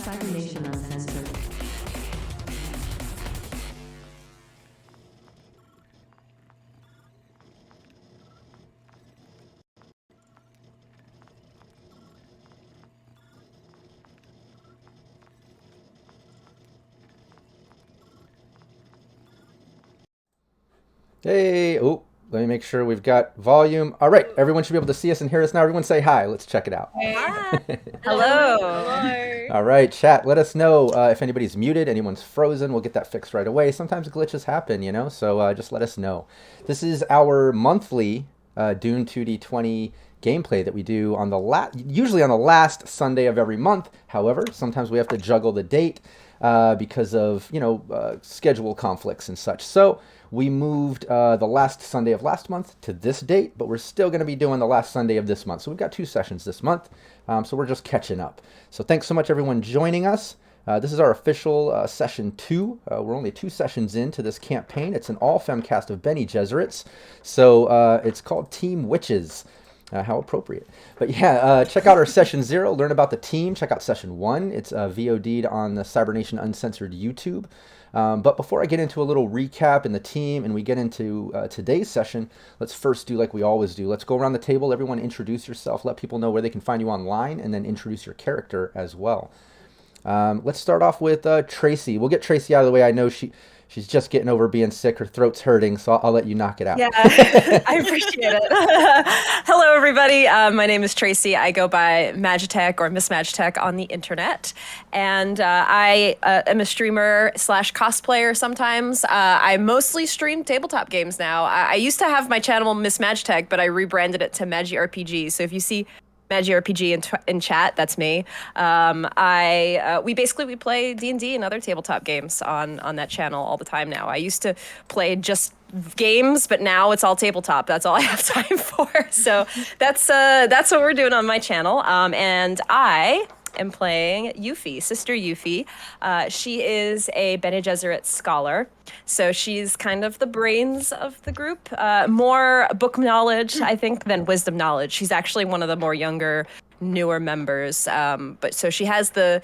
Cybernation Uncensored. Hey, oh, let me make sure we've got volume. All right, everyone should be able to see us and hear us now. Everyone say hi. Let's check it out. Hi. Hello. Hello. All right, chat, let us know if anybody's muted, anyone's frozen. We'll get that fixed right away. Sometimes glitches happen, so just let us know. This is our monthly Dune 2D20 gameplay that we do on usually on the last Sunday of every month. However, sometimes we have to juggle the date because of, schedule conflicts and such. So we moved the last Sunday of last month to this date, but we're still going to be doing the last Sunday of this month. So we've got 2 sessions this month, so we're just catching up. So thanks so much, everyone, joining us. This is our official session 2. We're only 2 sessions into this campaign. It's an all-femme cast of Bene Gesserits, so it's called Team Witches. How appropriate. But yeah, check out our session 0, learn about the team. Check out session 1. It's VOD'd on the Cybernation Uncensored YouTube. But before I get into a little recap in the team and we get into today's session, let's first do like we always do. Let's go around the table. Everyone introduce yourself. Let people know where they can find you online, and then introduce your character as well. Let's start off with Tracy. We'll get Tracy out of the way. I know she's just getting over being sick. Her throat's hurting, so I'll let you knock it out. Yeah, I appreciate it. Hello, everybody. My name is Tracy. I go by Magitech or Miss Magitech on the internet. And I am a streamer / cosplayer sometimes. I mostly stream tabletop games now. I used to have my channel Miss Magitech, but I rebranded it to Magi RPG. So if you see Magi RPG in chat, that's me. We play D&D and other tabletop games on that channel all the time now. I used to play just games, but now it's all tabletop. That's all I have time for. So that's what we're doing on my channel. And I am playing Yuffie, Sister Yuffie. She is a Bene Gesserit scholar. So she's kind of the brains of the group. More book knowledge, I think, than wisdom knowledge. She's actually one of the more younger, newer members. But so she has the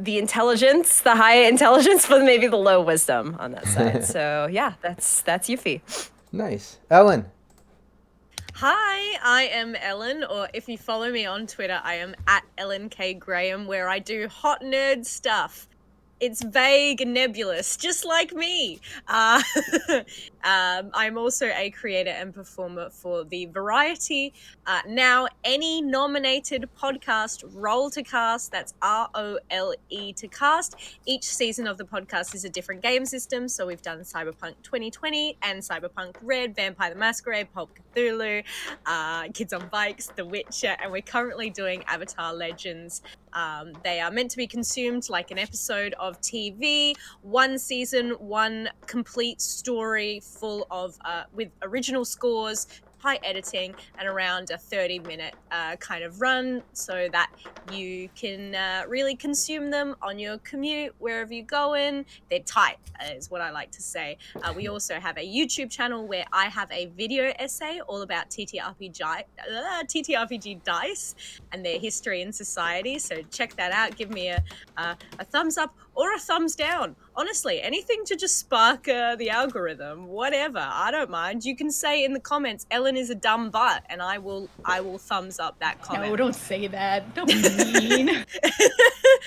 intelligence, the high intelligence, but maybe the low wisdom on that side. So yeah, that's Yuffie. Nice. Ellen. Hi, I am Ellen, or if you follow me on Twitter, I am at Ellen K. Graham, where I do hot nerd stuff. It's vague and nebulous, just like me. I'm also a creator and performer for the Variety, now any nominated podcast, Roll to Cast. That's ROLE to Cast. Each season of the podcast is a different game system. So we've done Cyberpunk 2020 and Cyberpunk Red, Vampire the Masquerade, Pulp Cthulhu, Kids on Bikes, The Witcher, and we're currently doing Avatar Legends. They are meant to be consumed like an episode of TV, 1 season, 1 complete story full of with original scores, high editing, and around a 30-minute kind of run, so that you can really consume them on your commute, wherever you're going. They're tight, is what I like to say. We also have a YouTube channel where I have a video essay all about TTRPG dice and their history in society. So check that out. Give me a thumbs up or a thumbs down. Honestly, anything to just spark the algorithm, whatever. I don't mind. You can say in the comments, Ellen is a dumb butt, and I will thumbs up that comment. No, don't say that. Don't be mean.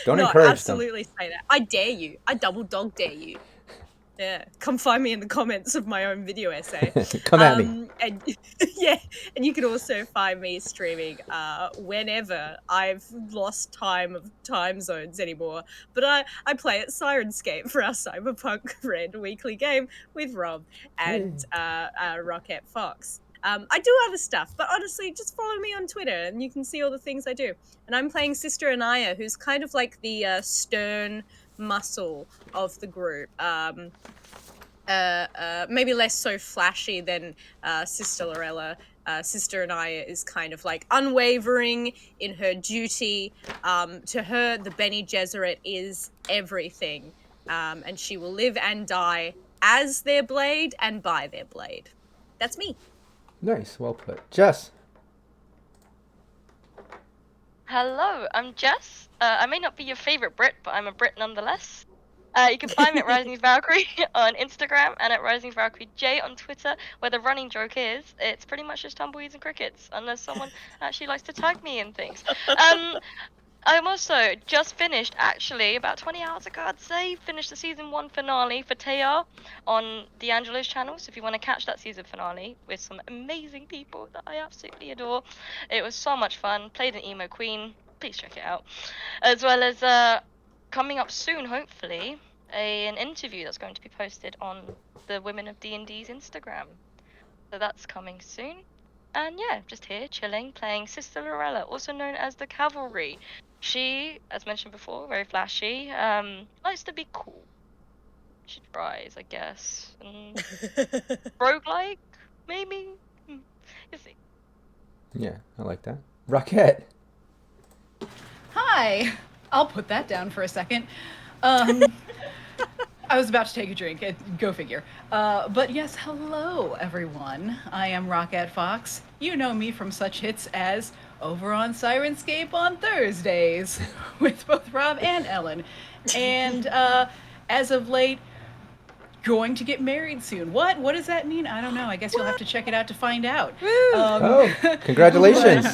Don't no, encourage absolutely them. say that. I dare you. I double dog dare you. Yeah, come find me in the comments of my own video essay. Come at me. And yeah, and you can also find me streaming whenever. I've lost time zones anymore, but I play at Sirenscape for our Cyberpunk Red weekly game with Rob and Rocket Fox. I do other stuff, but honestly, just follow me on Twitter and you can see all the things I do. And I'm playing Sister Anaya, who's kind of like the stern muscle of the group. Maybe less so flashy than Sister Lorella. Sister Anaya is kind of like unwavering in her duty. To her, the Bene Gesserit is everything. And she will live and die as their blade and by their blade. That's me. Nice, well put. Jess. Hello, I'm Jess. I may not be your favorite Brit, but I'm a Brit nonetheless. You can find me at Rising Valkyrie on Instagram and at Rising Valkyrie J on Twitter, where the running joke is, it's pretty much just tumbleweeds and crickets, unless someone actually likes to tag me in things. I'm also just finished, actually, about 20 hours ago, I'd say, finished the season 1 finale for Tayar on D'Angelo's channel. So if you want to catch that season finale with some amazing people that I absolutely adore, it was so much fun. Played an emo queen. Please check it out. As well as coming up soon, hopefully, an interview that's going to be posted on the Women of D&D's Instagram. So that's coming soon. And yeah, just here, chilling, playing Sister Lorella, also known as the Cavalry. She, as mentioned before, very flashy, likes to be cool. She tries, I guess. And roguelike, maybe? You see. Yeah, I like that. Rocket. Hi. I'll put that down for a second. I was about to take a drink. Go figure. But yes, hello, everyone. I am Rocket Fox. You know me from such hits as Over on Sirenscape on Thursdays with both Rob and Ellen. And as of late, going to get married soon. What? What does that mean? I don't know. I guess you'll have to check it out to find out. Congratulations.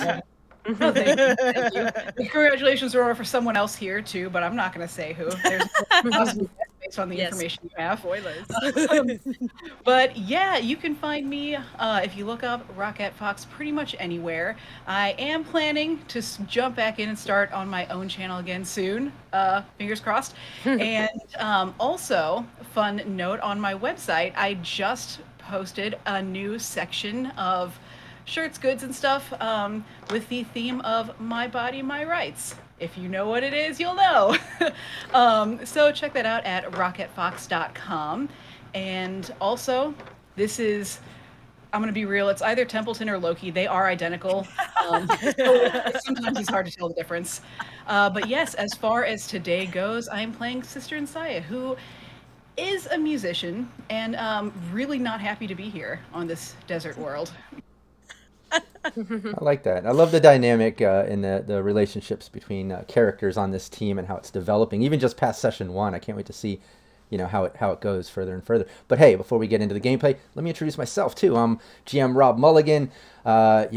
Oh, thank you. Congratulations are for someone else here too, but I'm not going to say who. There's based on the information you have. Spoilers. But yeah, you can find me if you look up Rocket Fox pretty much anywhere. I am planning to jump back in and start on my own channel again soon. Fingers crossed. And also, fun note on my website, I just posted a new section of shirts, goods, and stuff with the theme of My Body, My Rights. If you know what it is, you'll know. So check that out at rocketfox.com. And also, this is, I'm going to be real, it's either Templeton or Loki. They are identical. So sometimes it's hard to tell the difference. But yes, as far as today goes, I am playing Sister Nsaya, who is a musician and really not happy to be here on this desert world. I like that. I love the dynamic in the relationships between characters on this team and how it's developing. Even just past session 1, I can't wait to see, how it goes further and further. But hey, before we get into the gameplay, let me introduce myself too. I'm GM Rob Mulligan. I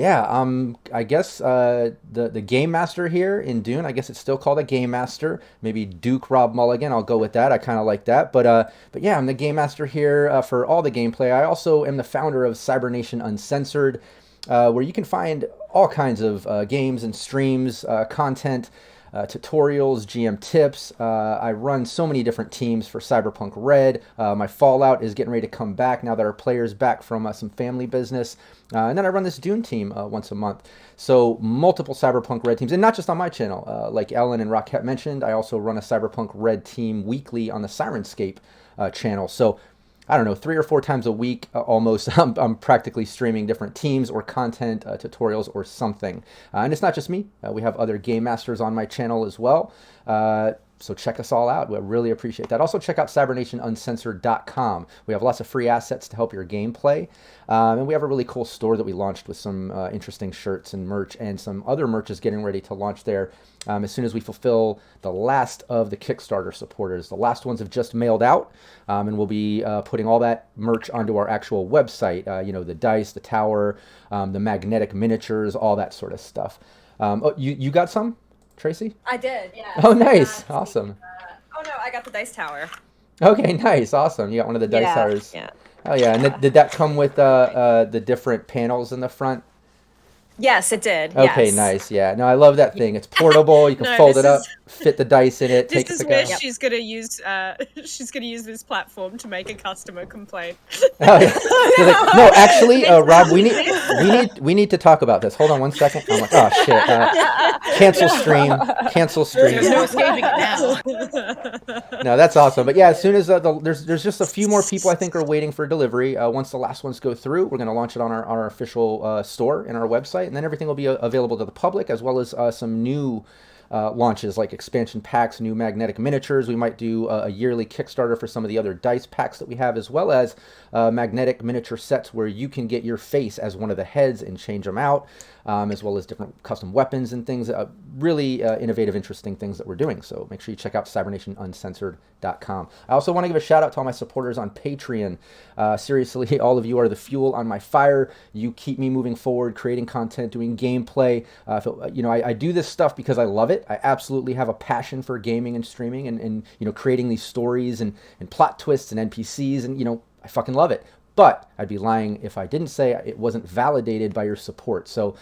guess the game master here in Dune. I guess it's still called a game master. Maybe Duke Rob Mulligan. I'll go with that. I kind of like that. But yeah, I'm the game master here for all the gameplay. I also am the founder of Cybernation Uncensored, where you can find all kinds of games and streams, content, tutorials, GM tips. I run so many different teams for Cyberpunk Red. My Fallout is getting ready to come back now that our player's back from some family business. And then I run this Dune team once a month. So multiple Cyberpunk Red teams, and not just on my channel. Like Ellen and Rocket mentioned, I also run a Cyberpunk Red team weekly on the Sirenscape channel. So I don't know, 3 or 4 times a week almost, I'm practically streaming different teams or content, tutorials or something. And it's not just me. We have other game masters on my channel as well. So check us all out. We really appreciate that. Also check out cybernationuncensored.com. We have lots of free assets to help your gameplay. And we have a really cool store that we launched with some interesting shirts and merch, and some other merch is getting ready to launch there as soon as we fulfill the last of the Kickstarter supporters. The last ones have just mailed out, and we'll be putting all that merch onto our actual website. The dice, the tower, the magnetic miniatures, all that sort of stuff. You got some, Tracy? I did, yeah. Oh, nice. Awesome. I got the dice tower. Okay, nice. Awesome. You got one of the dice towers. Yeah. Oh, yeah. And did that come with the different panels in the front? Yes, it did. Okay, yes. Nice. Yeah. No, I love that thing. It's portable. You can fold it up, fit the dice in it, take This the is where go. she's gonna use this platform to make a customer complaint. Oh, yeah. So no, actually, Rob, we need to talk about this. Hold on one second. I'm like, oh shit. Cancel stream. There's no escaping it now. No, that's awesome. But yeah, as soon as there's just a few more people I think are waiting for delivery. Once the last ones go through, we're going to launch it on our official store and our website, and then everything will be available to the public, as well as some new launches like expansion packs, new magnetic miniatures. We might do a yearly Kickstarter for some of the other dice packs that we have, as well as magnetic miniature sets where you can get your face as one of the heads and change them out, as well as different custom weapons and things. Really innovative, interesting things that we're doing. So make sure you check out cybernationuncensored.com. I also want to give a shout out to all my supporters on Patreon. Seriously, all of you are the fuel on my fire. You keep me moving forward, creating content, doing gameplay. I do this stuff because I love it. I absolutely have a passion for gaming and streaming and creating these stories and plot twists and NPCs, and I fucking love it. But I'd be lying if I didn't say it wasn't validated by your support. So,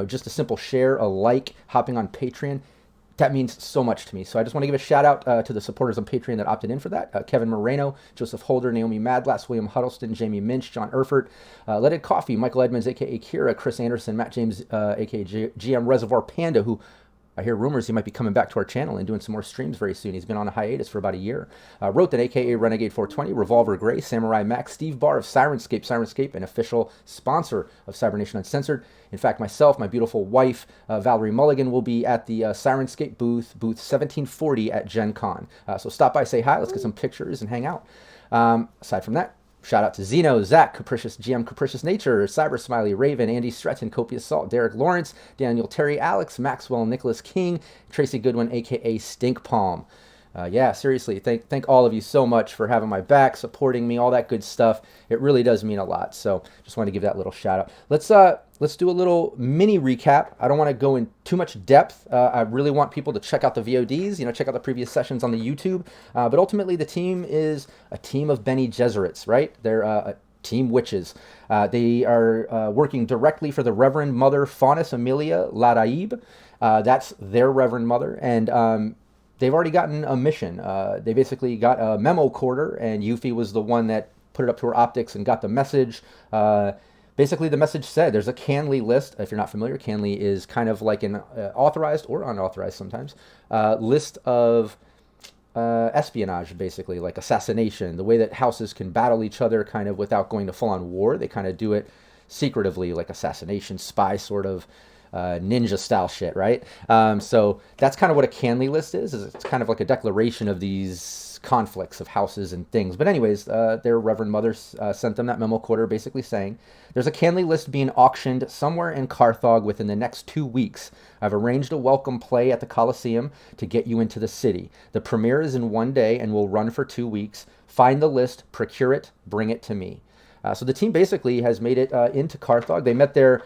just a simple share, a like, hopping on Patreon, that means so much to me. So I just want to give a shout out to the supporters on Patreon that opted in for that. Kevin Moreno, Joseph Holder, Naomi Madlass, William Huddleston, Jamie Minch, John Erfurt, Leaded Coffee, Michael Edmonds, a.k.a. Kira, Chris Anderson, Matt James, a.k.a. GM Reservoir Panda, who I hear rumors he might be coming back to our channel and doing some more streams very soon. He's been on a hiatus for about a year. Wrote a.k.a. Renegade 420, Revolver Gray, Samurai Max, Steve Barr of Sirenscape, an official sponsor of Cybernation Uncensored. In fact, myself, my beautiful wife, Valerie Mulligan, will be at the Sirenscape booth 1740 at Gen Con. So stop by, say hi, let's get some pictures and hang out. Aside from that, shout out to Zeno, Zach, Capricious GM, Capricious Nature, Cyber Smiley, Raven, Andy Stretton, Copious Salt, Derek Lawrence, Daniel Terry, Alex, Maxwell, Nicholas King, Tracy Goodwin, aka Stink Palm. Seriously, thank all of you so much for having my back, supporting me, all that good stuff. It really does mean a lot. So just want to give that little shout out. Let's do a little mini recap. I don't want to go in too much depth. I really want people to check out the VODs, check out the previous sessions on the YouTube. But ultimately, the team is a team of Bene Gesserits, right? They're Team Witches. They are working directly for the Reverend Mother Faunus Amelia Ladaib. That's their Reverend Mother. And they've already gotten a mission. They basically got a memo quarter, and Yuffie was the one that put it up to her optics and got the message. Basically, the message said there's a Canly list. If you're not familiar, Canly is kind of like an authorized or unauthorized sometimes list of espionage, basically, like assassination, the way that houses can battle each other kind of without going to full-on war. They kind of do it secretively, like assassination, spy sort of ninja style shit, right? So that's kind of what a Canly list is it's kind of like a declaration of these conflicts of houses and things. But anyways, their Reverend Mother sent them that memo quarter basically saying, there's a Canly list being auctioned somewhere in Carthage within the next 2 weeks. I've arranged a welcome play at the Colosseum to get you into the city. The premiere is in 1 day and will run for 2 weeks. Find the list, procure it, bring it to me. So the team basically has made it into Carthage. They met their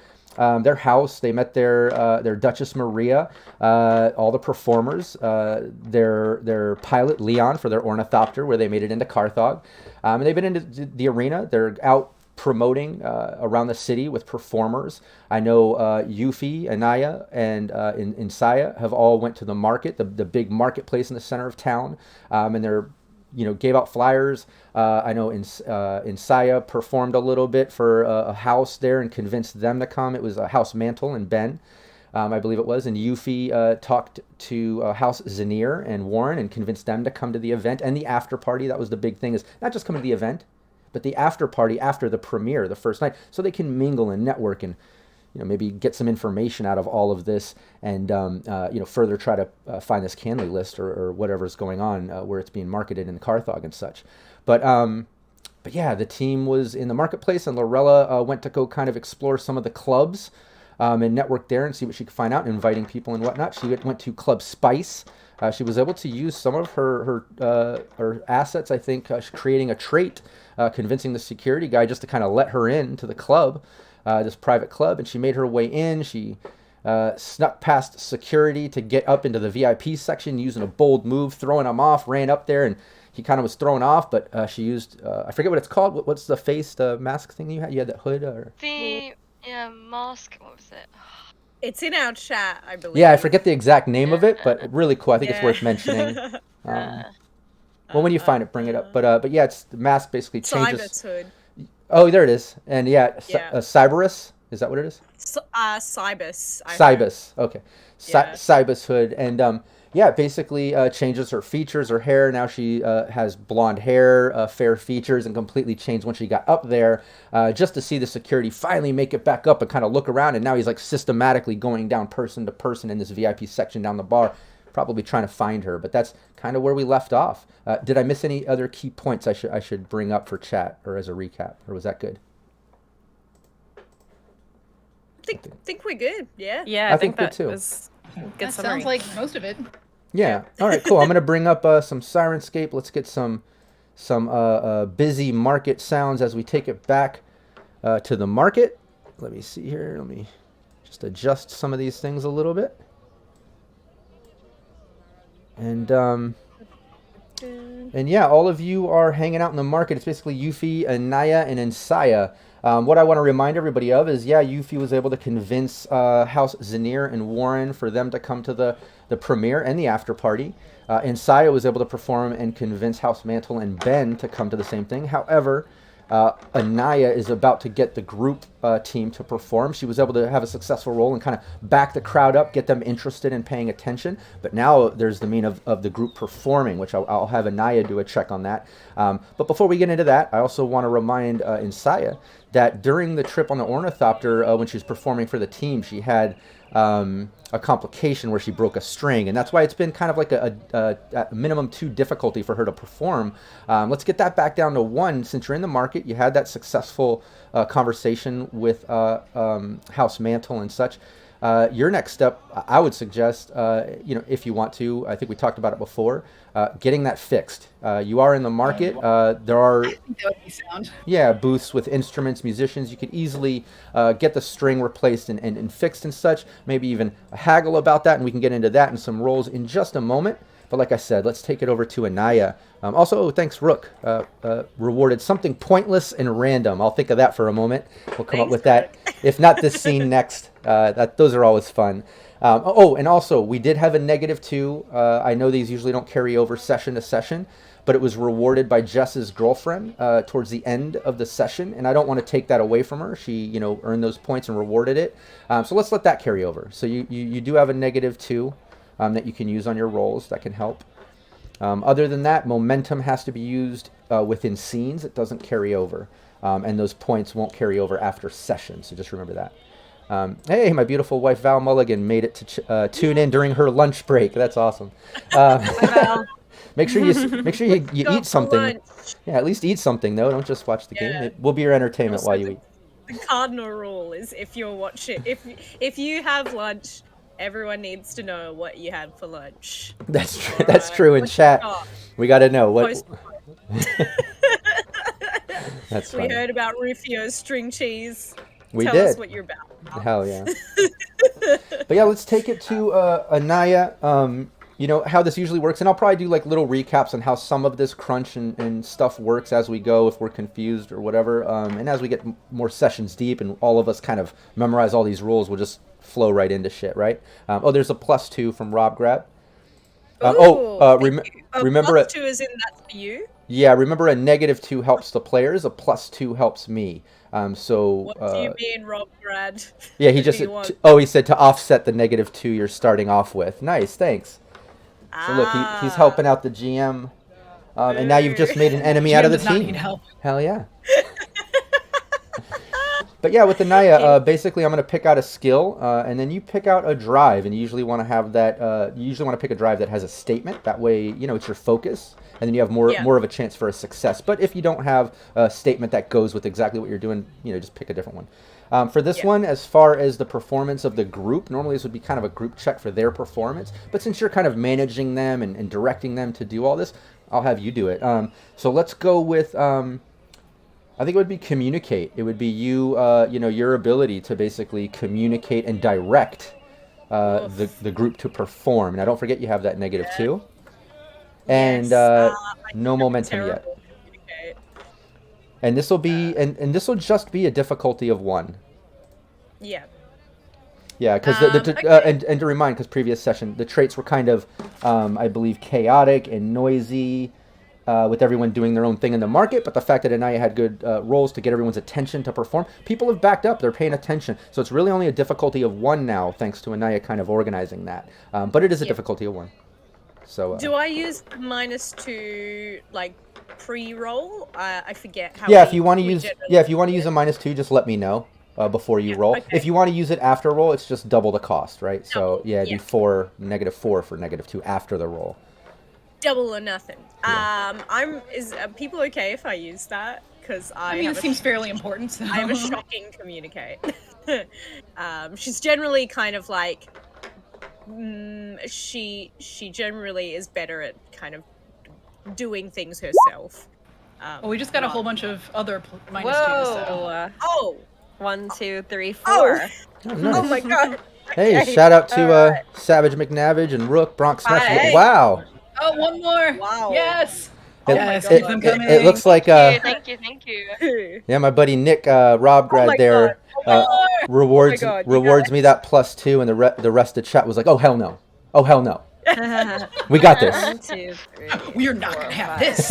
house. They met their Duchess Maria, all the performers, their pilot Leon for their ornithopter, where they made it into Carthage. And they've been into the arena. They're out promoting around the city with performers. I know Yuffie, Anaya, and Insaya have all went to the market, the big marketplace in the center of town, and they're gave out flyers. I know Insaya performed a little bit for a house there and convinced them to come. It was a House Mantle and Ben, I believe it was. And Yuffie talked to House Zanir and Warren and convinced them to come to the event and the after party. That was the big thing, is not just coming to the event, but the after party after the premiere, the first night, so they can mingle and network and maybe get some information out of all of this and, further try to find this Canly list or whatever's going on where it's being marketed in Carthage and such. But yeah, the team was in the marketplace, and Lorella went to go kind of explore some of the clubs and network there and see what she could find out, inviting people and whatnot. She went to Club Spice. She was able to use some of her assets, I think, creating a trait, convincing the security guy just to kind of let her in to the club. This private club, and she made her way in. She snuck past security to get up into the VIP section using a bold move, throwing him off, ran up there, and he kind of was thrown off, but she used, I forget what it's called. What's the face, the mask thing you had? You had that hood? Or The mask, what was it? It's in our chat, I believe. Yeah, I forget the exact name of it, but really cool. I think it's worth mentioning. Well, when you find it, bring it up. But yeah, it's the mask basically changes. Cyber's hood. Oh, there it is. And Cyberus, is that what it is? Cybus. Cybus, okay. Yeah. Cybus hood. And yeah, basically changes her features, her hair. Now she has blonde hair, fair features, and completely changed when she got up there, just to see the security finally make it back up and kind of look around. And now he's like systematically going down person to person in this VIP section down the bar, probably trying to find her. But that's kind of where we left off. Did I miss any other key points I should bring up for chat or as a recap, or was that good? Think we're good. Yeah. Yeah, I think good that too. was a good That summary. sounds like most of it. Yeah. All right. Cool. I'm gonna bring up some Sirenscape. Let's get some busy market sounds as we take it back to the market. Let me see here. Let me just adjust some of these things a little bit. And yeah, all of you are hanging out in the market. It's basically Yuffie, Anaya, and Ensaya. What I want to remind everybody of is, yeah, Yuffie was able to convince House Zanir and Warren for them to come to the premiere and the after party. Ensaya was able to perform and convince House Mantle and Ben to come to the same thing. However, Anaya is about to get the group team to perform. She was able to have a successful role and kind of back the crowd up, get them interested in paying attention. But now there's the mean of the group performing, which I'll have Anaya do a check on that. But before we get into that, I also want to remind Ensaya that during the trip on the Ornithopter, when she was performing for the team, she had a complication where she broke a string, and that's why it's been kind of like a minimum 2 difficulty for her to perform. Let's get that back down to 1. Since you're in the market, you had that successful conversation with House Mantle and such. Your next step, I would suggest, if you want to, I think we talked about it before, getting that fixed. You are in the market. There are, I think that would be sound. yeah, booths with instruments, musicians. You could easily get the string replaced and fixed and such. Maybe even haggle about that, and we can get into that and some roles in just a moment. But like I said, let's take it over to Anaya. Also, thanks, Rook. Rewarded something pointless and random. I'll think of that for a moment. We'll come up with that. If not this scene, next. Those are always fun. And also, we did have a -2. I know these usually don't carry over session to session, but it was rewarded by Jess's girlfriend towards the end of the session, and I don't want to take that away from her. She, earned those points and rewarded it. So let's let that carry over. So you do have a -2 that you can use on your rolls. That can help. Other than that, momentum has to be used within scenes. It doesn't carry over, and those points won't carry over after session. So just remember that. Hey, my beautiful wife Val Mulligan made it to tune in during her lunch break. That's awesome. Make sure you eat something. Lunch. Yeah, at least eat something though. Don't just watch the game. It will be your entertainment Also, while you eat. The cardinal rule is if you're watching, if you have lunch, everyone needs to know what you had for lunch. That's true. All That's right. true. In What you chat, got? we got to know what. Post- That's We funny. heard about Rufio's string cheese. We Tell did. us what you're about. Hell yeah. But yeah, let's take it to Anaya. How this usually works, and I'll probably do like little recaps on how some of this crunch and stuff works as we go if we're confused or whatever. And as we get more sessions deep and all of us kind of memorize all these rules, we'll just flow right into shit, right? There's a +2 from Rob Grab. Remember +2 is in that's for you. Yeah, remember a -2 helps the players, a +2 helps me. What do you mean, Rob Brad? Yeah, he What just do you want? he said to offset the -2 you're starting off with. Nice, thanks. So look, he's helping out the GM, and now you've just made an enemy out of the GM does not team. need help. Hell yeah. But yeah, with Anaya, basically I'm going to pick out a skill, and then you pick out a drive, and you usually want to have that. You usually want to pick a drive that has a statement. That way, it's your focus, and then you have more of a chance for a success. But if you don't have a statement that goes with exactly what you're doing, just pick a different one. For this one, as far as the performance of the group, normally this would be kind of a group check for their performance. But since you're kind of managing them and directing them to do all this, I'll have you do it. So let's go with. I think it would be communicate. It would be your ability to basically communicate and direct the group to perform. Now, don't forget you have that -2, and no momentum yet. And this will be and this will just be a difficulty of 1. Yeah. Yeah, because okay. and to remind, because previous session the traits were kind of I believe chaotic and noisy. With everyone doing their own thing in the market, but the fact that Anaya had good roles to get everyone's attention to perform, people have backed up, they're paying attention. So it's really only a difficulty of 1 now, thanks to Anaya kind of organizing that. But it is a difficulty of 1. So Do I use the -2 like pre-roll? I forget how. yeah, we- if you want to we use generally yeah, if you want to do use it. a -2, just let me know before you Yeah, roll. okay. If you want to use it after roll, it's just double the cost, right? So Double, yeah, it'd be yeah. -4 for -2 after the roll. Double or nothing. Yeah. Are people okay if I use that? Because I mean, it seems fairly important. So. I have a shocking communicate. She's generally kind of like, she generally is better at kind of doing things herself. Well, we just got a whole bunch of other -2s. Whoa. So. Oh, 1, 2, 3, 4. Oh. Oh, nice. oh my god. Hey, Okay, shout out to alright. Savage McNavage and Rook, Bronx Smash. Hey. Wow. Oh, one more. Wow. Yes. It, Yes, God. keep them coming. it looks like Thank you. yeah, my buddy Nick Rob grad my there God. rewards God, you rewards me that +2, and the rest of the chat was like, oh hell no, oh hell no, we got this. 1, 2, 3. We are not gonna have this.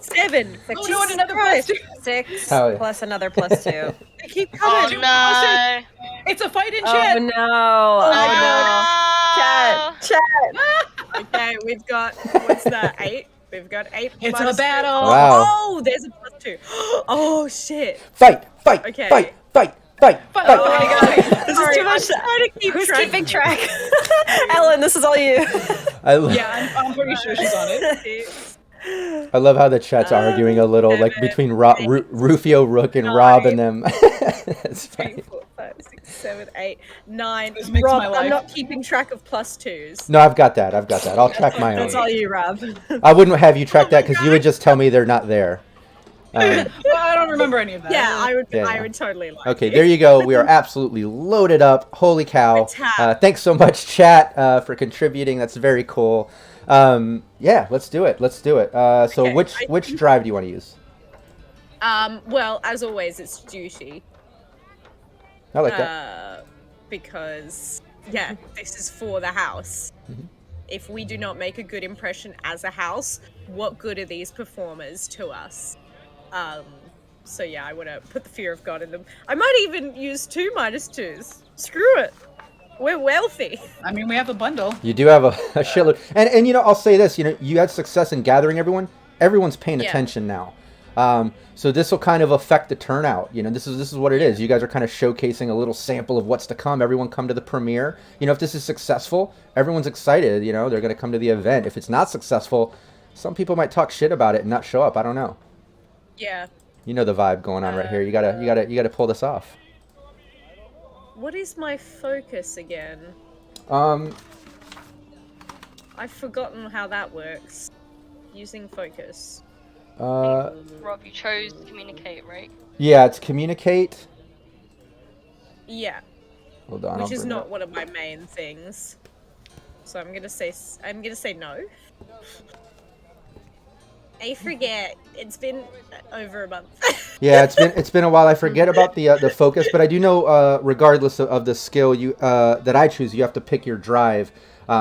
7. Oh no, and another Christ. +2. 6 Hell yeah. plus another +2. They keep Oh coming. no! It's a fight in Oh chat. no! Oh, Oh no! Chat! Okay, we've got, what's that, 8? We've got 8. It's a -2. battle. Wow. Oh, there's a +2. Oh, shit. Fight, Okay. fight. Oh my god. This Sorry, is too much. I'm trying to keep Who's track. keeping track? Ellen, this is all you. Yeah, I'm pretty sure she's on it. I love how the chat's arguing a little, like 7, between Rufio, Rook, and 9, Rob and them. It's 3, funny. 4, 5, 6, 7, 8, 9. This makes Rob, my I'm life. not keeping track of +2s. No, I've got that. I'll track my own. That's all you, Rob. I wouldn't have you track that because you would just tell me they're not there. Well, I don't remember any of that. Yeah, I would. Yeah, I yeah. would totally like. Okay, there you go. We are absolutely loaded up. Holy cow. Attack. Thanks so much, chat, for contributing. That's very cool. Yeah, let's do it. So Okay, which drive do you want to use? Well, as always, it's duty. I like that. Because yeah, this is for the house. Mhm. If we do not make a good impression as a house, what good are these performers to us? So yeah, I want to put the fear of God in them. I might even use 2 -2s. Screw it. We're wealthy. I mean, we have a bundle. You do have a shitload. And I'll say this, you had success in gathering everyone. Everyone's paying Yeah. attention now. So this will kind of affect the turnout. This is what it is. You guys are kind of showcasing a little sample of what's to come. Everyone come to the premiere. If this is successful, everyone's excited. They're going to come to the event. If it's not successful, some people might talk shit about it and not show up. I don't know. Yeah. You know the vibe going on right here. You gotta pull this off. What is my focus again? I've forgotten how that works. Using focus. Rob, you chose to communicate, right? Yeah, it's communicate. Yeah. Hold on. Which I'll is bring it not up. one of my main things. So I'm gonna say no. I forget. It's been over a month. Yeah, it's been a while. I forget about the focus, but I do know, regardless of the skill that I choose, you have to pick your drive.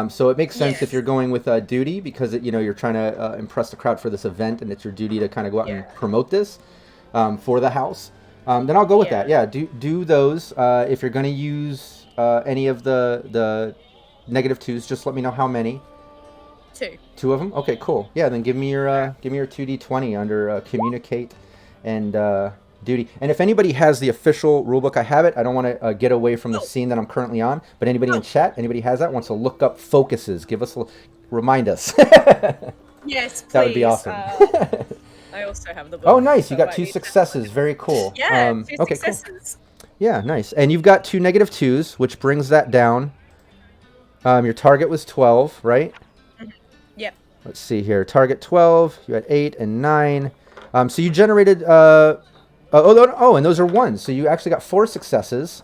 So it makes sense Yes. if you're going with duty because you're trying to impress the crowd for this event, and it's your duty to kind of go out and promote this for the house. Then I'll go with that. Yeah, do those. If you're going to use any of the -2s, just let me know how many. 2. 2 of them? Okay, cool. Yeah, then give me your 2d20 under communicate and duty. And if anybody has the official rulebook, I have it. I don't want to get away from the scene that I'm currently on. But anybody in chat, anybody has that, wants to look up focuses, remind us. Yes, please. That would be awesome. I also have the book. Oh, nice. You so got I 2 need to- successes. Very cool. Yeah, 2 okay, cool. successes. Yeah, nice. And you've got 2 -2s, which brings that down. Your target was 12, right? Yep. Let's see here. Target 12. You had 8 and 9. So you generated... and those are 1s. So you actually got 4 successes.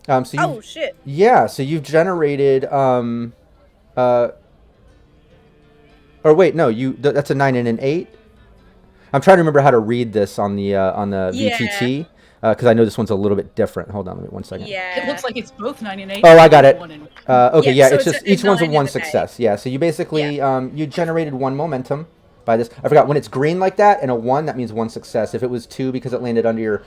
Oh, shit. Yeah, so you've generated... or wait, no, that's a 9 and an 8. I'm trying to remember how to read this on the VTT. Because I know this one's a little bit different. Hold on, 1 second. Yeah. It looks like it's both 9 and 8. Oh, I got it. 1 and... Okay, Yeah, so it's it's just a each one's a 9 1 and an success. Yeah, so you basically you generated 1 momentum by this. I forgot when it's green like that and a 1, that means 1 success. If it was 2 because it landed under your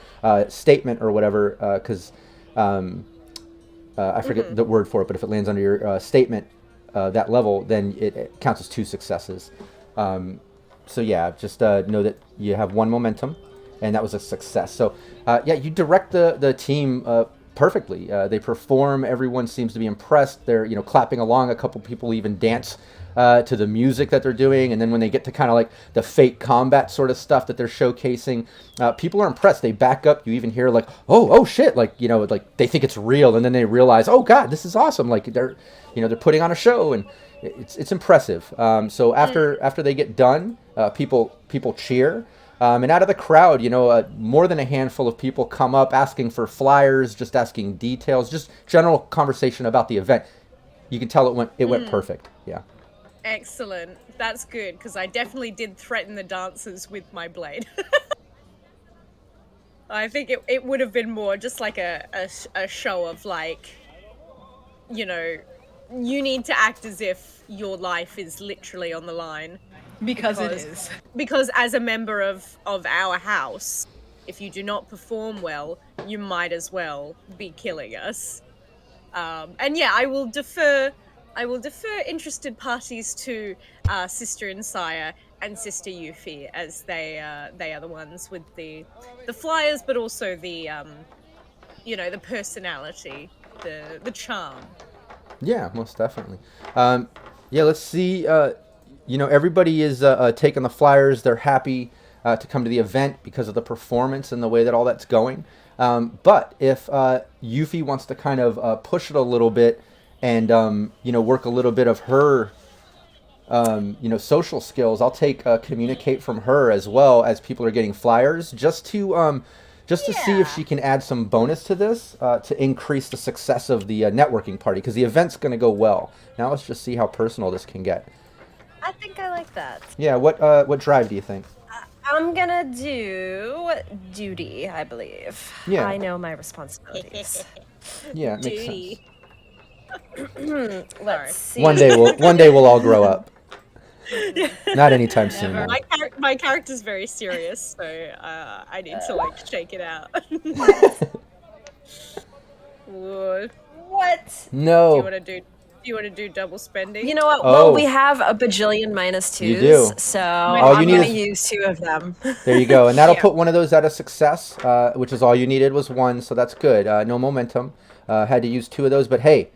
statement or whatever, because I forget the word for it, but if it lands under your statement, that level, then it counts as 2 successes. So yeah, just know that you have 1 momentum, and that was a success. So yeah, you direct the team perfectly. They perform. Everyone seems to be impressed. They're clapping along. A couple people even dance to the music that they're doing. And then when they get to kind of like the fake combat sort of stuff that they're showcasing, people are impressed. They back up. You even hear like, oh shit, like like they think it's real, and then they realize, oh god, this is awesome. Like they're putting on a show, and it's impressive. So after they get done, people cheer. And out of the crowd, more than a handful of people come up asking for flyers, just asking details, just general conversation about the event. You can tell it went perfect. Yeah. Excellent. That's good, because I definitely did threaten the dancers with my blade. I think it would have been more just like a show of like, you need to act as if your life is literally on the line. Because it is. Because as a member of our house, if you do not perform well, you might as well be killing us. And yeah, I will defer interested parties to Sister Insaya and Sister Yuffie, as they are the ones with the flyers, but also the the personality, the charm. Yeah, most definitely. Yeah, let's see. Everybody is taking the flyers. They're happy to come to the event because of the performance and the way that all that's going. But if Yuffie wants to kind of push it a little bit and work a little bit of her social skills, I'll take communicate from her as well, as people are getting flyers, just to see if she can add some bonus to this to increase the success of the networking party, because the event's going to go well. Now let's just see how personal this can get. I think I like that. Yeah, what drive do you think? I'm gonna do duty, I believe. Yeah. I know my responsibilities. Yeah, it makes Duty. sense. Let's see. One day we'll all grow up. Not anytime soon. Never. though. My character's very serious, so I need to like shake it out. What? No. Do you want to do double spending? You know what? Oh. Well, we have a bajillion -2s, You do. so All you I'm need gonna is- use 2 of them. There you go, and that'll Yeah. put one of those at a success, which is all you needed was 1, so that's good. No momentum. Had to use 2 of those, but hey,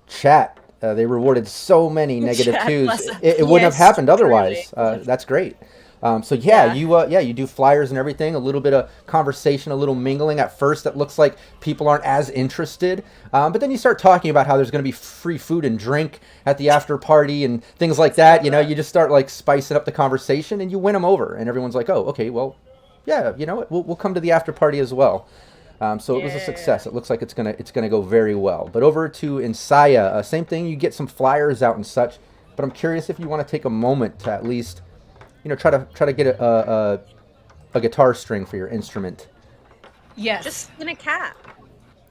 chat. They rewarded so many negative Chat, 2s. bless 'em. It wouldn't have Yes, happened otherwise. truly. That's great. So yeah, Yeah. you do flyers and everything. A little bit of conversation, a little mingling. At first, it looks like people aren't as interested, but then you start talking about how there's going to be free food and drink at the after party and things like that. You just start like spicing up the conversation, and you win them over, and everyone's like, "Oh, okay, well, yeah, you know what? We'll come to the after party as well." So it was a success. It looks like it's gonna go very well. But over to Insaya, same thing. You get some flyers out and such. But I'm curious if you want to take a moment to at least, try to get a guitar string for your instrument. Yes. Just in a cat.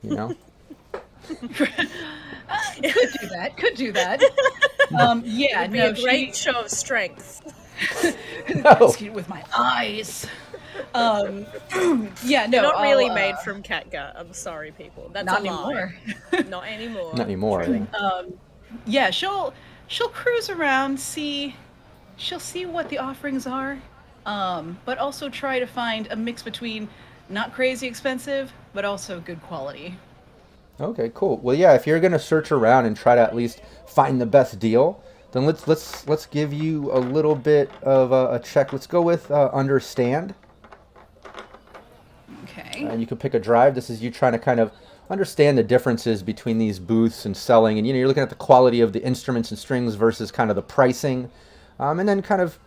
You know. Could do that. Yeah, It'd be no, a great show of strength. No. with my eyes. Yeah, no, Not really I'll, made from catgut. I'm sorry, people. That's not a lie. anymore. Not anymore. Not anymore. I think. Yeah, she'll cruise around, she'll see what the offerings are, but also try to find a mix between not crazy expensive, but also good quality. Okay, cool. Well, yeah, if you're gonna search around and try to at least find the best deal, then let's give you a little bit of a check. Let's go with understand, Okay. and you can pick a drive. This is you trying to kind of understand the differences between these booths and selling, and you're looking at the quality of the instruments and strings versus kind of the pricing, and then kind of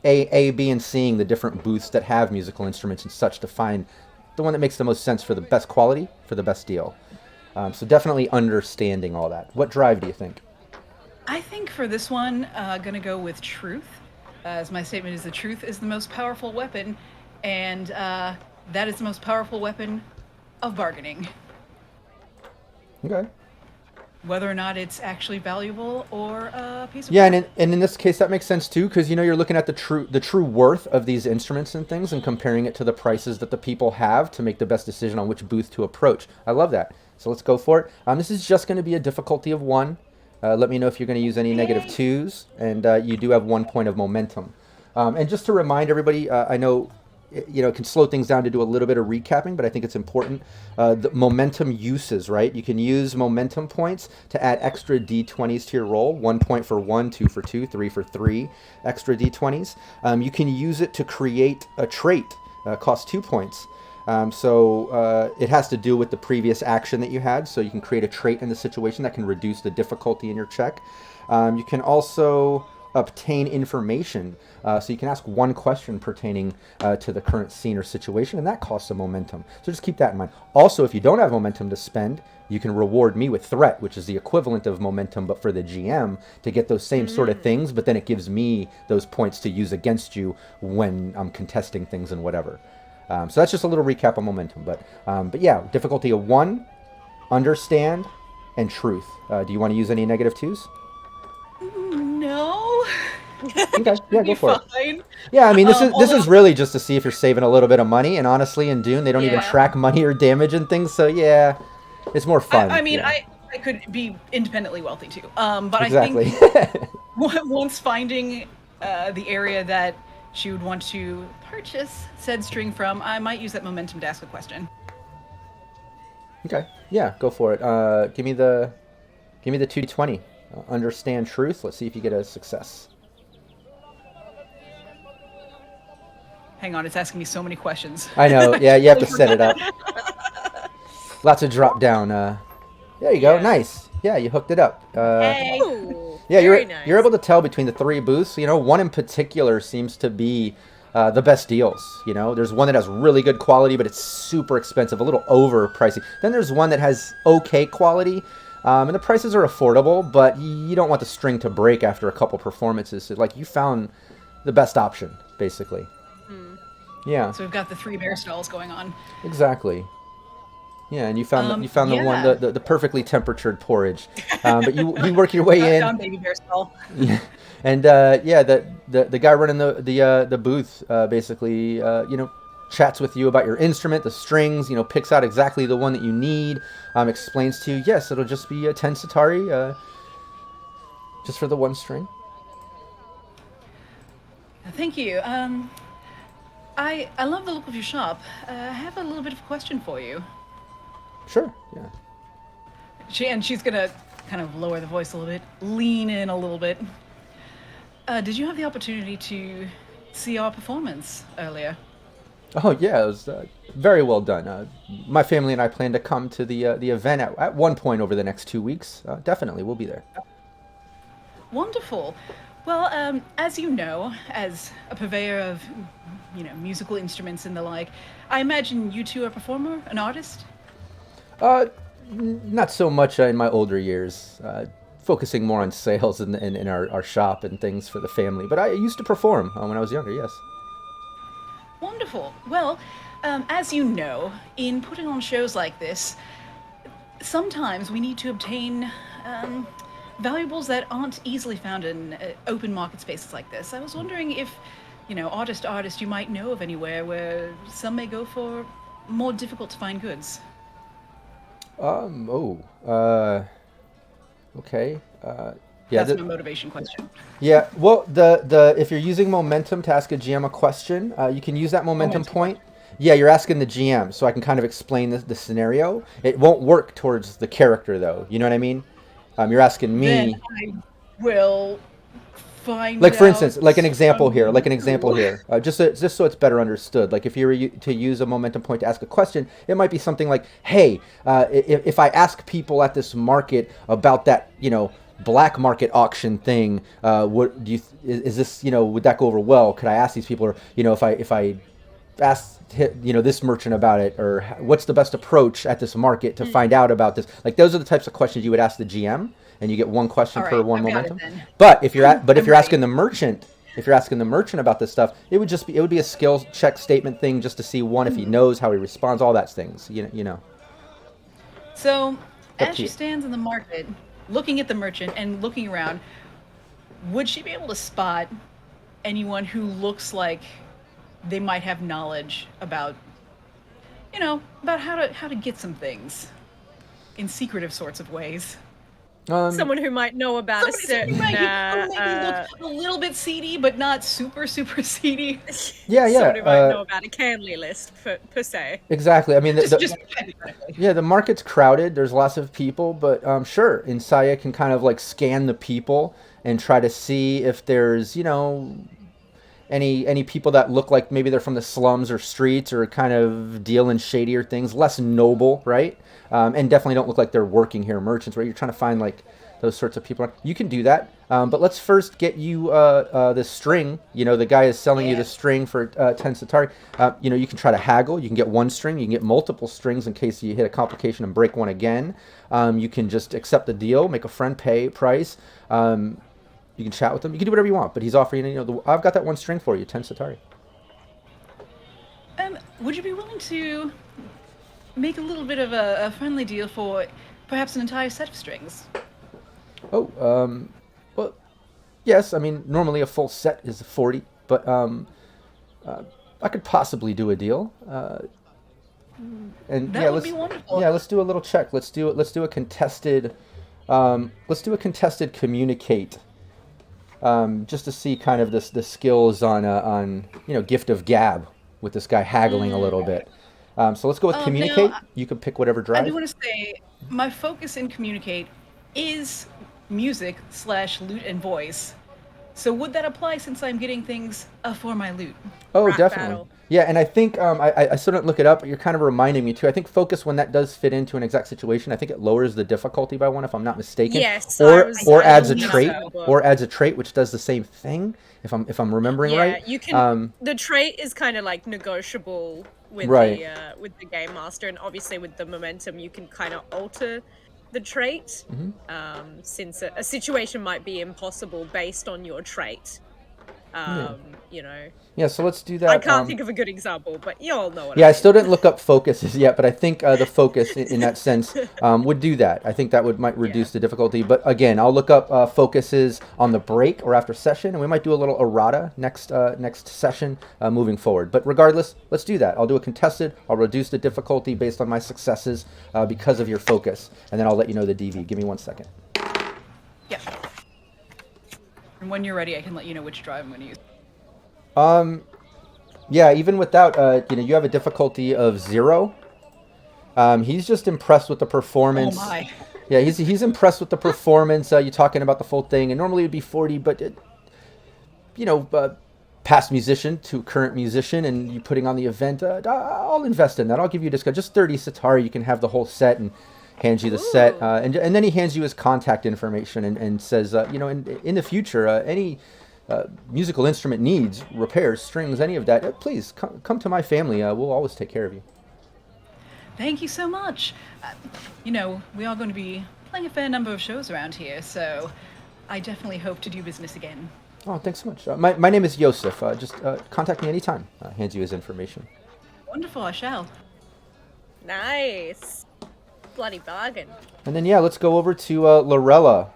A, B, and Cing the different booths that have musical instruments and such to find the one that makes the most sense for the best quality for the best deal. So definitely understanding all that. What drive do you think? I think for this one, gonna go with truth, as my statement is the truth is the most powerful weapon, and that is the most powerful weapon of bargaining. Okay. Whether or not it's actually valuable or a piece of Yeah, work. and in this case that makes sense too, because you're looking at the true worth of these instruments and things, and comparing it to the prices that the people have to make the best decision on which booth to approach. I love that. So let's go for it. This is just going to be a difficulty of 1. Let me know if you're going to use any negative twos, and you do have 1 point of momentum. And just to remind everybody, I know it can slow things down to do a little bit of recapping, but I think it's important. The momentum uses, right? You can use momentum points to add extra d20s to your roll. 1 point for 1, 2 for 2, 3 for 3 extra d20s. You can use it to create a trait. Costs 2 points. So it has to do with the previous action that you had. So you can create a trait in the situation that can reduce the difficulty in your check. You can also obtain information. So you can ask one question pertaining to the current scene or situation, and that costs a momentum. So just keep that in mind. Also, if you don't have momentum to spend, you can reward me with threat, which is the equivalent of momentum, but for the GM to get those same sort of things, but then it gives me those points to use against you when I'm contesting things and whatever. So that's just a little recap on momentum. But yeah, difficulty of 1, understand, and truth. Do you want to use any negative twos? No. Okay, yeah, go for Fine. it. Yeah, I mean, this is although- really just to see if you're saving a little bit of money. And honestly, in Dune, they don't even Yeah. track money or damage and things. So yeah, it's more fun. I mean, yeah. I could be independently wealthy too. But Exactly. I think once finding the area that she would want to purchase said string from, I might use that momentum to ask a question. Okay. Yeah, go for it. Give me the 2d20. Understand truth. Let's see if you get a success. Hang on, it's asking me so many questions. I know. Yeah, you have to set it up. Lots of drop down. There you go. Yeah. Nice. Yeah, you hooked it up. Hey. Ooh, Yeah, very nice. you're able to tell between the 3 booths. One in particular seems to be the best deals. There's one that has really good quality, but it's super expensive, a little over pricey. Then there's one that has okay quality, and the prices are affordable, but you don't want the string to break after a couple performances. So, you found the best option, basically. Yeah, So we've got the 3 bear stalls going on. exactly. Yeah, and you found the one yeah. the perfectly temperatured porridge, but you work your way in. Found baby bear stall. Yeah. And the guy running the booth basically chats with you about your instrument, the strings, picks out exactly the one that you need, explains to you, yes, it'll just be a 10 satari, just for the 1 string. Thank you. I love the look of your shop. I have a little bit of a question for you. Sure. Yeah. She's gonna kind of lower the voice a little bit, lean in a little bit. Did you have the opportunity to see our performance earlier? Oh yeah, it was very well done. My family and I plan to come to the event at one point over the next 2 weeks. Definitely, we'll be there. Wonderful. Well, as you know, as a purveyor of, musical instruments and the like, I imagine you two are a performer, an artist? Not so much in my older years. Focusing more on sales in our shop and things for the family. But I used to perform when I was younger, yes. Wonderful. Well, as you know, in putting on shows like this, sometimes we need to obtain valuables that aren't easily found in open market spaces like this. I was wondering if, artist you might know of anywhere where some may go for more difficult to find goods. Okay. Yeah, that's my motivation question. Yeah. Well, the if you're using momentum to ask a GM a question, you can use that momentum point. Yeah, you're asking the GM, so I can kind of explain the scenario. It won't work towards the character, though. You know what I mean? You're asking me. Then I will find. Like for instance, out like an example from here. Just so it's better understood. Like if you were to use a momentum point to ask a question, it might be something like, "Hey, if I ask people at this market about that, black market auction thing, what do you? Is this, would that go over well? Could I ask these people, or if I ask this merchant about it, or what's the best approach at this market to find out about this?" Like those are the types of questions you would ask the GM, and you get one question per one momentum. But if you're asking the merchant, about this stuff, it would be a skill check statement thing just to see if he knows, how he responds, all that things. So, Up as to you. she stands in the market, looking at the merchant and looking around, would she be able to spot anyone who looks like they might have knowledge about, about how to get some things in secretive sorts of ways? Someone who might know about a certain. Maybe look a little bit seedy, but not super Yeah, Someone who might know about a Canly list per se. Exactly. I mean, just hypothetically. yeah, the market's crowded. There's lots of people, but sure, Insaya can kind of like scan the people and try to see if there's, you know, any people that look like maybe they're from the slums or streets or kind of deal in shadier things, less noble, right? And definitely don't look like they're working here, merchants, right? You're trying to find like those sorts of people. You can do that, but let's first get you the string. You know, the guy is selling you the string for 10 satari. You know, you can try to haggle. You can get one string. You can get multiple strings in case you hit a complication and break one again. You can just accept the deal, make a friend pay price. You can chat with him. You can do whatever you want, but he's offering, you know, I've got that one string for you, 10 satari. Would you be willing to make a little bit of a friendly deal for perhaps an entire set of strings? Oh, well, yes. I mean, normally a full set is 40, but I could possibly do a deal. And that would be wonderful. Yeah, let's do a little check. Let's do a contested. Let's do a contested communicate. Just to see kind of the skills on you know, gift of gab with this guy haggling a little bit. So let's go with communicate. You can pick whatever drive. I do want to say my focus in communicate is music / loot and voice. So would that apply since I'm getting things for my loot? Oh, Rap definitely. battle. Yeah, and I think I still didn't look it up, but you're kind of reminding me too. I think focus, when that does fit into an exact situation, I think it lowers the difficulty by one, if I'm not mistaken. Yes, or adds a believe trait, so, but- or adds a trait which does the same thing. If I'm remembering Yeah, right. you can. The trait is kind of like negotiable with Right. with the game master, and obviously with the momentum, you can kind of alter the trait. Since a situation might be impossible based on your trait. You know. Yeah, so let's do that. I can't think of a good example, but you all know what Yeah, I I mean. still didn't look up focuses yet, but I think the focus in that sense would do that. I think that might reduce the difficulty. But again, I'll look up focuses on the break or after session, and we might do a little errata next session moving forward. But regardless, let's do that. I'll do a contested. I'll reduce the difficulty based on my successes because of your focus, and then I'll let you know the DV. Give me 1 second. Yeah. And when you're ready, I can let you know which drive I'm going to use. Yeah, even without, you know, you have a difficulty of 0. He's just impressed with the performance. Oh my. Yeah, he's impressed with the performance. You're talking about the full thing, and normally it'd be 40, but you know, past musician to current musician, and you putting on the event. I'll invest in that. I'll give you a discount. Just 30 satari. You can have the whole set, and hands you the set, and then he hands you his contact information and says, you know, in the future, any musical instrument needs, repairs, strings, any of that, please come to my family. We'll always take care of you. Thank you so much. You know, we are going to be playing a fair number of shows around here, so I definitely hope to do business again. Oh, thanks so much. My name is Yosef. Just contact me anytime. Hands you his information. Wonderful, I shall. Nice. Bloody bargain. And then, yeah, let's go over to Lorella.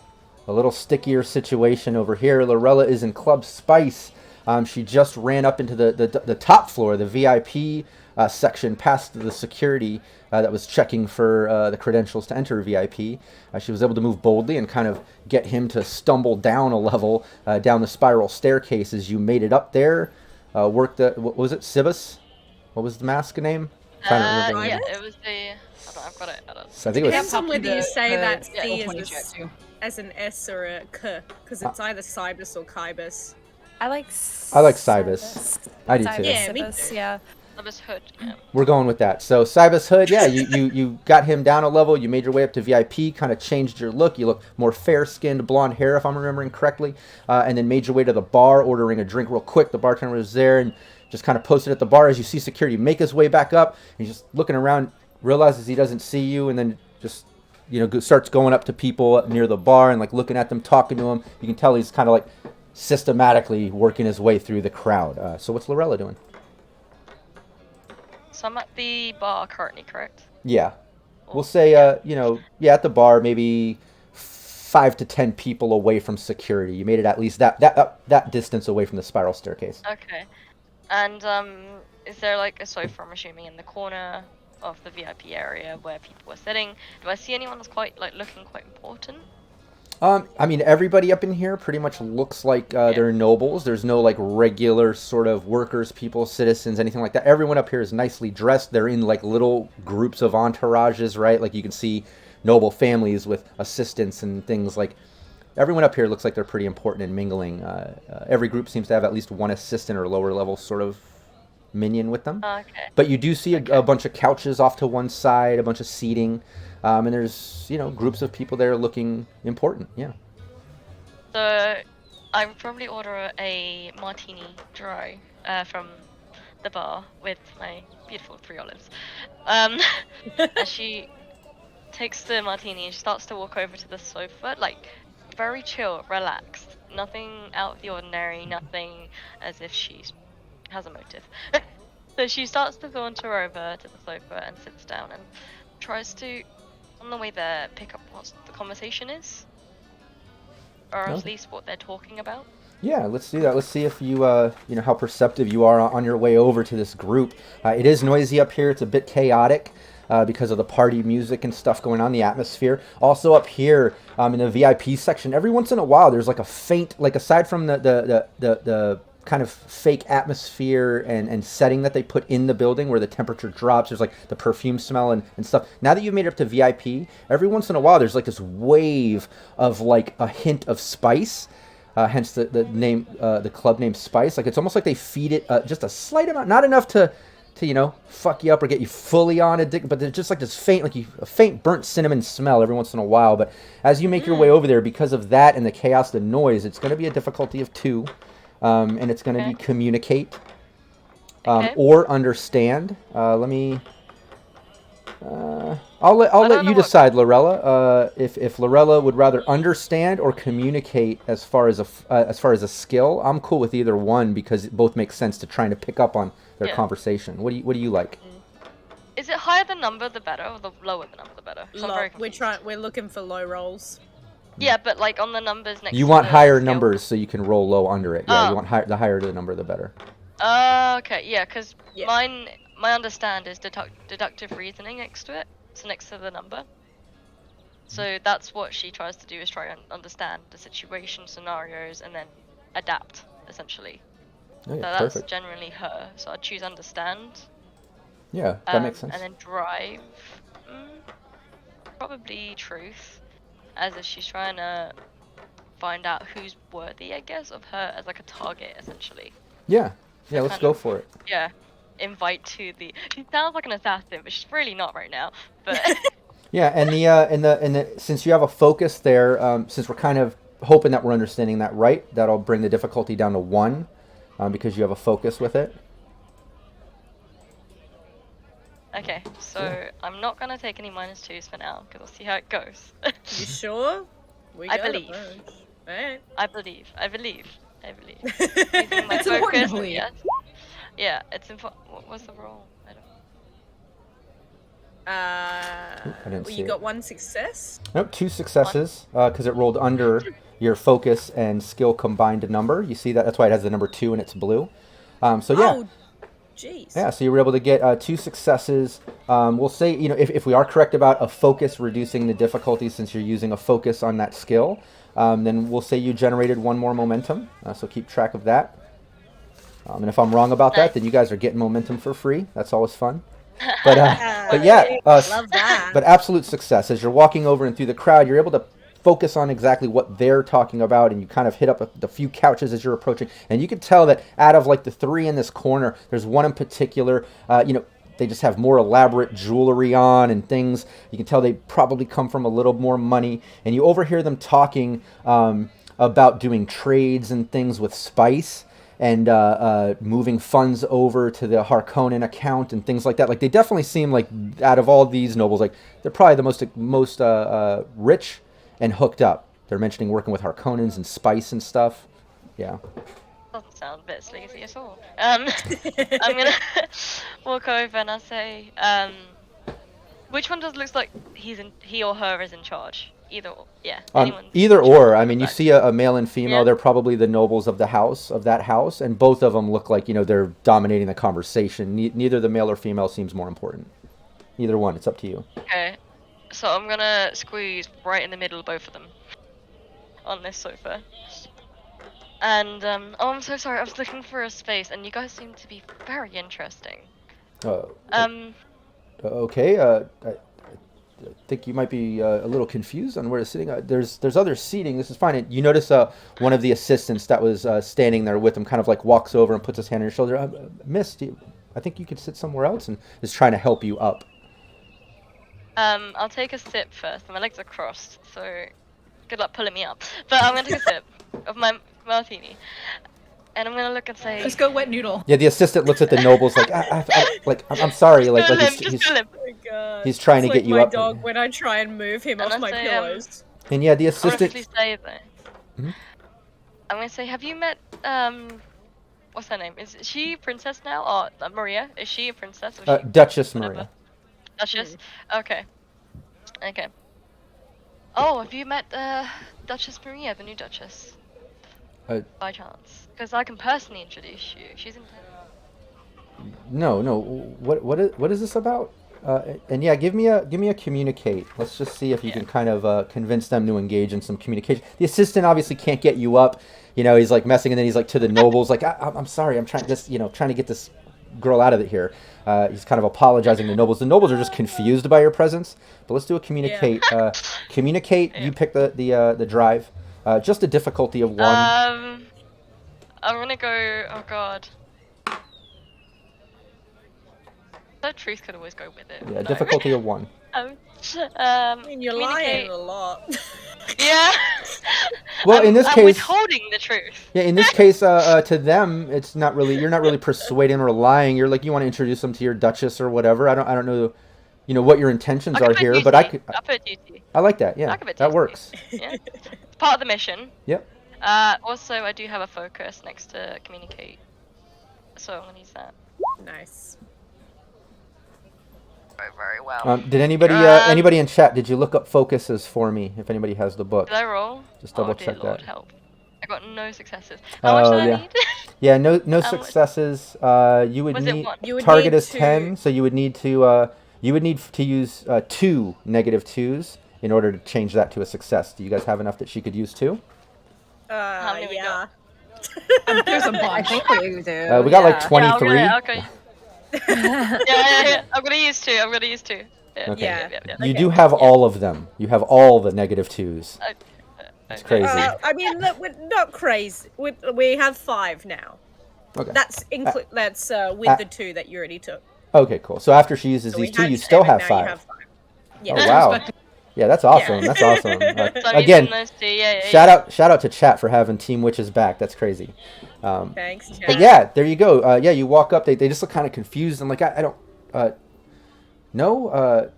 A little stickier situation over here. Lorella is in Club Spice. She just ran up into the top floor, the VIP section, past the security that was checking for the credentials to enter VIP. She was able to move boldly and kind of get him to stumble down a level down the spiral staircase as you made it up there. What was it, Sibus? What was the mask name? Yeah, it was the... I've got it. So I think it was... Depends on whether you say that yeah, C L20 is chat too. as an S or a K, because it's either Cybus or Kybus. I like Cybus. I do too. Yeah, me Cybus, too. yeah. Cybus Hood. Yeah. We're going with that. So Cybus Hood, yeah, you got him down a level. You made your way up to VIP, kind of changed your look. You look more fair-skinned, blonde hair, if I'm remembering correctly, and then made your way to the bar, ordering a drink real quick. The bartender was there and just kind of posted at the bar as you see security make his way back up. And he's just looking around, realizes he doesn't see you, and then just, you know, starts going up to people near the bar and like looking at them, talking to them. You can tell he's kind of like systematically working his way through the crowd. So what's Lorella doing? So I'm at the bar currently, correct? Yeah. We'll say, you know, yeah, at the bar, maybe 5 to 10 people away from security. You made it at least that distance away from the spiral staircase. Okay. And is there like a sofa, I'm assuming, in the corner of the VIP area where people were sitting? Do I see anyone that's quite like looking quite important? I mean, everybody up in here pretty much looks like they're nobles. There's no like regular sort of workers, people, citizens, anything like that. Everyone up here is nicely dressed. They're in like little groups of entourages, right? Like you can see noble families with assistants and things like. Everyone up here looks like they're pretty important in mingling. Every group seems to have at least one assistant or lower level sort of minion with them. Okay. But you do see a bunch of couches off to one side, a bunch of seating. And there's, groups of people there looking important. Yeah. So I would probably order a martini dry from the bar with my beautiful 3 olives. As she takes the martini and she starts to walk over to the sofa, like very chill, relaxed, nothing out of the ordinary, nothing as if she has a motive. So she starts to saunter over to the sofa and sits down and tries to, on the way there, pick up what the conversation is, or at least what they're talking about. Yeah, let's do that. Let's see if you, how perceptive you are on your way over to this group. It is noisy up here. It's a bit chaotic because of the party music and stuff going on, the atmosphere. Also up here in the VIP section, every once in a while, there's like a faint, like aside from the kind of fake atmosphere and setting that they put in the building where the temperature drops, there's like the perfume smell and stuff. Now that you've made it up to VIP, every once in a while, there's like this wave of like a hint of spice. Hence the name, the club name Spice. Like it's almost like they feed it just a slight amount, not enough to fuck you up or get you fully on addicted, but there's just like this faint, a faint burnt cinnamon smell every once in a while. But as you make your way over there, because of that and the chaos, the noise, it's going to be a difficulty of 2, and it's going to be communicate or understand. Let me. I'll let you decide, Lorella. If Lorella would rather understand or communicate as far as a skill, I'm cool with either one because it both makes sense to trying to pick up on their conversation. What do you like? Is it higher the number the better, or the lower the number the better? We're looking for low rolls. Yeah, but like on the numbers next. You want higher numbers so you can roll low under it. Yeah, you want the higher the number the better. Okay, yeah, because mine. My understand is deductive reasoning next to it, so next to the number. So that's what she tries to do, is try and understand the situation, scenarios, and then adapt, essentially. Oh, yeah, so that's perfect. generally her. So I'd choose understand. Yeah, that makes sense. And then drive. Probably truth, as if she's trying to find out who's worthy, I guess, of her as like a target, essentially. Yeah, let's go for it. Yeah. Invite to the. She sounds like an assassin, but she's really not right now. But yeah, and the since you have a focus there, since we're kind of hoping that we're understanding that right, that'll bring the difficulty down to 1, because you have a focus with it. Okay, so I'm not gonna take any -2s for now because I'll see how it goes. You sure? I believe. Right. I believe. Using my It's important to focus, believe. yes. Yeah, it's important. What was the roll? I didn't see You it. got 1 success. Nope, 2 successes because it rolled under your focus and skill combined number. You see that? That's why it has the number 2 and it's blue. So yeah. Oh, jeez. Yeah, so you were able to get 2 successes. We'll say, if we are correct about a focus reducing the difficulty since you're using a focus on that skill, then we'll say you generated 1 more momentum. So keep track of that. And if I'm wrong about that, then you guys are getting momentum for free. That's always fun. But yeah, Love that. but absolute success. As you're walking over and through the crowd, you're able to focus on exactly what they're talking about, and you kind of hit up the few couches as you're approaching. And you can tell that out of like the 3 in this corner, there's one in particular, they just have more elaborate jewelry on and things. You can tell they probably come from a little more money. And you overhear them talking about doing trades and things with Spice. And moving funds over to the Harkonnen account and things like that. Like they definitely seem like out of all these nobles, like they're probably the most rich and hooked up. They're mentioning working with Harkonnens and Spice and stuff. Yeah. doesn't sound a bit sleazy at all. I'm gonna walk over and I'll say, which one does it look like he or her is in charge? Either or, yeah. Either or. I mean, you see a male and female. Yeah. They're probably the nobles of that house, and both of them look like they're dominating the conversation. Neither the male or female seems more important. Either one. It's up to you. Okay. So I'm gonna squeeze right in the middle of both of them. on this sofa. And oh, I'm so sorry. I was looking for a space, and you guys seem to be very interesting. Okay. I think you might be a little confused on where it's sitting. There's other seating. This is fine. And you notice one of the assistants that was standing there with him kind of like walks over and puts his hand on your shoulder. Miss, I think you could sit somewhere else, and is trying to help you up. I'll take a sip first. My legs are crossed, so good luck pulling me up. But I'm gonna take a sip of my martini, and I'm gonna look and say, Just go wet noodle. Yeah, the assistant looks at the nobles like, I'm sorry, like he's trying to get you my up. dog when I try and move him And off I my say, pillows. And yeah, the I assistant. honestly say though, Mhm. I'm gonna say, have you met what's her name? Is she a princess now, or Maria? Is she a princess? Or she Duchess whatever? Maria. Duchess. Okay. Okay. Oh, have you met Duchess Maria, the new Duchess? By chance? Because I can personally introduce you. She's in town. No. What is this about? And yeah, give me a communicate. Let's just see if you can kind of convince them to engage in some communication. The assistant obviously can't get you up. He's like messing, and then he's like to the nobles, like, I'm sorry, I'm trying to get this girl out of it here. He's kind of apologizing to the nobles. The nobles are just confused by your presence. But let's do a communicate. Communicate. Yeah. You pick the drive. Just a difficulty of 1. I'm gonna go. Oh god. That truth could always go with it. Yeah, No. difficulty of 1. I mean, you're lying communicate- a lot. Yeah. Well, in this I'm case, withholding the truth. yeah, in this case, to them, it's not really. You're not really persuading or lying. You're like, you want to introduce them to your duchess or whatever. I don't know, what your intentions are here, but I'll put duty. I like that. Yeah, I'll give it that duty. works. Yeah. It's part of the mission. Yep. Also, I do have a focus next to communicate, so I'm gonna use that. Nice. Very well. Did anybody in chat? Did you look up focuses for me? If anybody has the book, Did I roll? just double dear check Lord, that. help. I got no successes. How much Oh, did I yeah. need? Yeah, no much? successes. You would Was it need one? You would target need is 10, so you would need to use 2 -2s in order to change that to a success. Do you guys have enough that she could use 2? many we Yeah. There's a I bunch. think we do. We got like yeah. 23. Yeah, okay. yeah. I'm gonna use 2. Yeah. Okay. Yeah. You do have all of them. You have all the -2s. It's Okay. crazy. I mean, look, we're not crazy. We have 5 now. Okay. That's with the 2 that you already took. Okay, cool. So after she uses So we these 2, had you still 7, have now 5. you have 5. Yeah. Oh wow. Yeah, that's awesome. Yeah. That's awesome. So I'm Again, using those 2. Yeah. shout out to chat for having Team Witches back. That's crazy. Thanks, But Chad. yeah, there you go. Yeah, you walk up. They just look kind of confused. I'm like, I don't. No.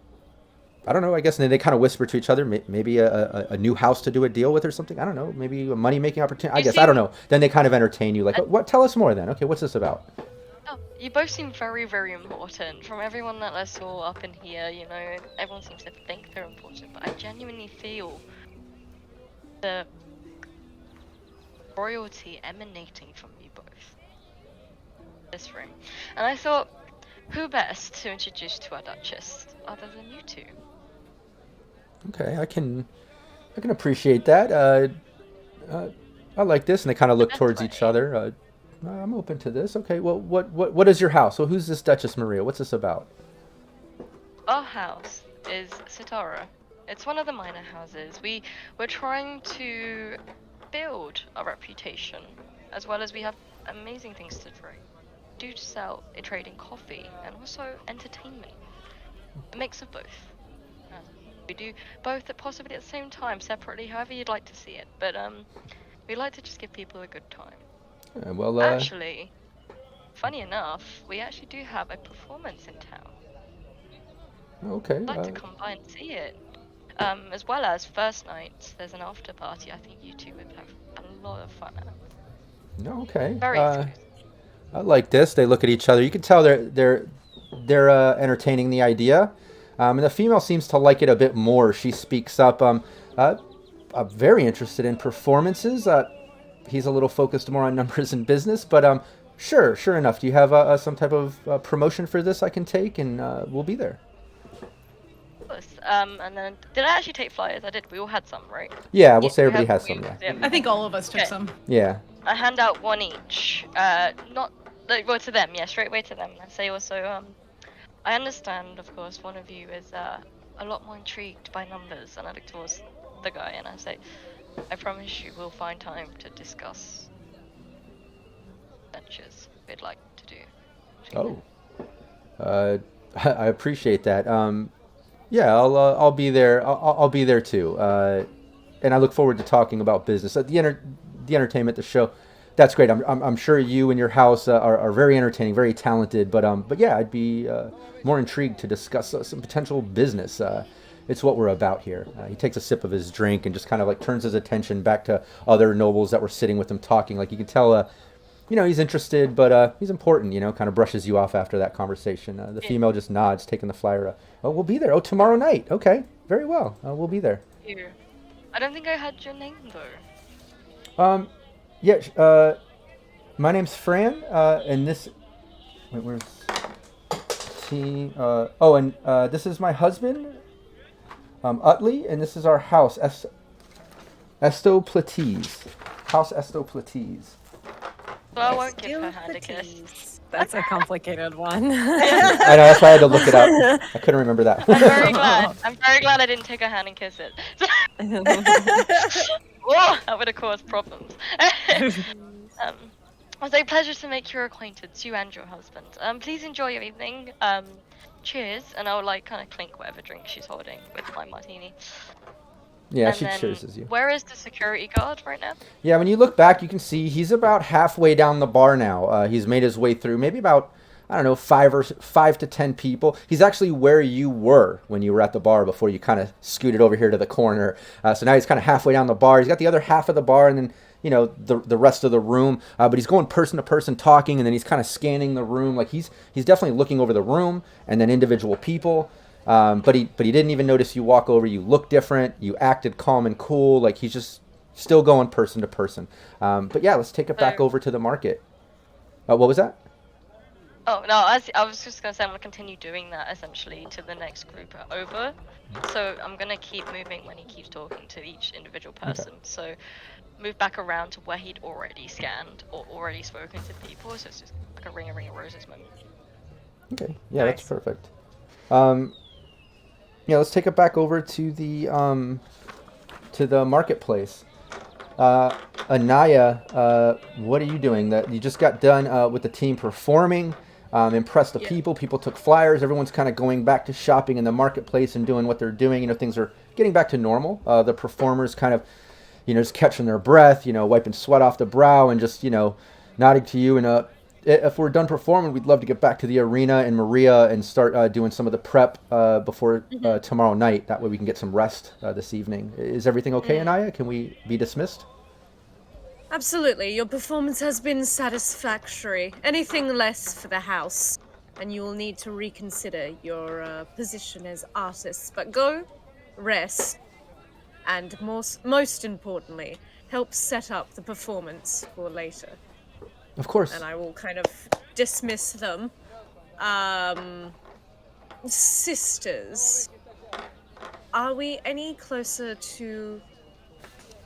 I don't know. I guess and then they kind of whisper to each other. Maybe a new house to do a deal with or something. I don't know. Maybe a money making opportunity. I guess I don't know. Then they kind of entertain you. Like, what? Tell us more then. Okay, what's this about? Oh, you both seem very, very important. From everyone that I saw up in here, everyone seems to think they're important, but I genuinely feel the royalty emanating from you both. This room. And I thought, who best to introduce to our Duchess other than you two? Okay, I can appreciate that. I like this, and they kind of look That's towards right. each other. I'm open to this. Okay, well, what is your house? Well, who's this Duchess Maria? What's this about? Our house is Sitara. It's one of the minor houses. We're trying to build a reputation, as well as we have amazing things to trade. Do sell a trading coffee and also entertainment. A mix of both. We do both possibly at the same time, separately, however you'd like to see it. But we like to just give people a good time. Well, Actually, funny enough, we actually do have a performance in town. okay. I'd like to come by and see it. As well as first night, there's an after party. I think you two would have a lot of fun at. No, okay. Very exclusive. I like this. They look at each other. You can tell they're entertaining the idea. And the female seems to like it a bit more. She speaks up. I'm very interested in performances. He's a little focused more on numbers and business, but sure enough. Do you have some type of promotion for this I can take, and we'll be there? Of course. And then did I actually take flyers? I did. We all had some, right? Yeah, we'll say We everybody have- has some. we- Yeah. I think all of us took Okay. some. Yeah. I hand out one each. Not like well to them. Yeah, straight away to them. I say also, I understand, of course, one of you is a lot more intrigued by numbers, and I look towards the guy and I say, I promise you we'll find time to discuss ventures we'd like to do. Oh. I appreciate that. Yeah, I'll be there. I'll be there too. And I look forward to talking about business. The entertainment, the show. That's great. I'm sure you and your house are very entertaining, very talented. But yeah, I'd be more intrigued to discuss some potential business. It's what we're about here. He takes a sip of his drink and just kind of like turns his attention back to other nobles that were sitting with him talking. Like you can tell, he's interested, but he's important. Kind of brushes you off after that conversation. The female just nods, taking the flyer. Oh, we'll be there. Oh, tomorrow night. Okay, very well. We'll be there. Here. I don't think I had your name though. Yeah. My name's Fran, and this. Wait, where's he? And this is my husband, Utley, and this is our house, Estoplates. House Estoplates. So I won't give her hand a kiss. That's a complicated one. I know, that's why I had to look it up. I couldn't remember that. I'm very glad I didn't take her hand and kiss it. Whoa, that would have caused problems. It was a pleasure to make your acquaintance, you and your husband. Please enjoy your evening. Cheers, and I'll kind of clink whatever drink she's holding with my martini. Yeah, And she then, cheers you. Where is the security guard right now? Yeah, when you look back, you can see he's about halfway down the bar now. He's made his way through maybe about, I don't know, 5 to 10 people. He's actually where you were when you were at the bar before you kind of scooted over here to the corner. So now he's kind of halfway down the bar. He's got the other half of the bar and then, the rest of the room. But he's going person to person talking, and then he's kind of scanning the room. Like he's definitely looking over the room and then individual people. But he didn't even notice you walk over. You look different. You acted calm and cool. Like he's just still going person to person. But yeah, let's take it back over to the market. What was that? Oh no, I was just gonna say I'm gonna continue doing that essentially to the next group over. So I'm gonna keep moving when he keeps talking to each individual person. Okay. So move back around to where he'd already scanned or already spoken to people. So it's just like a ring of roses moment. Okay, yeah, nice. That's perfect. Yeah, let's take it back over to the marketplace. Anaya, what are you doing? That you just got done with the team performing, impressed the people. People took flyers. Everyone's kind of going back to shopping in the marketplace and doing what they're doing. Things are getting back to normal. The performers kind of, just catching their breath, wiping sweat off the brow and just, nodding to you. And if we're done performing, we'd love to get back to the arena in Maria and start doing some of the prep before tomorrow night. That way we can get some rest this evening. Is everything okay, Anaya? Can we be dismissed? Absolutely. Your performance has been satisfactory. Anything less for the house, and you will need to reconsider your position as artists. But go, rest, and most importantly, help set up the performance for later. Of course. And I will kind of dismiss them. Sisters, are we any closer to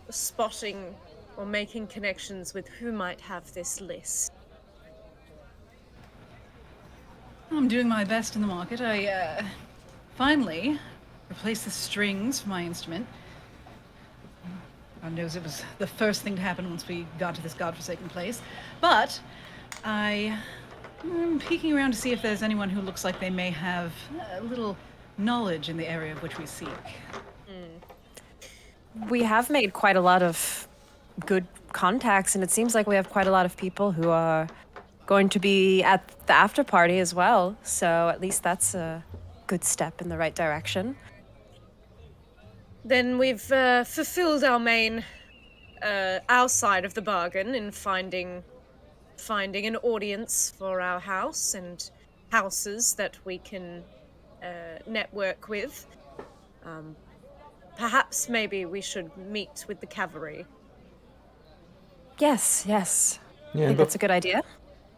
spotting or making connections with who might have this list? I'm doing my best in the market. I finally replaced the strings for my instrument. God knows it was the first thing to happen once we got to this godforsaken place. But I'm peeking around to see if there's anyone who looks like they may have a little knowledge in the area of which we seek. We have made quite a lot of good contacts, and it seems like we have quite a lot of people who are going to be at the after party as well. So at least that's a good step in the right direction. Then we've fulfilled our main, our side of the bargain in finding an audience for our house and houses that we can network with. Perhaps maybe we should meet with the cavalry. Yes. Yeah, I think that's a good idea.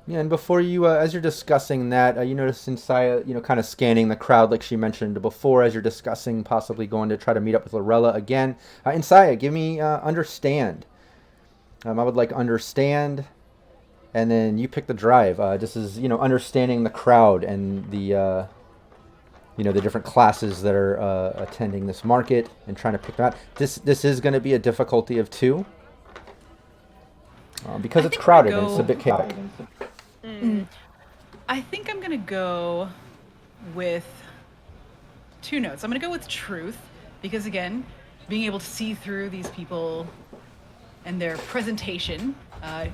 Yeah, and before you, as you're discussing that, you notice Insaya, kind of scanning the crowd like she mentioned before, as you're discussing possibly going to try to meet up with Lorella again. Insaya, give me understand. I would like understand, and then you pick the drive. This is, understanding the crowd and the, the different classes that are attending this market and trying to pick them out. This is going to be a difficulty of 2. Because it's crowded and it's a bit chaotic. I think I'm gonna go with 2 notes. I'm gonna go with truth, because again, being able to see through these people and their presentation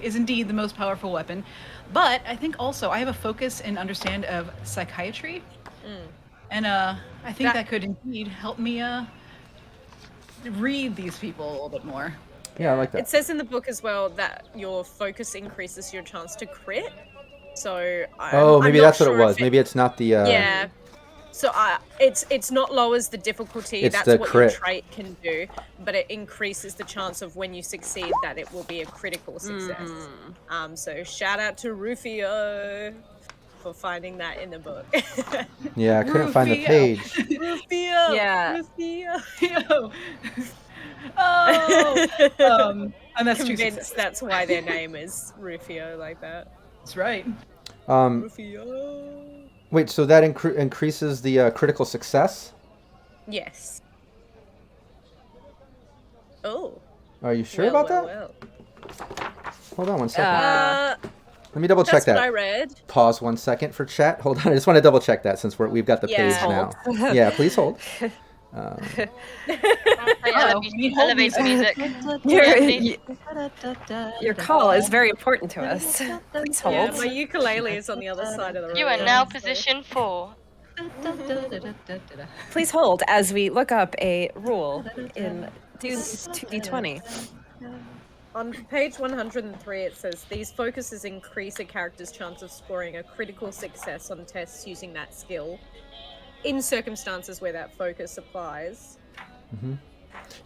is indeed the most powerful weapon. But I think also I have a focus and understand of psychiatry, and I think that could indeed help me read these people a little bit more. Yeah, I like that. It says in the book as well that your focus increases your chance to crit. So maybe that's what it was. Maybe it's not the. Yeah. So it's not lowers the difficulty. It's That's the what crit. your trait can do, but it increases the chance of when you succeed that it will be a critical success. So shout out to Rufio for finding that in the book. Yeah, I couldn't find the page. Rufio. Yeah. Rufio. And that's 2 Convinced successes. that's why their name is Rufio like that. That's right. Rufio. Wait, so that increases the critical success? Yes. Oh. Are you sure about that? Well. Hold on one second. Let me double check That's that. what I read. Pause 1 second for chat. Hold on, I just want to double check that since we've got the page Yeah. now. Yeah, please hold. Elevator music. Your call is very important to us. Please hold. Yeah, my ukulele is on the other side of the room. You are now position 4. Please hold as we look up a rule in Dune 2D20. On page 103, it says, these focuses increase a character's chance of scoring a critical success on tests using that skill, in circumstances where that focus applies.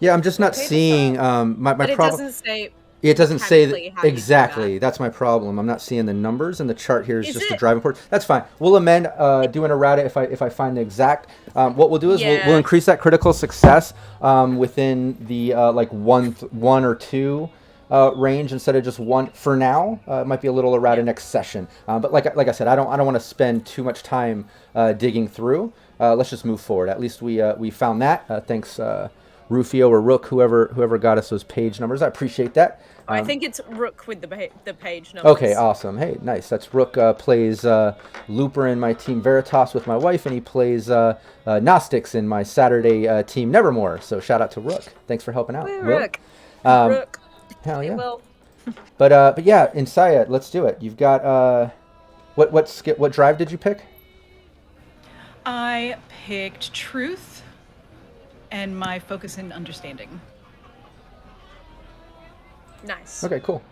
Yeah, I'm just not seeing my But it problem. doesn't say... It doesn't say mechanically how you do exactly. that. That's my problem. I'm not seeing the numbers, and the chart here is Is just a it- driving force. That's fine. We'll amend do an errata if I find the exact. What we'll do is we'll Yeah. increase that critical success within the like one or 2 range instead of just 1 for now. It might be a little errata next session. But like I said, I don't want to spend too much time digging through. Let's just move forward. At least we found that. Thanks. Rufio or Rook, whoever got us those page numbers. I appreciate that. I think it's Rook with the page numbers. Okay, awesome. Hey, nice. That's Rook plays Looper in my team Veritas with my wife, and he plays Gnostics in my Saturday team Nevermore. So shout out to Rook. Thanks for helping out. Woo, Will. Rook. Rook. Hell yeah. Well, But yeah, Insaya, let's do it. You've got what drive did you pick? I picked truth and my focus in understanding. nice. Okay, cool.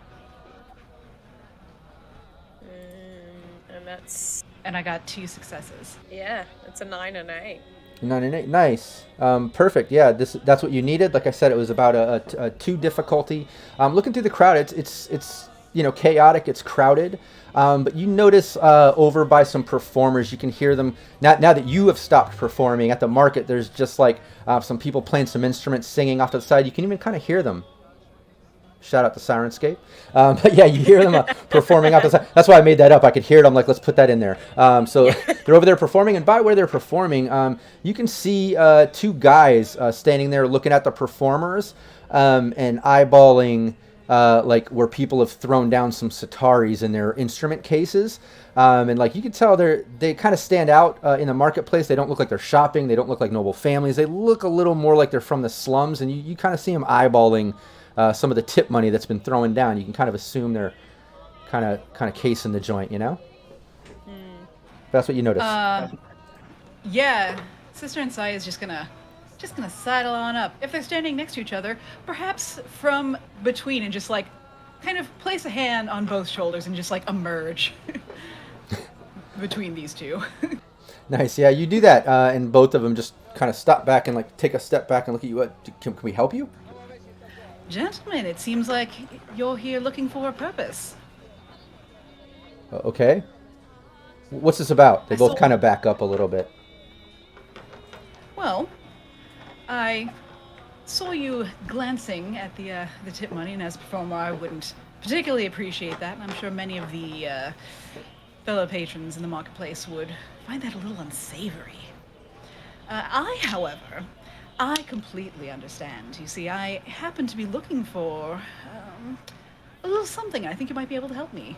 And that's... And I got 2 successes. Yeah, it's a 9 and 8. 9 and 8, nice, perfect. Yeah, that's what you needed. Like I said, it was about a 2 difficulty. Looking through the crowd, it's chaotic, it's crowded. But you notice over by some performers, you can hear them now that you have stopped performing at the market. There's just like some people playing some instruments, singing off to the side. You can even kind of hear them. Shout out to Sirenscape. But yeah, you hear them performing off the side. That's why I made that up. I could hear it. I'm like, let's put that in there. So they're over there performing, and by where they're performing, you can see 2 guys standing there looking at the performers and eyeballing like where people have thrown down some sitaris in their instrument cases. And like you can tell they kind of stand out in the marketplace. They don't look like they're shopping. They don't look like noble families. They look a little more like they're from the slums, and you kind of see them eyeballing some of the tip money that's been thrown down. You can kind of assume they're kind of casing the joint, That's what you notice. Yeah, Sister and Sai is just gonna sidle on up. If they're standing next to each other, perhaps from between, and just like kind of place a hand on both shoulders and just like emerge between these 2. Nice. Yeah, you do that, and both of them just kind of stop back and like take a step back and look at you. Can we help you? Gentlemen, it seems like you're here looking for a purpose. Okay. What's this about? They I both saw- kind of back up a little bit. Well, I saw you glancing at the tip money, and as a performer, I wouldn't particularly appreciate that. And I'm sure many of the fellow patrons in the marketplace would find that a little unsavory. However, I completely understand. You see, I happen to be looking for a little something. I think you might be able to help me.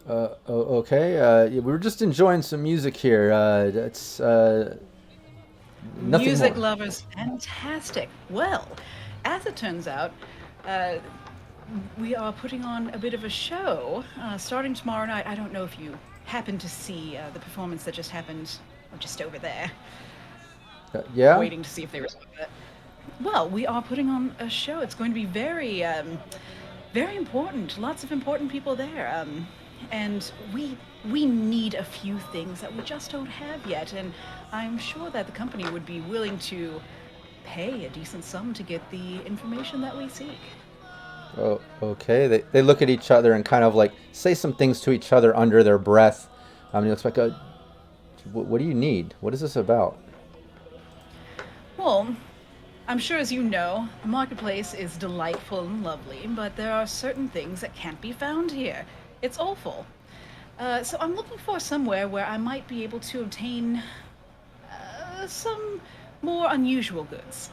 Okay. We were just enjoying some music here. That's nothing Music more. lovers, fantastic. Well, as it turns out, we are putting on a bit of a show starting tomorrow night. I don't know if you happen to see the performance that just happened just over there. Yeah. Waiting to see if they respond to it. Well, we are putting on a show. It's going to be very, very important. Lots of important people there. And we need a few things that we just don't have yet. And I'm sure that the company would be willing to pay a decent sum to get the information that we seek. Oh, okay. They look at each other and kind of like say some things to each other under their breath. It looks like what do you need? What is this about? Well, I'm sure as you know, the marketplace is delightful and lovely, but there are certain things that can't be found here. It's awful. So I'm looking for somewhere where I might be able to obtain some more unusual goods.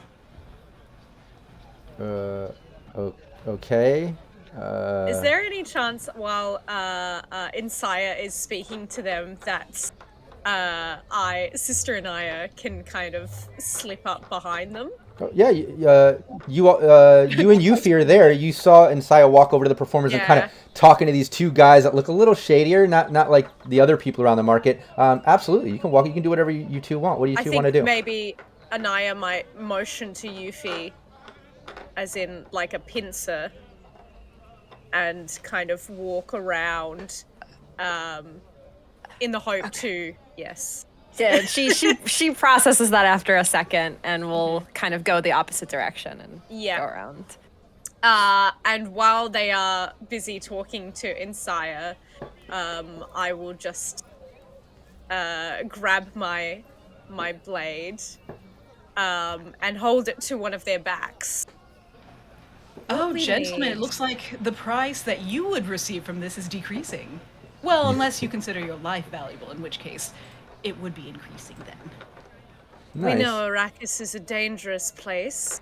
Okay. Is there any chance while Insaya is speaking to them that Sister Anaya can kind of slip up behind them? Yeah, you and Yuffie are there. You saw Insaya walk over to the performers and kind of talking to these two guys that look a little shadier, not like the other people around the market. Absolutely, you can walk. You can do whatever you two want. What do you two want to do? Maybe Anaya might motion to Yuffie, as in like a pincer, and kind of walk around, in the hope to yes. Yeah, she processes that after a second and will kind of go the opposite direction and go around. And while they are busy talking to Insaya, I will just grab my blade and hold it to one of their backs. Oh, we gentlemen, need? it looks like the price that you would receive from this is decreasing. Well, unless you consider your life valuable, in which case it would be increasing then. Nice. We know Arrakis is a dangerous place,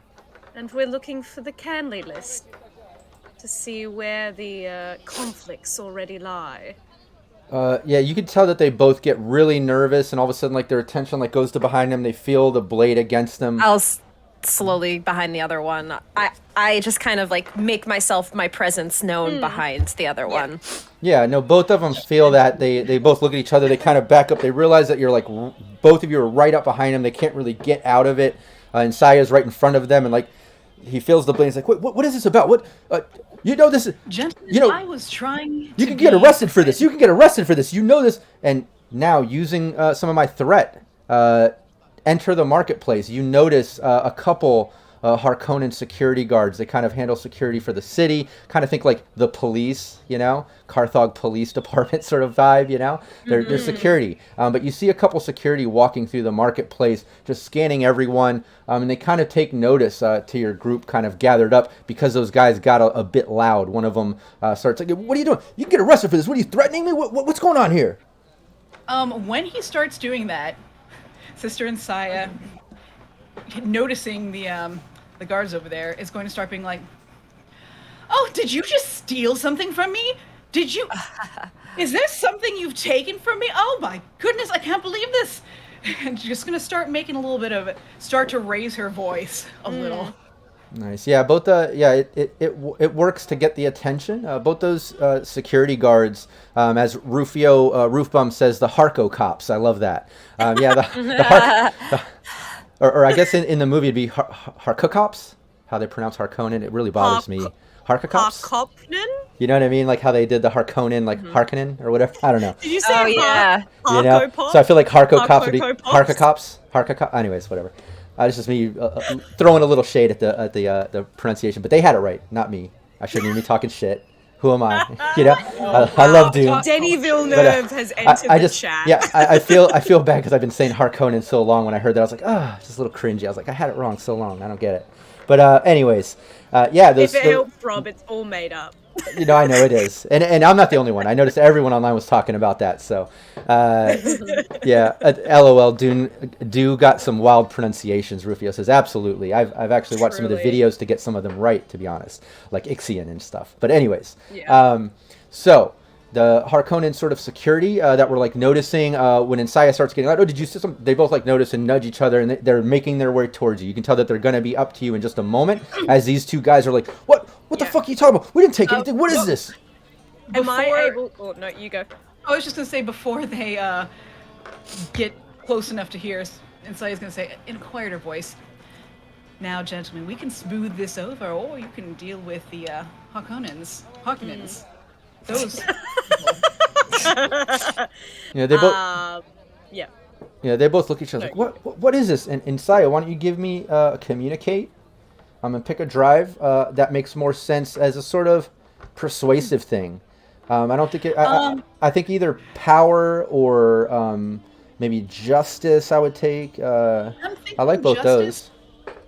and we're looking for the Canley list to see where the conflicts already lie. Yeah, you can tell that they both get really nervous, and all of a sudden, like their attention like goes to behind them. They feel the blade against them. I'll slowly behind the other one. I just kind of like make my presence known behind the other one. Yeah, no, both of them feel that. They both look at each other. They kind of back up. They realize that you're like both of you are right up behind them. They can't really get out of it. And Saya's right in front of them, and like he feels the blade. He's like, what is this about? What you know this? Gentlemen, I was trying. You can get arrested for this. You can get arrested for this. You know this. And now, using some of my threat, enter the marketplace. You notice a couple Harkonnen security guards. They kind of handle security for the city. Kind of think like the police, Carthog Police Department sort of vibe, They're security. But you see a couple security walking through the marketplace, just scanning everyone. And they kind of take notice to your group kind of gathered up because those guys got a bit loud. One of them starts like, what are you doing? You can get arrested for this. What are you threatening me? What's going on here? When he starts doing that, Sister and Saya, noticing the guards over there, is going to start being like, "Oh, did you just steal something from me? Did you? Is there something you've taken from me? Oh my goodness, I can't believe this!" And she's just going to start making a little bit of start to raise her voice a little. Nice. Yeah, both it works to get the attention. Both those security guards, as Roofbum says, the Harko cops. I love that. Or I guess in the movie it'd be Harko cops. How they pronounce Harkonnen, it really bothers me. Harko cops. Harkonnen? You know what I mean? Like how they did the Harkonnen, like Harkonnen or whatever. I don't know. Did you say Harko Pop? So I feel like Harko cops would be Harko Harko cops. Anyways, whatever. It's just me throwing a little shade at the pronunciation, but they had it right, not me. I shouldn't even be talking shit. Who am I? You know, I love Dune. Denny But, Villeneuve has entered I the just, chat. yeah, I feel bad because I've been saying Harkonnen so long. When I heard that, I was like, just a little cringy. I was like, I had it wrong so long. I don't get it. But anyways, yeah, those. If it helps, Rob, it's all made up. You know, I know it is, and I'm not the only one. I noticed everyone online was talking about that. So, yeah, LOL. Dune got some wild pronunciations. Rufio says absolutely. I've actually watched some of the Truly. videos to get some of them right, to be honest, like Ixion and stuff. But anyways, Yeah. so the Harkonnen sort of security that we're like noticing when Insaya starts getting out. Oh, did you see some? They both like notice and nudge each other, and they're making their way towards you. You can tell that they're going to be up to you in just a moment. As these two guys are like, what? What the fuck are you talking about? We didn't take anything. What is this? Am I Before- able? Oh no, you go. I was just gonna say before they get close enough to hear, Inside's gonna say in a quieter voice, "Now, gentlemen, we can smooth this over, or you can deal with the Harkonnens. Those." Yeah, they both. Yeah. Yeah, they both look at each other like, what is this? And Saya, why don't you give me communicate? I'm gonna pick a drive that makes more sense as a sort of persuasive thing. I don't think it. I think either power or maybe justice. I would take. I like both justice,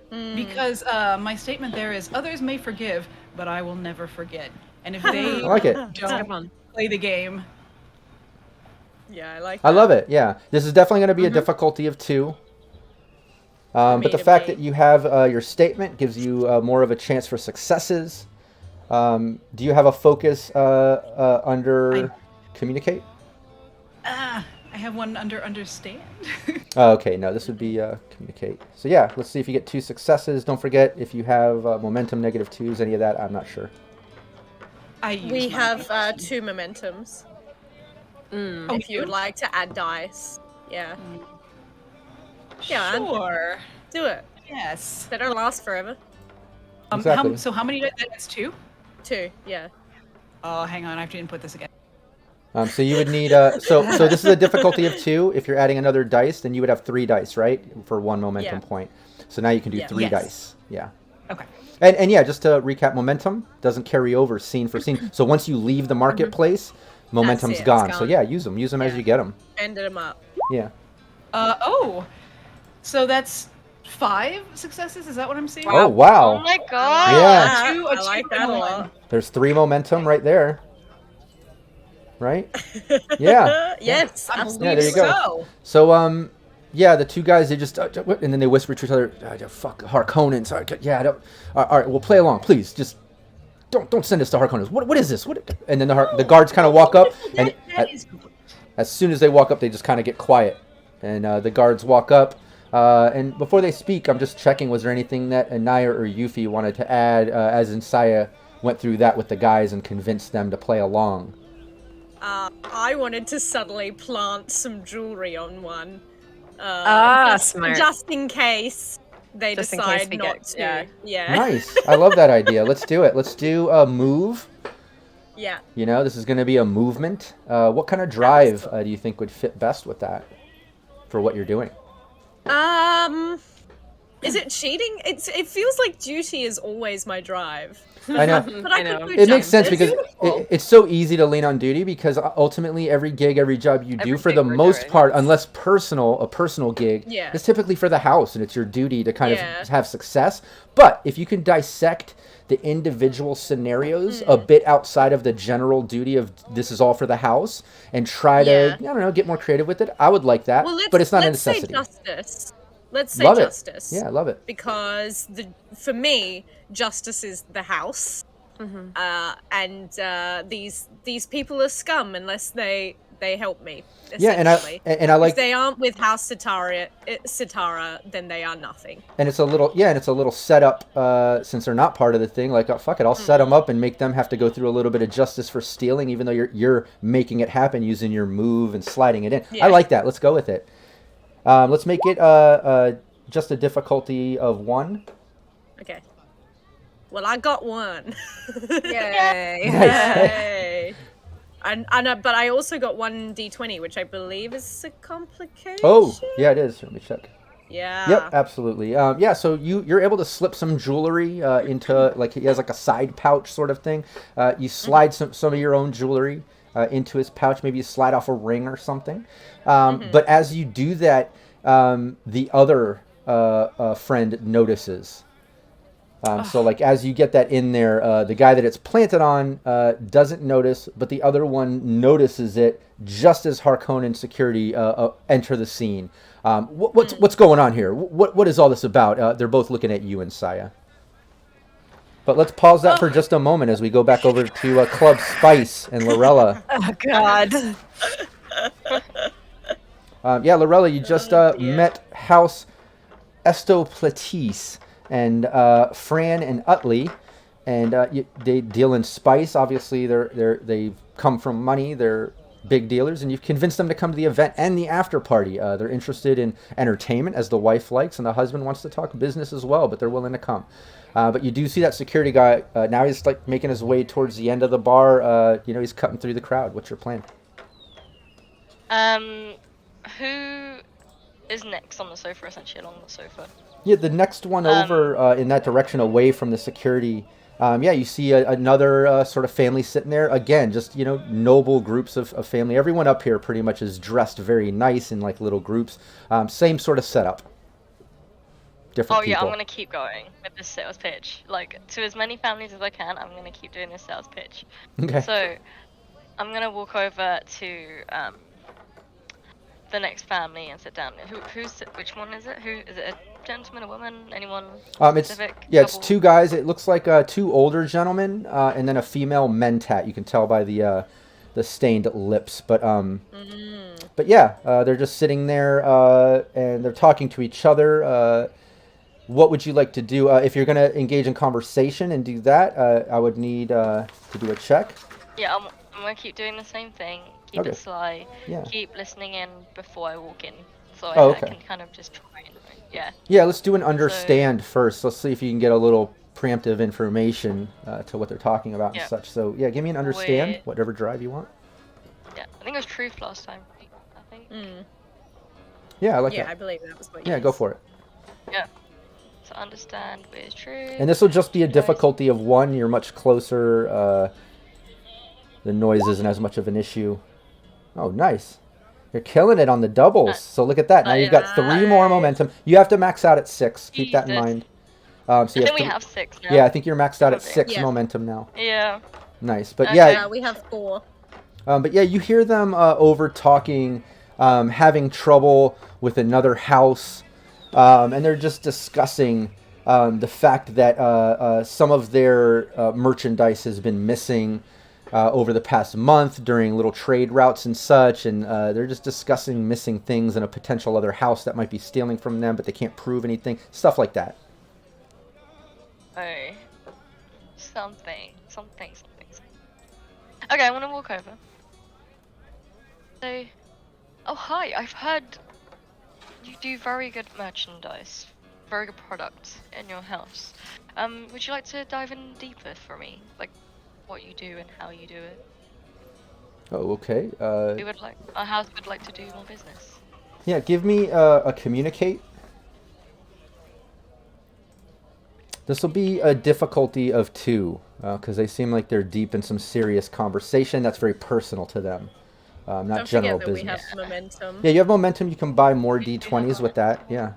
those. because my statement there is others may forgive, but I will never forget. And if they I like it. don't play the game, Yeah, I like. I that. love it. Yeah, this is definitely going to be a difficulty of 2. But the fact that you have your statement gives you more of a chance for successes. Do you have a focus under communicate? I have one under understand. Oh, okay, no, this would be communicate. So yeah, let's see if you get 2 successes. Don't forget if you have momentum -2s, any of that, I'm not sure. We have 2 momentums. If you would like to add dice. Yeah. Yeah. Sure. Do it. Yes. They don't last forever. Exactly. So how many? That's 2. 2. Yeah. Oh, hang on, I have to input this again. So you would need so this is a difficulty of 2. If you're adding another dice, then you would have 3 dice, right, for 1 momentum point. So now you can do 3 Yes. dice. Yeah. Okay. And yeah, just to recap, momentum doesn't carry over scene for scene. So once you leave the marketplace, momentum's That's it, it's gone. So gone. yeah, use them as you get them. Ended them up. Yeah. So that's 5 successes. Is that what I'm seeing? Oh wow. Oh my god. Yeah. Two, I like that a lot. There's 3 momentum right there. Right? Yeah. Yes. I Absolutely. Yeah, there you go. So, So yeah, the 2 guys, they just and then they whisper to each other, fuck Harkonnen. Sorry, yeah, I don't. All right, we'll play along, please. Just don't send us to Harkonnen. What is this? What? And then the guards kind of walk up, and as soon as they walk up, they just kind of get quiet, and the guards walk up. And before they speak, I'm just checking, was there anything that Anaya or Yuffie wanted to add as Insaya went through that with the guys and convinced them to play along? I wanted to suddenly plant some jewelry on one. Smart. Just in case they Just in case decide we not get- to. yeah. Yeah. Nice. I love that idea. Let's do it. Let's do a move. Yeah. You know, this is going to be a movement. What kind of drive do you think would fit best with that for what you're doing? Is it cheating? It feels like duty is always my drive. I know. But I I know. could go It makes sense justice. because it's so easy to lean on duty because ultimately every gig, every job you do, Every for gig the we're most doing, part, it's- unless a personal gig, Yeah. is typically for the house and it's your duty to kind Yeah. of have success. But if you can dissect the individual scenarios a bit outside of the general duty of this is all for the house and try Yeah. to, I don't know, get more creative with it, I would like that. Well, but it's not a let's say necessity. justice. Let's say Love it. justice. Yeah, I love it. Because for me, justice is the house, and these people are scum unless they help me. Yeah, and I If like they aren't with House Sitara, then they are nothing. and it's a little setup since they're not part of the thing. Like, oh, fuck it, I'll set them up and make them have to go through a little bit of justice for stealing, even though you're making it happen using your move and sliding it in. Yeah. I like that. Let's go with it. Let's make it just a difficulty of 1. Okay. Well, I got 1. Yay. Nice. Yay. But I also got 1 d20, which I believe is a complication. Oh, yeah, it is. Let me check. Yeah. Yep, absolutely. Yeah, so you're able to slip some jewelry into, like, he has like a side pouch sort of thing. You slide some of your own jewelry into his pouch. Maybe you slide off a ring or something. But as you do that, the other friend notices. So like as you get that in there, the guy that it's planted on doesn't notice, but the other one notices it just as Harkonnen security enter the scene. What's going on here? What is all this about? They're both looking at you and Saya. But let's pause that for just a moment as we go back over to Club Spice and Lorella. Oh God. Yeah, Lorella, you just met House Estoplatis and Fran and Utley, and they deal in spice. Obviously, they come from money. They're big dealers, and you've convinced them to come to the event and the after party. They're interested in entertainment, as the wife likes, and the husband wants to talk business as well, but they're willing to come. But you do see that security guy now. He's like making his way towards the end of the bar. He's cutting through the crowd. What's your plan? Who is next on the sofa, essentially along the sofa? Yeah, the next one over in that direction, away from the security. You see another sort of family sitting there. Again, just, noble groups of family. Everyone up here pretty much is dressed very nice in like little groups. Same sort of setup. Different people. I'm gonna keep going with this sales pitch. Like, to as many families as I can, I'm gonna keep doing this sales pitch. Okay. So, I'm gonna walk over to the next family and sit down. Which one is it? Who is it? A gentleman, a woman, anyone specific? It's two guys. It looks like two older gentlemen and then a female mentat. You can tell by the stained lips, but yeah, they're just sitting there and they're talking to each other. What would you like to do if you're going to engage in conversation and do that? I would need to do a check. Yeah, I'm gonna keep doing the same thing. Keep it sly. Yeah. Keep listening in before I walk in, so I can kind of just try and Yeah, let's do an understand first. Let's see if you can get a little preemptive information to what they're talking about and such. So yeah, give me an understand, whatever drive you want. Yeah, I think it was truth last time. I think. Yeah, I like that. Yeah, I believe that was what you Yeah, go for it. Yeah. To understand with truth. And this will just be a difficulty of 1. You're much closer. The noise isn't as much of an issue. Oh, nice. You're killing it on the doubles. So look at that. Now you've got 3 more momentum. You have to max out at 6. Keep that in mind. I think we have 6 now. Yeah, I think you're maxed out at 6 momentum now. Yeah. Nice. But yeah, we have 4. But yeah, you hear them over talking, having trouble with another house. And they're just discussing the fact that some of their merchandise has been missing over the past month during little trade routes and such, and they're just discussing missing things in a potential other house that might be stealing from them, but they can't prove anything. Stuff like that. Oh. Something. Okay, I'm gonna walk over. So, oh hi, I've heard you do very good merchandise, very good products in your house. Would you like to dive in deeper for me? Like, what you do and how you do it? Oh, okay. Our house would like to do more business. Yeah, give me a communicate. This will be a difficulty of 2, because they seem like they're deep in some serious conversation that's very personal to them. Not Don't general forget that business. we have momentum. Yeah, you have momentum. You can buy more D20s with that. Yeah.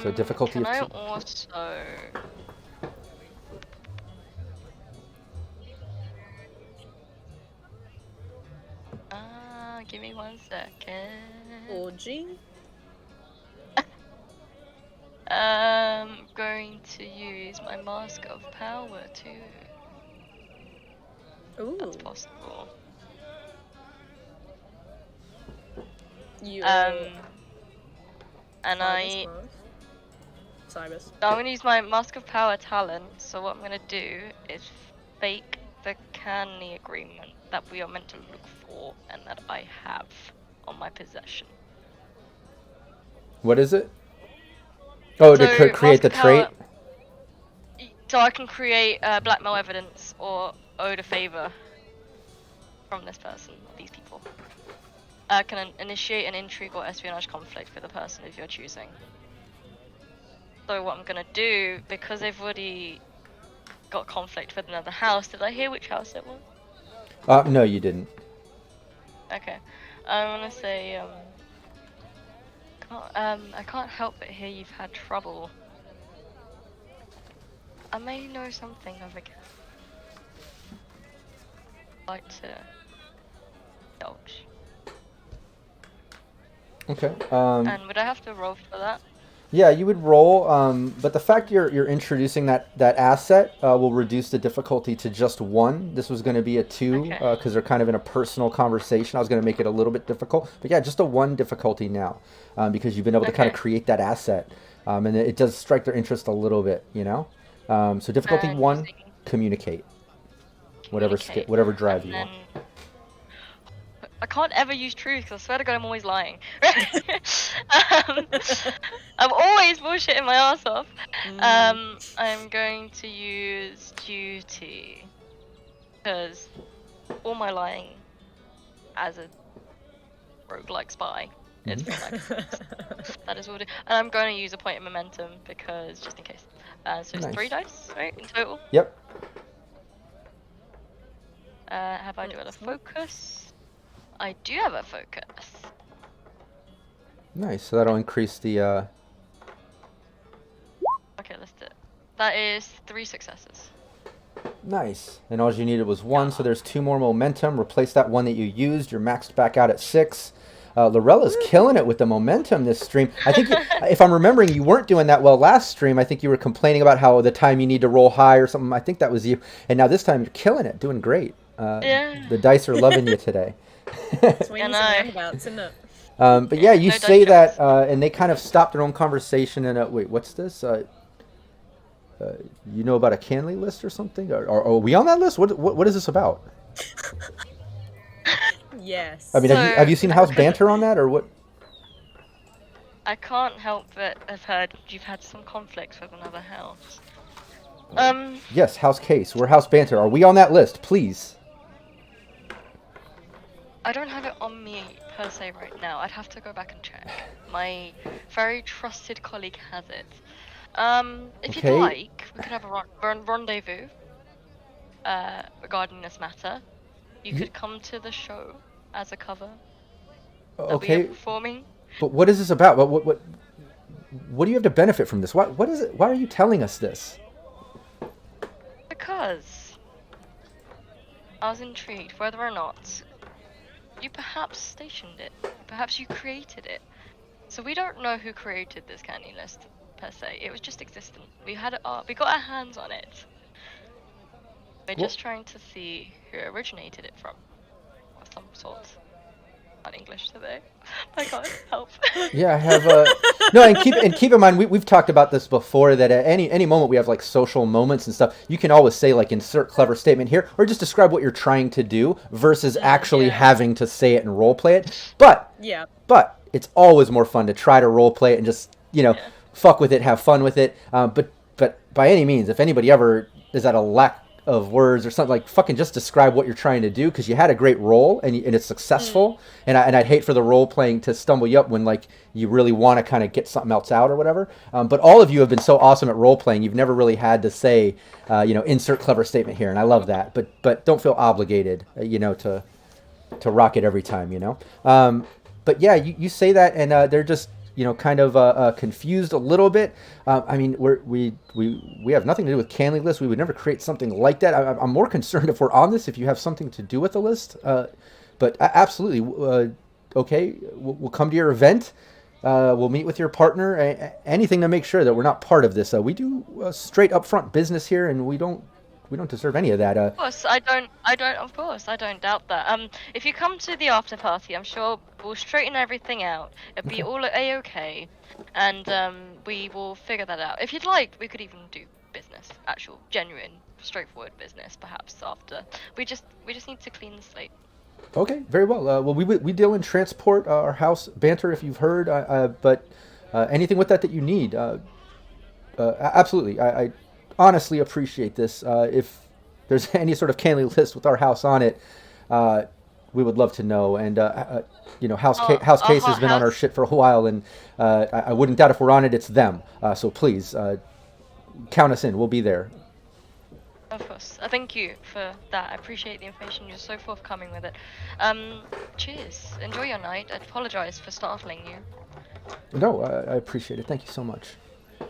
So difficulty can of 2. I also... give me 1 second. Orgy? Going to use my Mask of Power too. Ooh. That's possible. You. And Cybers. I'm gonna use my Mask of Power talent. So what I'm gonna do is fake the canny agreement that we are meant to look for and that I have on my possession. What is it? Oh, So, to create the Mask of trait? Power- So I can create blackmail evidence or ode a favor from this person, these people. can initiate an intrigue or espionage conflict with a person of your choosing. So what I'm gonna do, because they've already got conflict with another house, did I hear which house it was? No, you didn't. Okay. I wanna say, I can't help but hear you've had trouble. I may know something of a cat. Like to indulge. Okay. And would I have to roll for that? Yeah, you would roll, but the fact you're introducing that asset will reduce the difficulty to just 1. This was going to be a 2 Okay. because they're kind of in a personal conversation. I was going to make it a little bit difficult, but yeah, just a 1 difficulty now because you've been able to kind of Okay. create that asset, and it does strike their interest a little bit, you know. So difficulty And 1, using communicate, communicate, whatever drive and you then want. I can't ever use truth because I swear to God I'm always lying. um, I'm always bullshitting my ass off. I'm going to use duty because all my lying as a roguelike spy is from Arrakis. That is what it is. And I'm going to use a point of momentum because just in case. So it's 3 Nice. dice, right, in total. Yep. Have I got a focus? I do have a focus. Nice. So that'll increase the. Okay, let's do it. That is 3 successes. Nice. And all you needed was 1, so there's 2 more momentum. Replace that 1 that you used. You're maxed back out at 6. Lorella's killing it with the momentum this stream. I think, if I'm remembering, you weren't doing that well last stream. I think you were complaining about how the time you need to roll high or something. I think that was you. And now this time you're killing it, doing great. Yeah. The dice are loving you today. Swings I and know. roundabouts, isn't it? But yeah, you No say dice that, and they kind of stop their own conversation. And wait, what's this? You know about a Canley list or something? Are we on that list? What is this about? Yes. I mean, So- have you seen House Banter on that, or what? I can't help but have heard you've had some conflicts with another house. Yes, House Case. We're House Banter. Are we on that list, please? I don't have it on me per se right now. I'd have to go back and check. My very trusted colleague has it. If Okay. you'd like, we could have a rendezvous regarding this matter. You could come to the show as a cover that we are Okay, performing. but what is this about? What do you have to benefit from this? What is it? Why are you telling us this? Because I was intrigued whether or not you perhaps stationed it. Perhaps you created it. So we don't know who created this candy list per se. It was just existent. We had it. We got our hands on it. We're just trying to see who originated it from, or some sort. On English today. My God, help. Yeah, I have no, and keep in mind we've talked about this before that at any moment we have like social moments and stuff. You can always say like insert clever statement here, or just describe what you're trying to do versus actually Yeah. having to say it and role play it. But Yeah. it's always more fun to try to role play it and just fuck with it, have fun with it. But by any means, if anybody ever is at a lack of words or something, like fucking just describe what you're trying to do, because you had a great role and it's successful. And I'd hate for the role playing to stumble you up when like you really want to kind of get something else out or whatever. But all of you have been so awesome at role playing. You've never really had to say insert clever statement here, and I love that. But don't feel obligated to rock it every time. But yeah, you say that, and they're just kind of confused a little bit. I mean, we have nothing to do with Canley list. We would never create something like that. I'm more concerned if we're on this, if you have something to do with the list. But absolutely, okay, we'll come to your event. We'll meet with your partner. Anything to make sure that we're not part of this. We do straight upfront business here, and we don't deserve any of that. Of course, I don't. Of course, I don't doubt that. If you come to the after party, I'm sure we'll straighten everything out. It'll be all a-okay, and we will figure that out. If you'd like, we could even do business, actual, genuine, straightforward business, perhaps after. We just need to clean the slate. Okay, very well. Well, we deal in transport, our House Banter, if you've heard. But anything with that you need, absolutely. I honestly appreciate this. If there's any sort of Canley list with our house on it, we would love to know. And House Our Case has hot been on our house. shit for a while, and I wouldn't doubt if we're on it, it's them. So please count us in. We'll be there. Of course. Thank you for that. I appreciate the information. You're so forthcoming with it. Cheers. Enjoy your night. I apologize for startling you. No, I appreciate it. Thank you so much.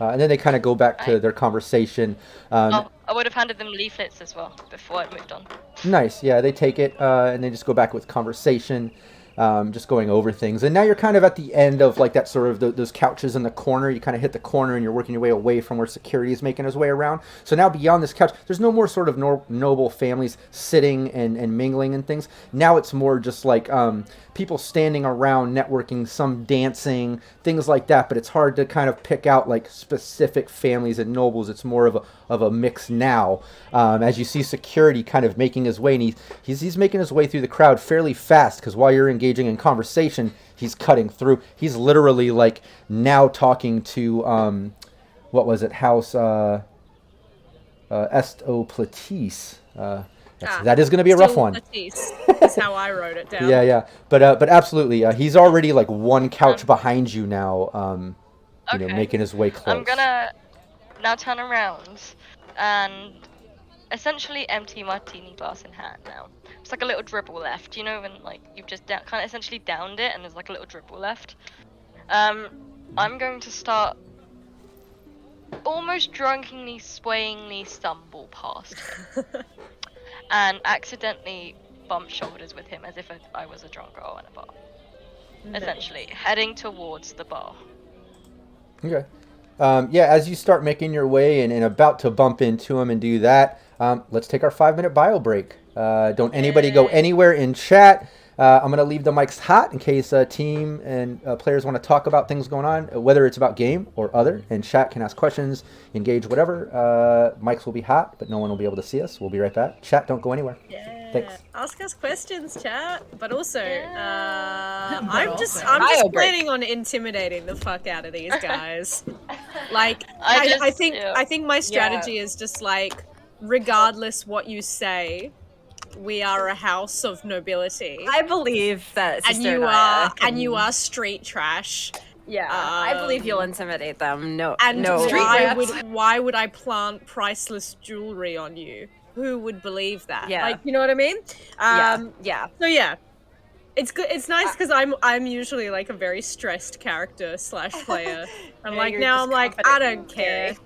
And then they kind of go back to their conversation. I would have handed them leaflets as well before I moved on. Nice. Yeah, they take it and they just go back with conversation, just going over things. And now you're kind of at the end of like that sort of those couches in the corner. You kind of hit the corner and you're working your way away from where security is making his way around. So now beyond this couch, there's no more sort of noble families sitting and mingling and things. Now it's more just like people standing around networking, some dancing, things like that. But it's hard to kind of pick out like specific families and nobles. It's more of a mix now, as you see security kind of making his way, and he's making his way through the crowd fairly fast, because while you're engaging in conversation, he's cutting through. He's literally like now talking to what was it, House Esto Platis. That is going to be a rough one. That's how I wrote it down. Yeah. But absolutely, he's already like one couch behind you now, Okay. making his way close. I'm gonna now turn around and essentially empty martini glass in hand now. It's like a little dribble left, when like you've just kind of essentially downed it and there's like a little dribble left. I'm going to start almost drunkenly, swayingly stumble past him and accidentally bump shoulders with him as if I was a drunk girl in a bar. Essentially, heading towards the bar. Okay. As you start making your way and about to bump into him and do that, let's take our 5-minute bio break. Don't anybody go anywhere in chat. I'm going to leave the mics hot in case team and players want to talk about things going on, whether it's about game or other, and chat can ask questions, engage, whatever. Mics will be hot, but no one will be able to see us. We'll be right back. Chat, don't go anywhere. Thanks. Ask us questions, chat. But also, Yeah. I'm just Bio break. planning on intimidating the fuck out of these guys. Like, I I think my strategy is just like, regardless what you say, we are a house of nobility, I believe that and Sister you are street trash. Yeah, I believe you'll intimidate them. No, And no. why would I plant priceless jewelry on you? Who would believe that? Yeah. Like, you know what I mean? Yeah. So yeah, it's good. It's nice because I'm usually like a very stressed character / player. I'm Yeah, like, you're now just I'm like, I confident don't and care.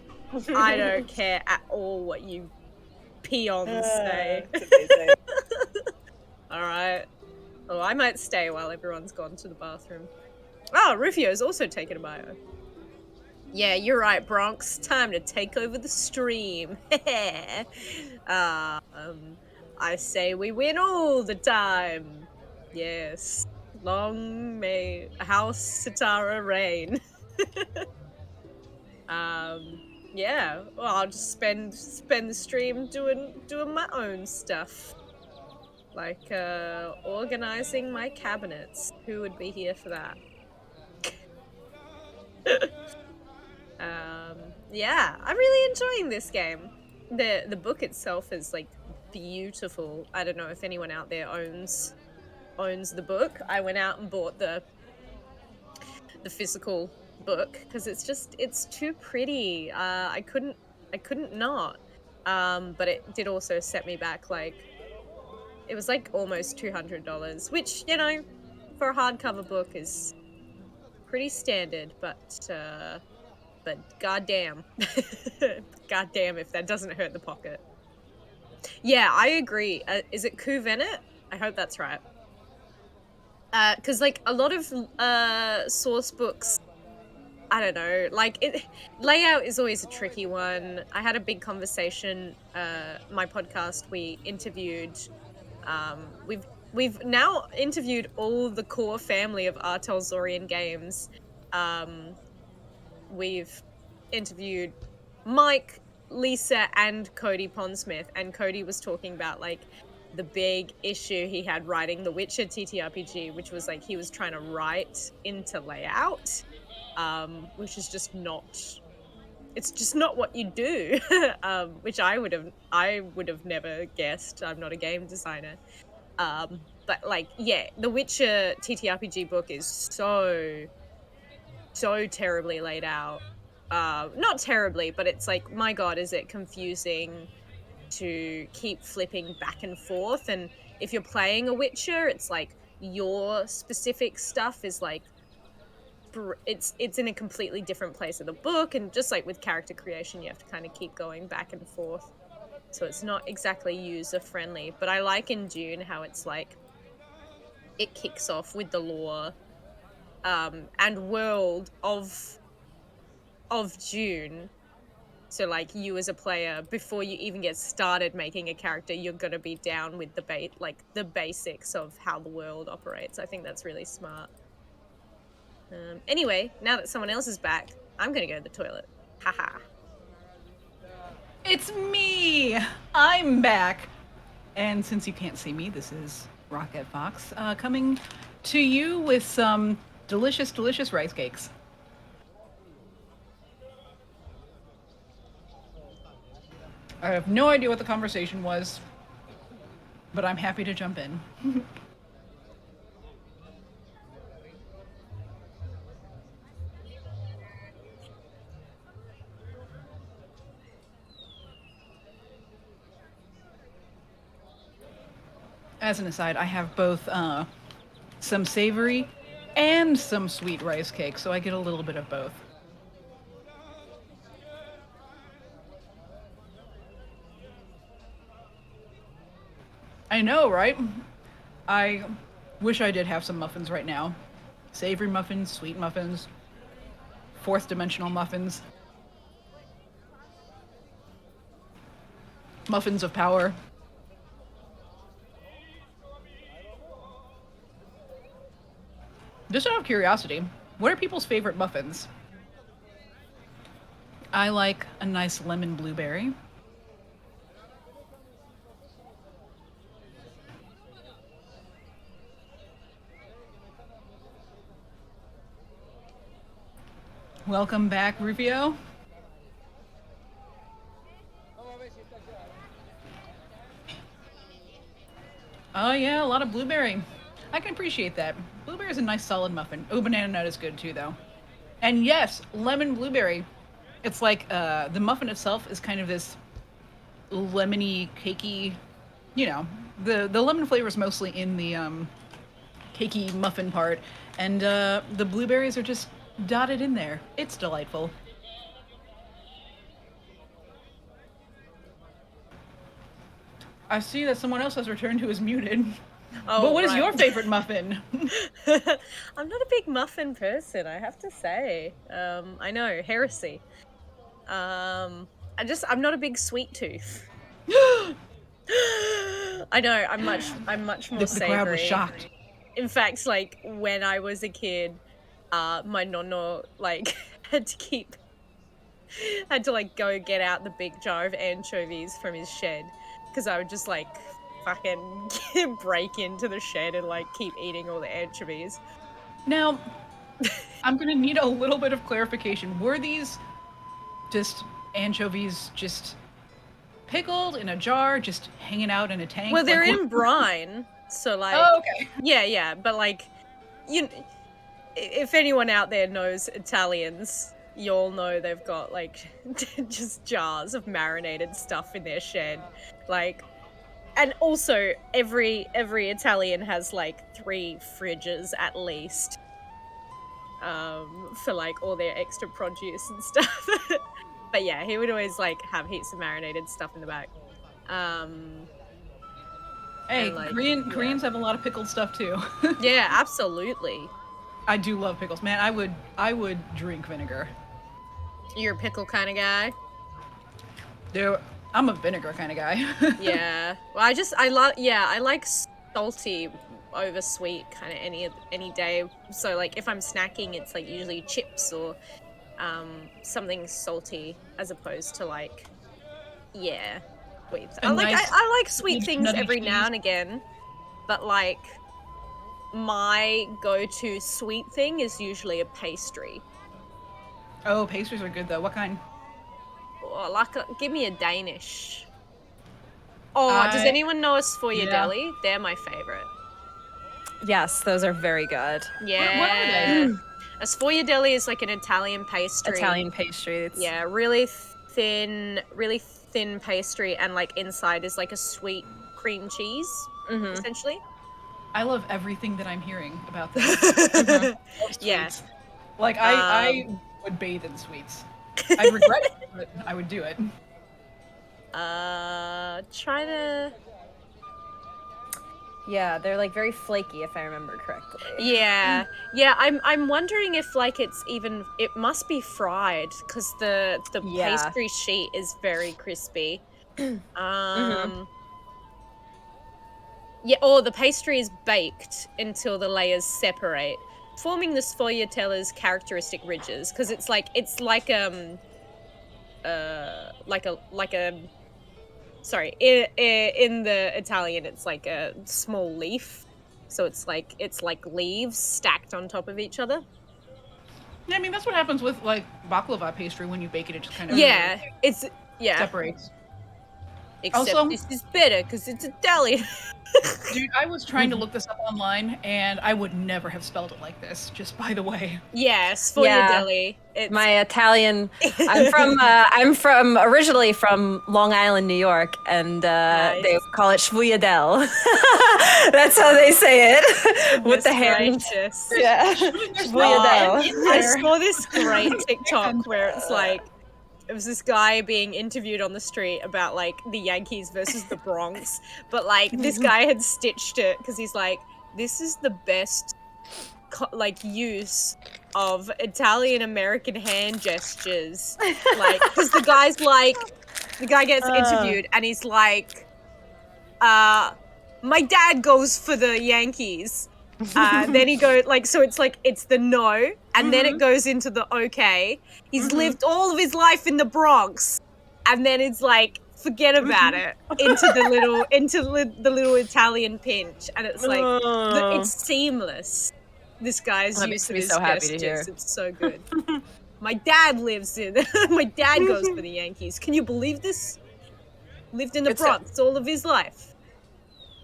scary. I don't care at all what you peons say. It's amazing. All right. Oh, I might stay while everyone's gone to the bathroom. Oh, Rufio's also taken a bio. Yeah, you're right, Bronx. Time to take over the stream. I say we win all the time. Yes. Long may House Satara reign. Yeah. Well, I'll just spend the stream doing my own stuff. Like organizing my cabinets. Who would be here for that? Yeah, I'm really enjoying this game. The book itself is like beautiful. I don't know if anyone out there owns the book. I went out and bought the physical book because it's too pretty. I couldn't not. But it did also set me back, like it was like almost $200, which, for a hardcover book is pretty standard, but goddamn. Goddamn if that doesn't hurt the pocket. Yeah, I agree. Is it Ku Venet? I hope that's right. Because like a lot of source books, I don't know, like layout is always a tricky one. I had a big conversation, my podcast, we interviewed, we've now interviewed all the core family of Artel Zorian Games. We've interviewed Mike, Lisa, and Cody Pondsmith, and Cody was talking about like the big issue he had writing the Witcher TTRPG, which was like he was trying to write into layout, which is just not, it's just not what you do. Which I would have never guessed. I'm not a game designer. but like, yeah, the Witcher TTRPG book is so terribly laid out. Not terribly, but it's like, my god, is it confusing to keep flipping back and forth. And if you're playing a Witcher, it's like your specific stuff is like it's in a completely different place of the book, and just like with character creation, you have to kind of keep going back and forth, so it's not exactly user friendly. But I like in Dune how it's like it kicks off with the lore and world of Dune. So like, you as a player, before you even get started making a character, you're gonna be down with the basics of how the world operates. I think that's really smart. Anyway, now that someone else is back, I'm gonna go to the toilet. Haha. It's me! I'm back! And since you can't see me, this is Rocket Fox coming to you with some delicious, delicious rice cakes. I have no idea what the conversation was, but I'm happy to jump in. As an aside, I have both some savory and some sweet rice cake, so I get a little bit of both. I know, right? I wish I did have some muffins right now. Savory muffins, sweet muffins, fourth dimensional muffins. Muffins of power. Just out of curiosity, what are people's favorite muffins? I like a nice lemon blueberry. Welcome back, Rufio. Oh yeah, a lot of blueberry. I can appreciate that. Blueberry is a nice solid muffin. Oh, banana nut is good too, though. And yes, lemon blueberry. It's like the muffin itself is kind of this lemony, cakey, you know, the lemon flavor is mostly in the cakey muffin part, and the blueberries are just dotted in there. It's delightful. I see that someone else has returned who is muted. Oh, but what is right. your favorite muffin? I'm not a big muffin person, I have to say. I know, heresy. I'm not a big sweet tooth. I know, I'm much more The savory. crowd was shocked. In fact, like, when I was a kid, my nonno, like, had to like go get out the big jar of anchovies from his shed, because I would just like fucking break into the shed and like keep eating all the anchovies. Now, I'm gonna need a little bit of clarification. Were these just anchovies just pickled in a jar, just hanging out in a tank? Well, they're like, in brine, so like, oh, okay. yeah, but like, if anyone out there knows Italians, you all know they've got like just jars of marinated stuff in their shed, like. And also, every Italian has like 3 fridges at least, for like all their extra produce and stuff. But yeah, he would always like have heaps of marinated stuff in the back. Hey, like, Koreans have a lot of pickled stuff too. Yeah, absolutely. I do love pickles, man. I would drink vinegar. You're a pickle kind of guy. Dude, I'm a vinegar kind of guy. Yeah. Well, I like salty over sweet kind of any day. So like if I'm snacking, it's like usually chips or something salty as opposed to like, yeah. Wait, I like sweet things every now and again, but like my go-to sweet thing is usually a pastry. Oh, pastries are good though. What kind? Oh, give me a Danish. Oh, does anyone know a Sfogliardelli? They're my favorite. Yes, those are very good. Yeah. What are they? A sfogliatelle is like an Italian pastry. Italian pastry. It's... Yeah, really thin pastry, and like inside is like a sweet cream cheese, essentially. I love everything that I'm hearing about this. Yeah. Like I would bathe in sweets. I regret it, but I would do it. Try to. Yeah, they're like very flaky, if I remember correctly. Yeah. I'm wondering if like it must be fried because the pastry sheet is very crispy. Yeah, or the pastry is baked until the layers separate, forming the sfogliatella's characteristic ridges. Because it's like sorry, in the Italian, it's like a small leaf, so it's like leaves stacked on top of each other. Yeah, I mean that's what happens with like baklava pastry when you bake it. It just kind of Separates. separates. Except Also, this is better because it's Italian. Dude, I was trying to look this up online, and I would never have spelled it like this. Just by the way. Yes, sfogliatelle. It's... My Italian. I'm originally from Long Island, New York, and Nice. they call it sfogliatelle. That's how they say it with the hand. Gracious. Yeah, sfogliatelle. I saw this great TikTok where it's like, it was this guy being interviewed on the street about like the Yankees versus the Bronx, but like this guy had stitched it because he's like, this is the best like use of Italian American hand gestures, like because the guy gets interviewed and he's like, my dad goes for the Yankees. Then he goes like, so it's like it's the no, and then it goes into the okay. He's lived all of his life in the Bronx, and then it's like forget about it into the little Italian pinch, and it's like it's seamless. This guy's That use makes of me his so happy to gestures, hear. it's so good. My dad lives in. My dad goes for the Yankees. Can you believe this? Lived in the Bronx all of his life.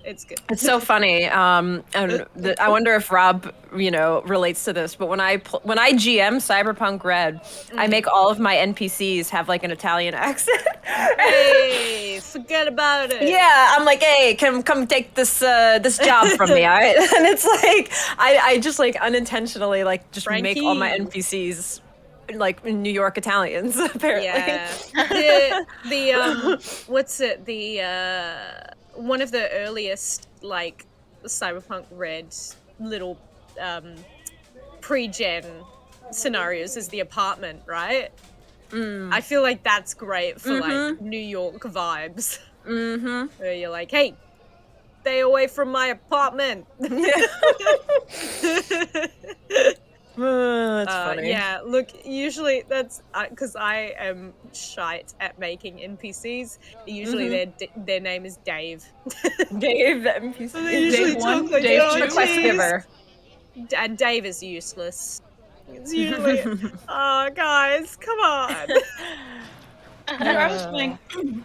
It's good. It's so funny. And I wonder if Rob, relates to this. But when I GM Cyberpunk Red, I make all of my NPCs have like an Italian accent. Hey, forget about it. Yeah, I'm like, hey, come take this job from me, all right? And it's like I just like unintentionally like just make all my NPCs like New York Italians apparently. Yeah. The what's it? The one of the earliest like Cyberpunk Red little pre-gen scenarios is the apartment, right? I feel like that's great for like New York vibes. Where you're like, hey, stay away from my apartment. That's funny. Yeah, look, usually that's because I am shite at making NPCs. Usually their name is Dave. Dave, the NPC. So they usually talk like, Dave, oh, quest geez. giver. And Dave is useless. It's usually, oh, guys, come on. Dude, I was playing.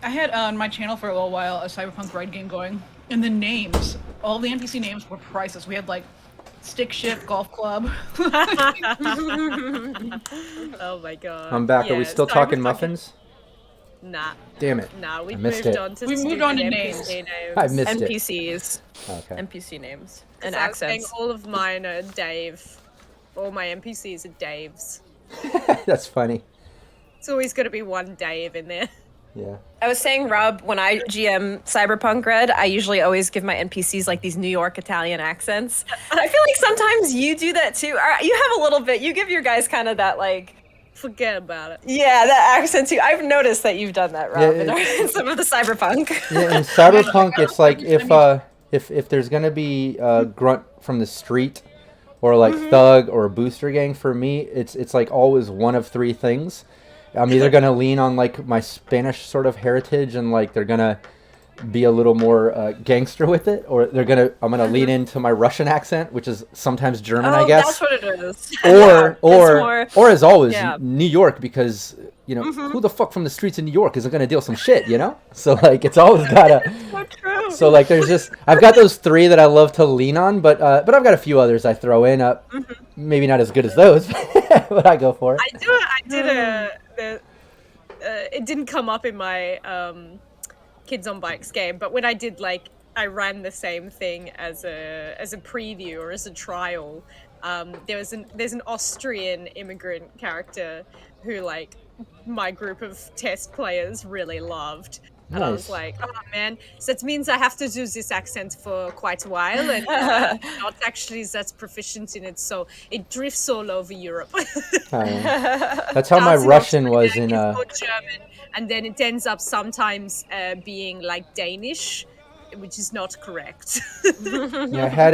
I had on my channel for a little while a Cyberpunk Red game going, and the names, all the NPC names were priceless. We had like Stick Shift Golf Club. Oh my god. I'm back. Are we Yeah, still talking muffins? Nah. Damn it. Nah, we missed moved it. on to We moved stupid on to NPC names. names. I missed it. NPCs. Okay. NPC names. 'Cause And I was saying accents. all of mine are Dave. All my NPCs are Daves. That's funny. It's always got to be one Dave in there. Yeah. I was saying, Rob, when I GM Cyberpunk Red, I usually always give my NPCs like these New York Italian accents. I feel like sometimes you do that too. You have a little bit. You give your guys kind of that like, Forget about it. yeah, that accent too. I've noticed that you've done that, Rob, Yeah, in some of the Cyberpunk. Yeah, in Cyberpunk, it's like if there's gonna be a grunt from the street, or like thug or booster gang, for me, it's like always one of three things. I'm either gonna lean on like my Spanish sort of heritage and like they're gonna be a little more gangster with it, or I'm gonna lean into my Russian accent, which is sometimes German, I guess. That's what it is. Or as always, yeah. New York, because who the fuck from the streets of New York isn't gonna deal some shit, So like it's always gotta. So true. So like, there's just I've got those three that I love to lean on, but I've got a few others I throw in. Maybe not as good as those, but I go for it. It didn't come up in my Kids on Bikes game, but when I did I ran the same thing as a preview or as a trial. There's an Austrian immigrant character who my group of test players really loved. And I was like, oh man, so it means I have to do this accent for quite a while, and not actually that proficient in it, so it drifts all over Europe. That's how my Russian was in German, and then it ends up sometimes being like Danish, which is not correct. Yeah, I had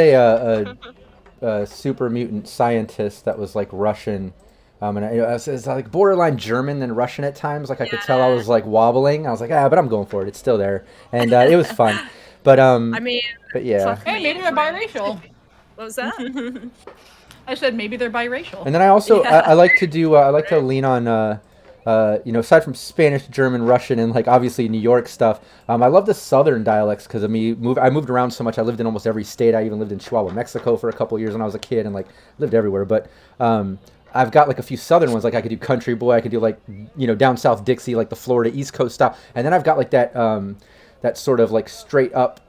a super mutant scientist that was like Russian. And it was like borderline German and Russian at times. Like I could tell I was like wobbling. I was like, but I'm going for it. It's still there, and it was fun. But but yeah. Hey, maybe they're biracial. What was that? I said maybe they're biracial. And then I also I like to do I like to lean on aside from Spanish, German, Russian, and like obviously New York stuff. I love the Southern dialects because I moved around so much. I lived in almost every state. I even lived in Chihuahua, Mexico for a couple of years when I was a kid, and like lived everywhere. But I've got like a few Southern ones. Like I could do Country Boy. I could do like down South Dixie, like the Florida East Coast style. And then I've got like that that sort of like straight up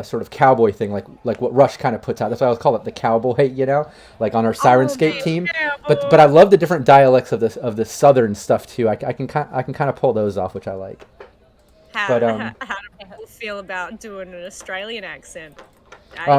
sort of cowboy thing, like what Rush kind of puts out. That's why I always call it the cowboy, like on our Sirenscape team. But I love the different dialects of the Southern stuff too. I can kind of pull those off, which I like. How do people feel about doing an Australian accent?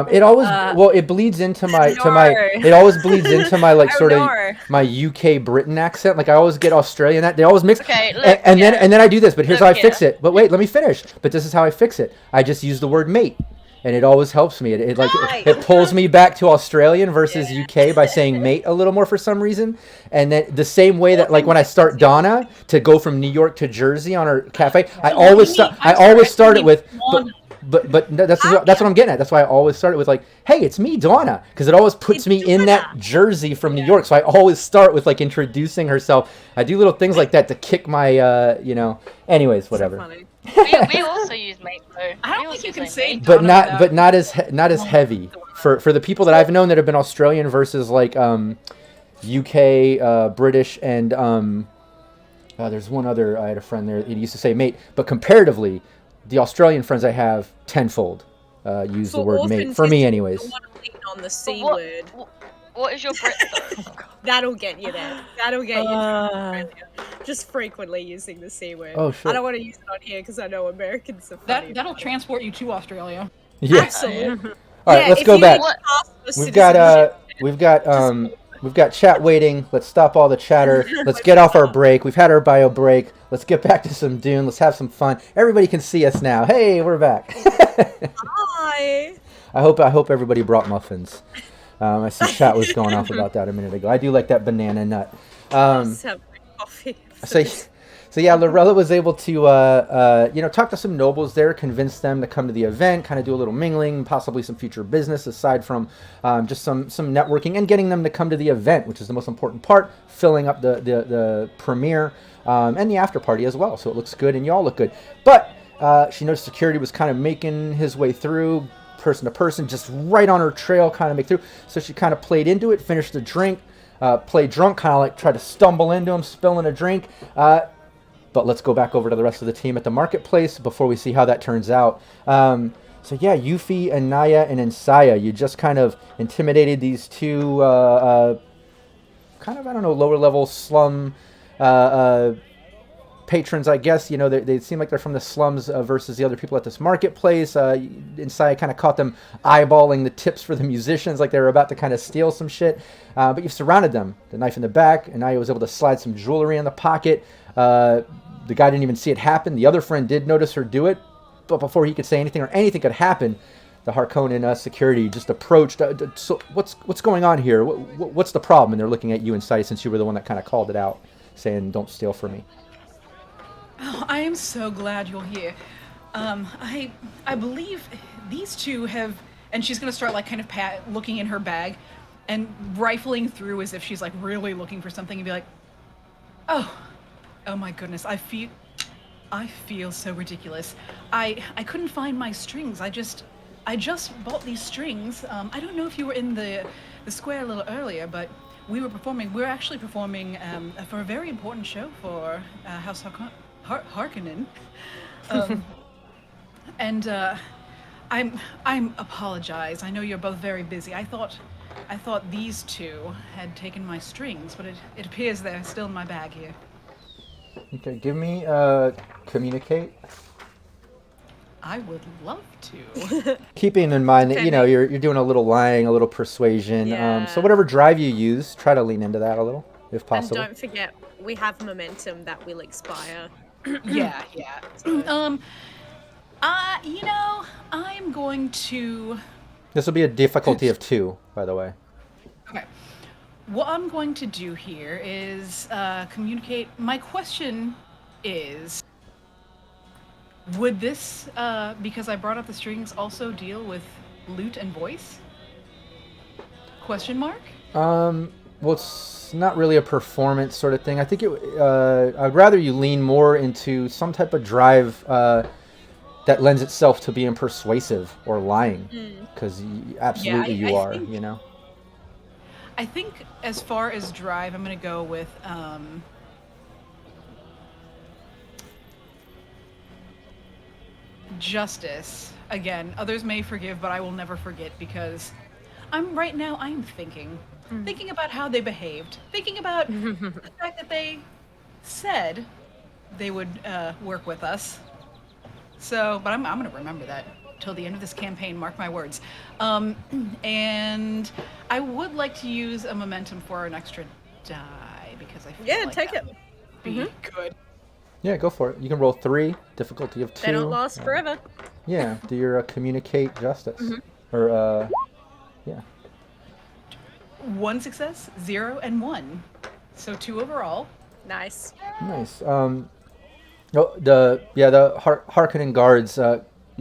It always it bleeds into my it always bleeds into my like sort of my UK Britain accent. Like I always get Australian. They always mix. Okay, look, and then I do this. But here's how I fix it. But wait, let me finish. But this is how I fix it. I just use the word mate, and it always helps me. It pulls me back to Australian versus UK by saying mate a little more for some reason. And then the same way that like when I start Donna to go from New York to Jersey on our cafe, I always start it with. But that's what I'm getting at. That's why I always start it with like, hey, it's me, Donna, because it always puts me in that jersey from New York. So I always start with like introducing herself. I do little things like that to kick my, Anyways, whatever. We also use mate though. I don't think you can say Donna, but not as heavy for the people that I've known that have been Australian versus like UK, British, and there's one other. I had a friend there. He used to say mate, but comparatively, the Australian friends I have tenfold use the word mate for me, anyways. I want to lean on the C word. What is your Brit though? That'll get you there. That'll get you there. Just frequently using the C word. Oh, sure. I don't want to use it on here because I know Americans are funny. That'll transport you to Australia. Yeah. Absolutely. All right, let's go back. We've got chat waiting. Let's stop all the chatter. Let's get off our break. We've had our bio break. Let's get back to some Dune. Let's have some fun. Everybody can see us now. Hey, we're back. Hi. I hope everybody brought muffins. I see chat was going off about that a minute ago. I do like that banana nut. Let's have coffee. So yeah, Lorella was able to talk to some nobles there, convince them to come to the event, kind of do a little mingling, possibly some future business aside from just some networking and getting them to come to the event, which is the most important part, filling up the premiere and the after party as well. So it looks good and you all look good. But she noticed security was kind of making his way through person to person, just right on her trail, kind of make through. So she kind of played into it, finished the drink, played drunk, kind of like tried to stumble into him, spilling a drink. But let's go back over to the rest of the team at the marketplace before we see how that turns out. So yeah, Yuffie, Anaya, and Ensaya, you just kind of intimidated these two kind of, lower level slum patrons, I guess. They seem like they're from the slums versus the other people at this marketplace. Ensaya kind of caught them eyeballing the tips for the musicians like they were about to kind of steal some shit. But you've surrounded them. The knife in the back. Anaya was able to slide some jewelry in the pocket. The guy didn't even see it happen. The other friend did notice her do it, but before he could say anything or anything could happen, the Harkonnen security just approached. So what's going on here? What's the problem? And they're looking at you and Sai, since you were the one that kind of called it out, saying, "Don't steal from me." Oh, I am so glad you're here. I believe these two have, and she's gonna start like kind of looking in her bag, and rifling through as if she's like really looking for something, and be like, oh my goodness, I feel I feel so ridiculous. I couldn't find my strings. I just bought these strings. I don't know if you were in the square a little earlier, but we were actually performing for a very important show for House Harkonnen. And I'm apologize. I know you're both very busy. I thought these two had taken my strings, but it appears they're still in my bag here. Okay, give me communicate. I would love to. Keeping in mind that Depending. you're doing a little lying, a little persuasion. Yeah. So whatever drive you use, try to lean into that a little, if And possible. don't forget, we have momentum that will expire. Yeah. I'm going to. This will be a difficulty of 2, by the way. Okay. What I'm going to do here is communicate. My question is, would this, because I brought up the strings, also deal with lute and voice? Question mark? Well, it's not really a performance sort of thing. I think I'd rather you lean more into some type of drive that lends itself to being persuasive or lying, because absolutely I you are. think- You know. I think as far as drive, I'm going to go with justice. Again, others may forgive, but I will never forget because I'm thinking about how they behaved, thinking about the fact that they said they would work with us. So, but I'm going to remember that till the end of this campaign. Mark my words. And I would like to use a momentum for an extra die because I feel like take that it. would be good. Yeah, go for it. You can roll 3, difficulty of 2. They don't last forever. Yeah, do your communicate justice, or yeah. 1 success, 0, and 1. So 2 overall. Nice. Nice. The Harkonnen guards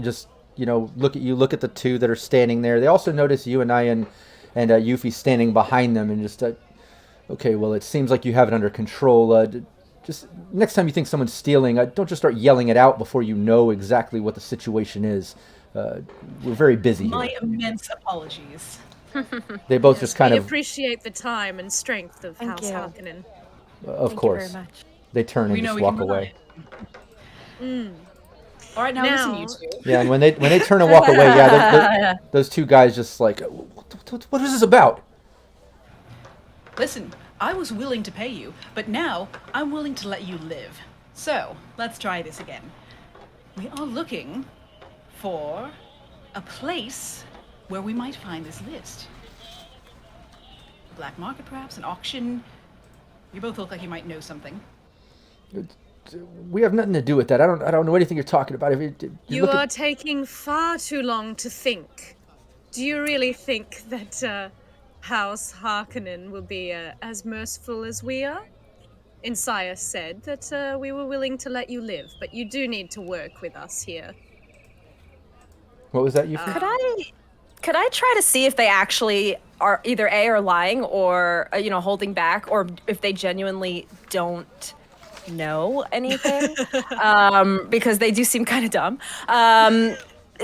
just look at the 2 that are standing there. They also notice you and I and Yuffie standing behind them, and just okay, well, it seems like you have it under control. Just next time you think someone's stealing, don't just start yelling it out before you know exactly what the situation is. We're very busy My here. immense apologies. They both just kind we of, appreciate the time and strength of Thank House you. Harkonnen. of Thank course, you very much. they turn We and know just we walk can rely away. All right, now listen, you Now- two. Yeah, and when they turn and walk away, those 2 guys just like, what is this about? Listen, I was willing to pay you, but now I'm willing to let you live. So, let's try this again. We are looking for a place where we might find this list. Black market, perhaps? An auction? You both look like you might know something. We have nothing to do with that. I don't know anything you're talking about. If You look are at, taking far too long to think. Do you really think that House Harkonnen will be as merciful as we are? Insaya said that we were willing to let you live, but you do need to work with us here. what was that, Yuffie? Could I try to see if they actually are either are lying or holding back, or if they genuinely don't know anything, because they do seem kind of dumb.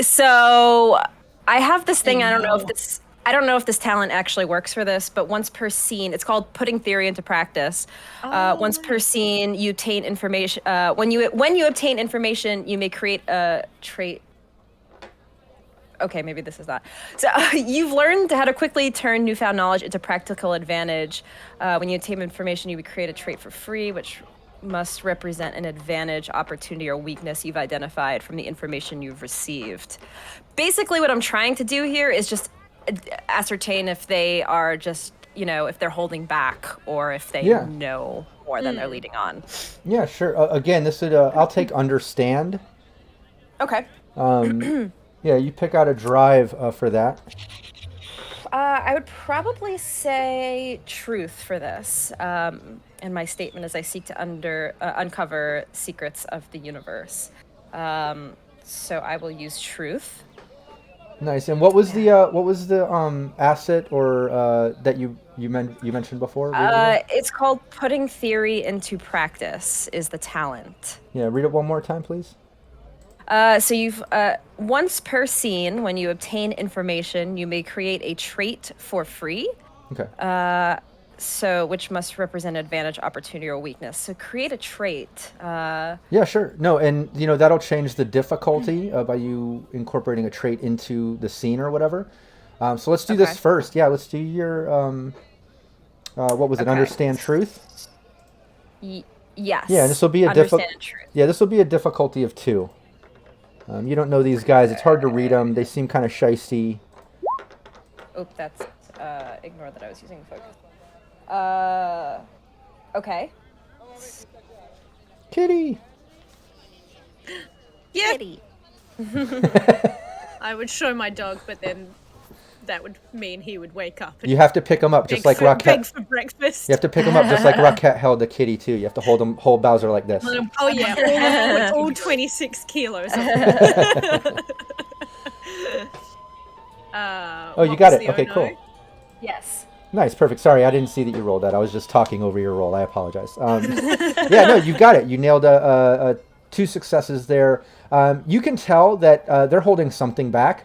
So I have this thing. I don't know if this talent actually works for this, but once per scene, it's called putting theory into practice. Once per scene, you obtain information. When you obtain information, you may create a trait. Okay, maybe this is not. So you've learned how to quickly turn newfound knowledge into practical advantage. When you obtain information, you would create a trait for free, which must represent an advantage, opportunity, or weakness you've identified from the information you've received. Basically, what I'm trying to do here is just ascertain if they are just, if they're holding back or if they Yeah. know more than they're leading on. Yeah, sure. Again, this would I'll take understand. Okay. Yeah, you pick out a drive for that. I would probably say truth for this. In my statement, as I seek to uncover secrets of the universe. So I will use truth. Nice. And what was the asset or that you mentioned before? Read it again. It's called putting theory into practice. Is the talent. Yeah, read it one more time, please. So you've once per scene, when you obtain information, you may create a trait for free. Okay. So which must represent advantage, opportunity, or weakness. So create a trait. Yeah, sure. No, and that'll change the difficulty by you incorporating a trait into the scene or whatever. So let's do this first. Yeah, let's do your what was it? Understand truth. Yes. Yeah, this will be a Understand truth. Yeah, this will be a difficulty of 2. You don't know these guys. It's hard to read them. They seem kind of shysty. Oop, that's ignore that I was using focus. Okay. Kitty. Yeah, Kitty. I would show my dog, but then that would mean he would wake up. And You have to pick them up just like beg Rocket. for breakfast. You have to pick them up just like Rocket held the kitty too. You have to hold Bowser like this. Oh yeah, all 26 kilos. Of them. Oh, you got it. Okay, cool. Yes. Nice, perfect. Sorry, I didn't see that you rolled that. I was just talking over your roll. I apologize. Yeah, no, you got it. You nailed 2 successes there. You can tell that they're holding something back.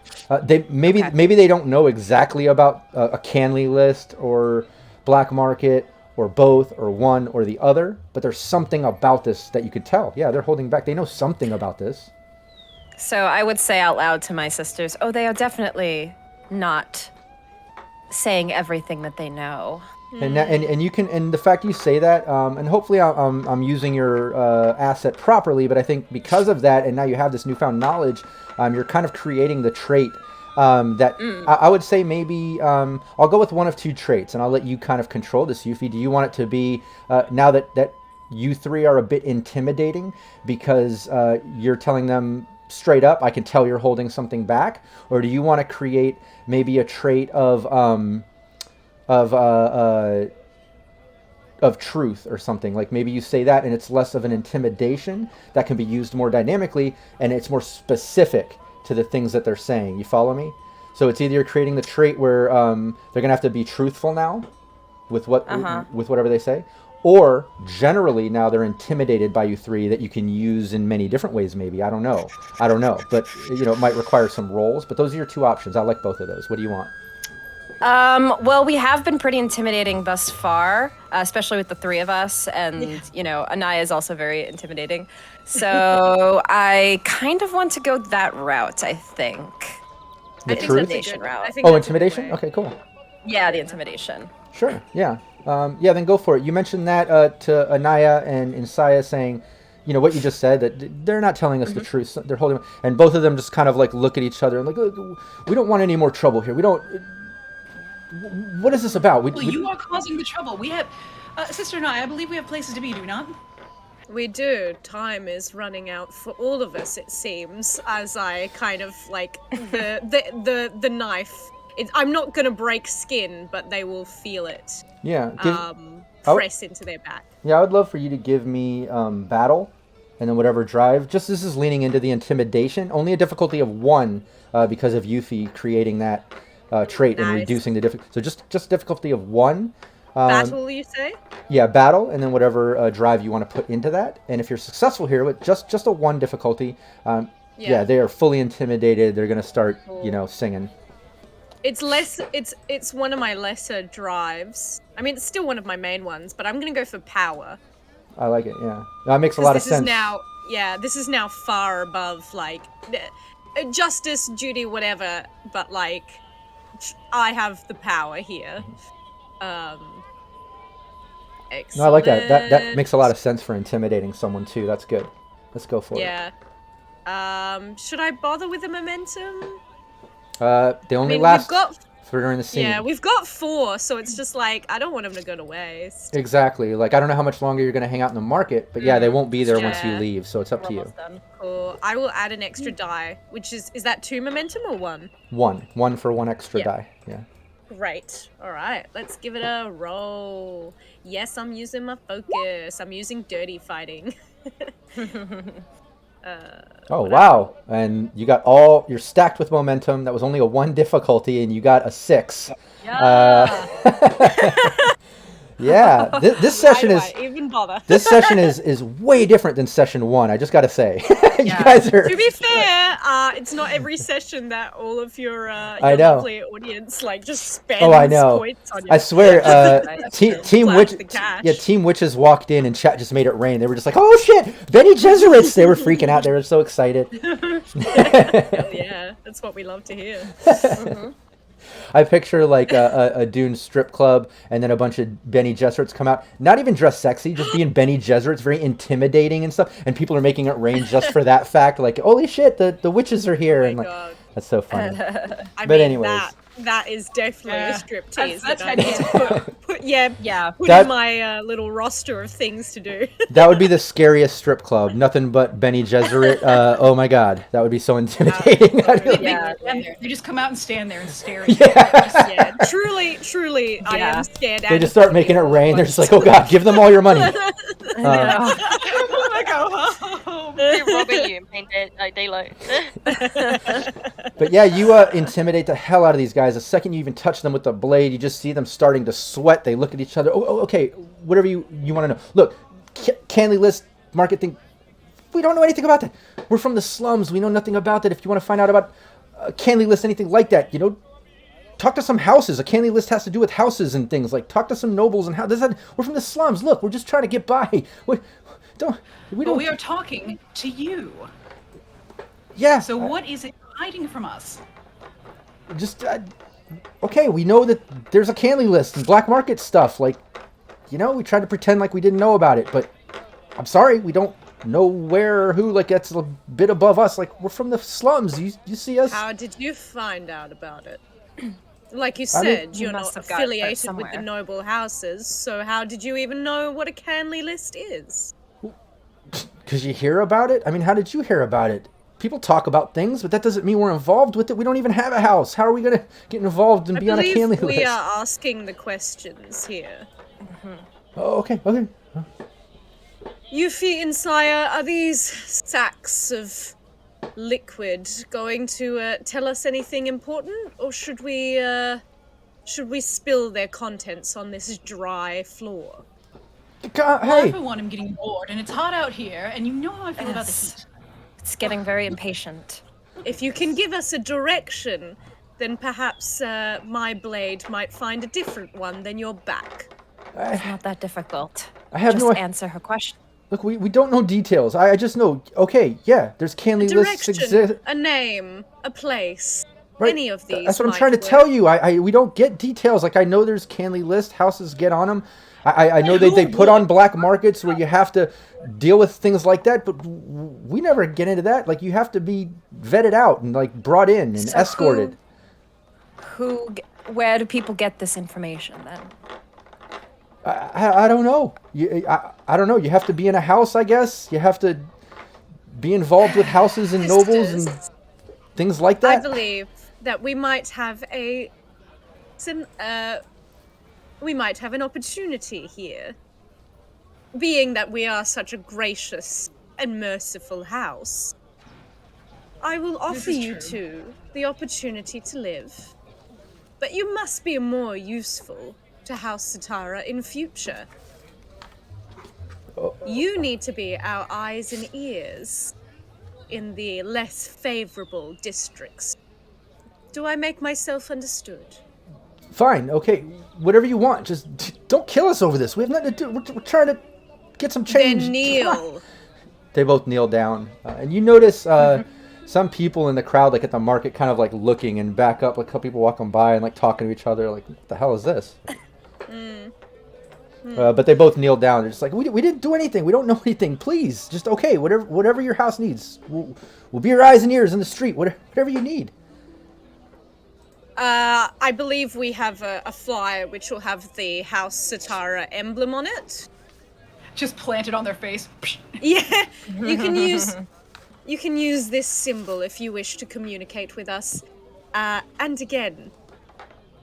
Maybe they don't know exactly about a Canly list or black market or both or one or the other, but there's something about this that you could tell. Yeah, they're holding back. They know something about this. So I would say out loud to my sisters, oh, they are definitely not saying everything that they know. And you can, and the fact you say that, and hopefully I'm using your asset properly, but I think because of that, and now you have this newfound knowledge, you're kind of creating the trait that I would say maybe I'll go with one of 2 traits, and I'll let you kind of control this, Yuffie. Do you want it to be now that you 3 are a bit intimidating because you're telling them straight up, I can tell you're holding something back, or do you want to create maybe a trait of truth or something? Like maybe you say that and it's less of an intimidation that can be used more dynamically, and it's more specific to the things that they're saying. You follow me? So it's either you're creating the trait where they're gonna have to be truthful now with with whatever they say, or generally now they're intimidated by you 3 that you can use in many different ways. Maybe I don't know, but it might require some rolls. But those are your 2 options. I like both of those. What do you want? Well, we have been pretty intimidating thus far, especially with the 3 of us, and Anaya is also very intimidating. So I kind of want to go that route. I think The I think truth? that's a Intimidation good- route. I think Oh, that's a good intimidation. way. Okay, cool. Yeah, the intimidation. Sure. Yeah. Yeah. Then go for it. You mentioned that to Anaya and Insaya, saying, what you just said, that they're not telling us the truth. They're holding, and both of them just kind of like look at each other and like, "Look, we don't want any more trouble here. We don't. What is this about? Well, you are causing the trouble. We have, Sister and I believe we have places to be, do we not? We do. Time is running out for all of us, it seems, as I kind of like the knife. I'm not gonna break skin, but they will feel it. Yeah. Press into their back. Yeah, I would love for you to give me battle, and then whatever drive. Just this is leaning into the intimidation. Only a difficulty of 1 because of Yuffie creating that trait and Nice. reducing the difficulty. So just difficulty of 1. Battle, you say? Yeah, battle, and then whatever drive you want to put into that. And if you're successful here with just a 1 difficulty, yeah, they are fully intimidated. They're gonna start, singing. It's less. It's one of my lesser drives. I mean, it's still one of my main ones, but I'm gonna go for power. I like it. Yeah, that makes a lot of This sense. this is now far above like justice, duty, whatever. But like, I have the power here. Excellent. No, I like that. That makes a lot of sense for intimidating someone too. That's good. Let's go for it. Yeah. Should I bother with the momentum? They only I mean, last we've got for during the scene. Yeah, we've got 4, so it's just like I don't want them to go to waste. Exactly. Like I don't know how much longer you're gonna hang out in the market, but yeah, they won't be there once you Yeah. leave. So it's up to you. Almost done. Cool. I will add an extra die, which is that 2 momentum or 1? 1 for 1 extra Yeah. die. Yeah. Great. All right, let's give it a roll. Yes, I'm using my focus. I'm using dirty fighting. Oh wow! And you're stacked with momentum. That was only a 1 difficulty, and you got a 6. Yeah. Yeah, this session Why is do I even bother? this session is way different than session 1. I just got to say, you Yeah. guys are. To be fair, it's not every session that all of your I know. lovely audience like just spends Oh, I know. points on you. I swear, Team Flash Witch, the cash. yeah, Team Witches walked in and chat just made it rain. They were just like, "Oh shit, Bene Gesserits!" They were freaking out. They were so excited. Hell yeah, that's what we love to hear. I picture like a Dune strip club, and then a bunch of Bene Gesserits come out. Not even dressed sexy, just being Bene Gesserits, very intimidating and stuff. And people are making it rain just for that fact. Like, holy shit, the witches are here, and like, God. that's so funny. I But mean, anyways. that is definitely a striptease. That's that I need to put That- in my little roster of things to do. That would be the scariest strip club. Nothing but Bene Gesserit. Oh my god, that would be so intimidating. I'd be like, Yeah. They just come out and stand there and stare at you. yeah. Yeah, truly, I Yeah. am scared. They just start making it rain. They're just like, oh god, give them all your money. I go home. They're robbing you in plain daylight. But yeah, you intimidate the hell out of these guys. The second you even touch them with the blade, you just see them starting to sweat. They look at each other. Oh, okay, whatever you want to know. Look, candy list market thing. We don't know anything about that. We're from the slums. We know nothing about that. If you want to find out about a candy list, anything like that, talk to some houses. A candy list has to do with houses and things. Like, talk to some nobles and how. We're from the slums. Look, we're just trying to get by. We don't. But we are talking to you. Yeah. So what is it hiding from us? Just okay, we know that there's a candy list and black market stuff. Like, we tried to pretend like we didn't know about it, but I'm sorry, we don't know where or who. Like, that's a bit above us. Like, we're from the slums. You see us? How did you find out about it? Like you I mean, said, you're must not have got it affiliated with the somewhere. noble houses, so how did you even know what a canly list is? Because you hear about it? I mean, how did you hear about it? People talk about things, but that doesn't mean we're involved with it. We don't even have a house. How are we going to get involved and I be on a candy believe we list? are asking the questions here. Oh, okay. Yuffie and Sire, are these sacks of liquid going to tell us anything important, or should we spill their contents on this dry floor? God, Well, hey, for one, I'm getting bored, and it's hot out here, and you know how I feel about the heat. It's getting very impatient. If you can give us a direction, then perhaps my blade might find a different one than your back. It's not that difficult. I have Just no. answer her question. Look, we don't know details. I just know. Okay, yeah, there's candy lists Direction, exist. a name, a place. Right. Any of these. That's what I'm might trying to work. tell you. We don't get details. Like, I know there's candy list, houses get on them. I know they put on black markets where you have to deal with things like that, but we never get into that. Like, you have to be vetted out and like brought in and So escorted. Where do people get this information then? I don't know. I don't know. You have to be in a house, I guess. You have to be involved with houses and nobles and things like I that. believe that we might have an opportunity here. Being that we are such a gracious and merciful house, I will offer is you true. two the opportunity to live. But you must be more useful to House Satara in future. You need to be our eyes and ears in the less favorable districts. Do I make myself understood? Fine, okay, whatever you want. Just don't kill us over this. We have nothing to do. We're trying to get some change. Then kneel. They both kneel down, and you notice some people in the crowd, like at the market, kind of like looking and back up. Like a couple people walking by and like talking to each other. Like, what the hell is this? But they both kneel down. They're just like, we didn't do anything. We don't know anything. Please, just okay. Whatever your house needs, we'll be your eyes and ears in the street. Whatever you need. I believe we have a flyer which will have the House Satara emblem on it. Just planted on their face. Yeah, you can use this symbol if you wish to communicate with us. And again,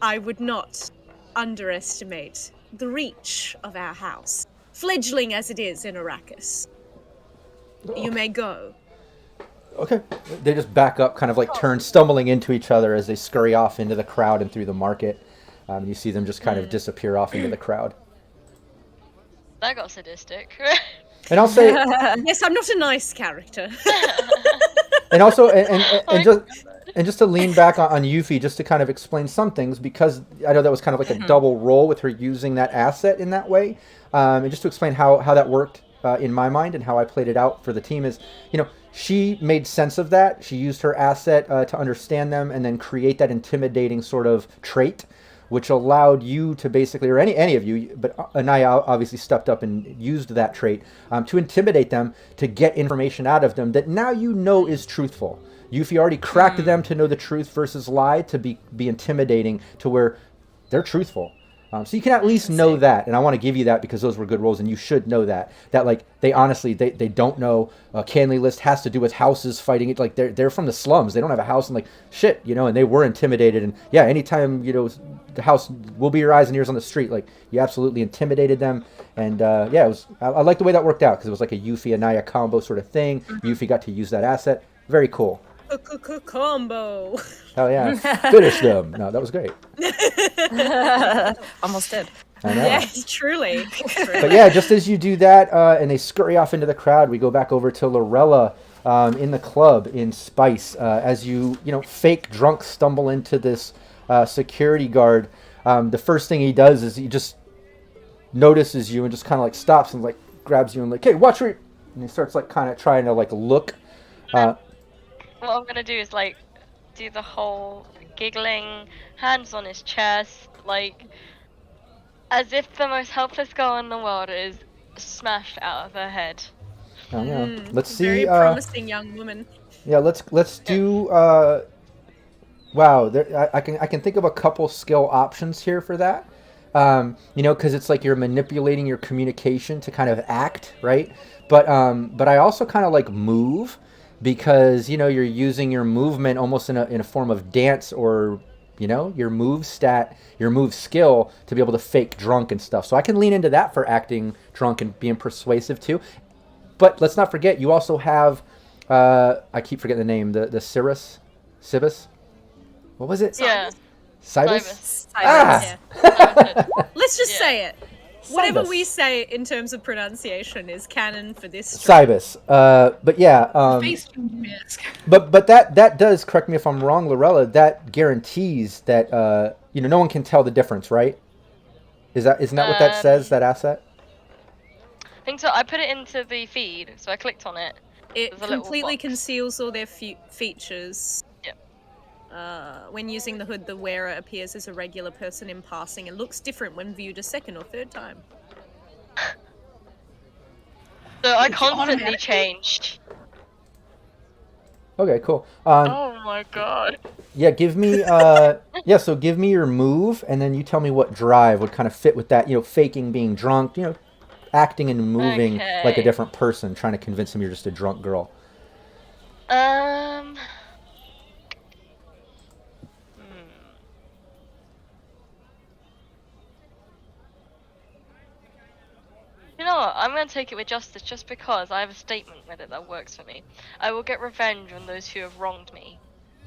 I would not underestimate the reach of our house, fledgling as it is in Arrakis. You may go. Okay. They just back up, kind of like turn, stumbling into each other as they scurry off into the crowd and through the market. You see them just kind of disappear off into the crowd. That got sadistic. And I'll say, Yes, I'm not a nice character. and also, Oh and just to lean back on Yuffie, just to kind of explain some things, because I know that was kind of like a double role with her using that asset in that way, and just to explain how that worked in my mind and how I played it out for the team is, she made sense of that. She used her asset to understand them and then create that intimidating sort of trait, which allowed you to basically, or any of you, but Anaya obviously stepped up and used that trait to intimidate them, to get information out of them that now is truthful. Yuffie already cracked them to know the truth versus lie, to be intimidating to where they're truthful. So you can at least know that, and I want to give you that because those were good roles, and you should know that like they honestly they don't know. Canley list has to do with houses fighting it. Like they're from the slums, they don't have a house, and like shit, and they were intimidated. And yeah, anytime the house will be your eyes and ears on the street, like you absolutely intimidated them. And yeah, it was I like the way that worked out because it was like a Yuffie Anaya combo sort of thing. Yuffie got to use that asset. Very cool. Combo. Hell yeah. Finish them. No, that was great. Almost did. I know. Yes, truly. But yeah, just as you do that and they scurry off into the crowd, we go back over to Lorella in the club in Spice as you fake drunk stumble into this security guard. The first thing he does is he just notices you and just kind of like stops and like grabs you and like, hey, watch where and he starts like kind of trying to like look. What I'm gonna do is like do the whole giggling, hands on his chest, like as if the most helpless girl in the world is smashed out of her head. Oh, yeah. Let's see. Very promising young woman. Yeah, let's do. Wow, I can think of a couple skill options here for that. Because it's like you're manipulating your communication to kind of act, right? But I also kind of like move. Because you're using your movement almost in a form of dance, or your move stat, your move skill to be able to fake drunk and stuff. So I can lean into that for acting drunk and being persuasive too. But let's not forget, you also have I keep forgetting the name, the Cibus. What was it? Yeah. Cibus. Yeah. Yeah. Let's just Yeah. say it. Whatever Cibus. we say in terms of pronunciation is canon for this stream. Cibus. But yeah. Face mask. But that does, correct me if I'm wrong, Lorella, that guarantees that no one can tell the difference, right? Isn't that what that says, that asset? I think so. I put it into the feed, so I clicked on it. It There's a little completely box. conceals all their features. Yep. When using the hood, the wearer appears as a regular person in passing and looks different when viewed a second or third time. So I It's constantly automatic. changed. Okay, cool. Oh my god. Yeah, give me so give me your move, and then you tell me what drive would kind of fit with that. Faking being drunk, acting and moving like a Okay. different person, trying to convince him you're just a drunk girl. You know what? I'm going to take it with justice just because I have a statement with it that works for me. I will get revenge on those who have wronged me.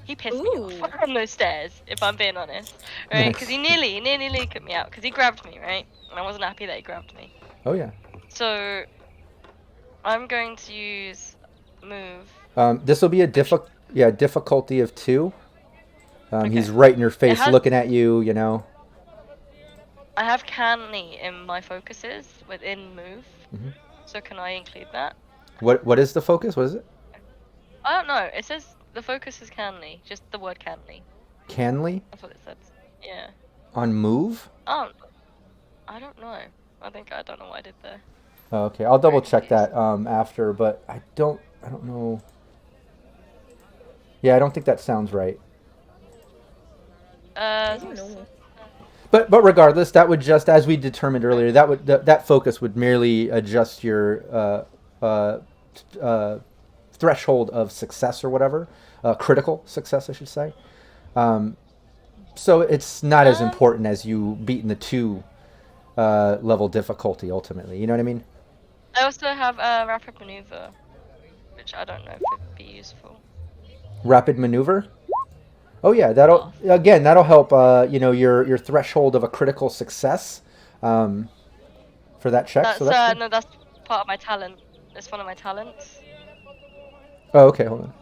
He pissed me Ooh. off on those stairs, if I'm being honest. Right? Because he nearly took me out. Because he grabbed me, right? And I wasn't happy that he grabbed me. Oh yeah. So, I'm going to use move. This will be a difficulty of 2. He's Okay. right in your face, has- looking at you. I have canny in my focuses within move. Mhm. So can I include that? What is the focus? What is it? I don't know. It says the focus is canly. Just the word canly. Canly That's what it says. Yeah. on move. Oh, I don't know. I don't know what I did there. Oh, okay, I'll double check confused. that after, but I don't know. Yeah, I don't think that sounds right. I don't know. But regardless, that would just, as we determined earlier, that focus would merely adjust your threshold of success or whatever, critical success, I should say. So it's not as important as you beating the 2 level difficulty ultimately. You know what I mean? I also have rapid maneuver. which I don't know if it'd be useful. Rapid maneuver. Oh yeah, that'll help. Your threshold of a critical success, for that check. That's So that's good. no, that's part of my talent. It's one of my talents. Oh, okay, hold on.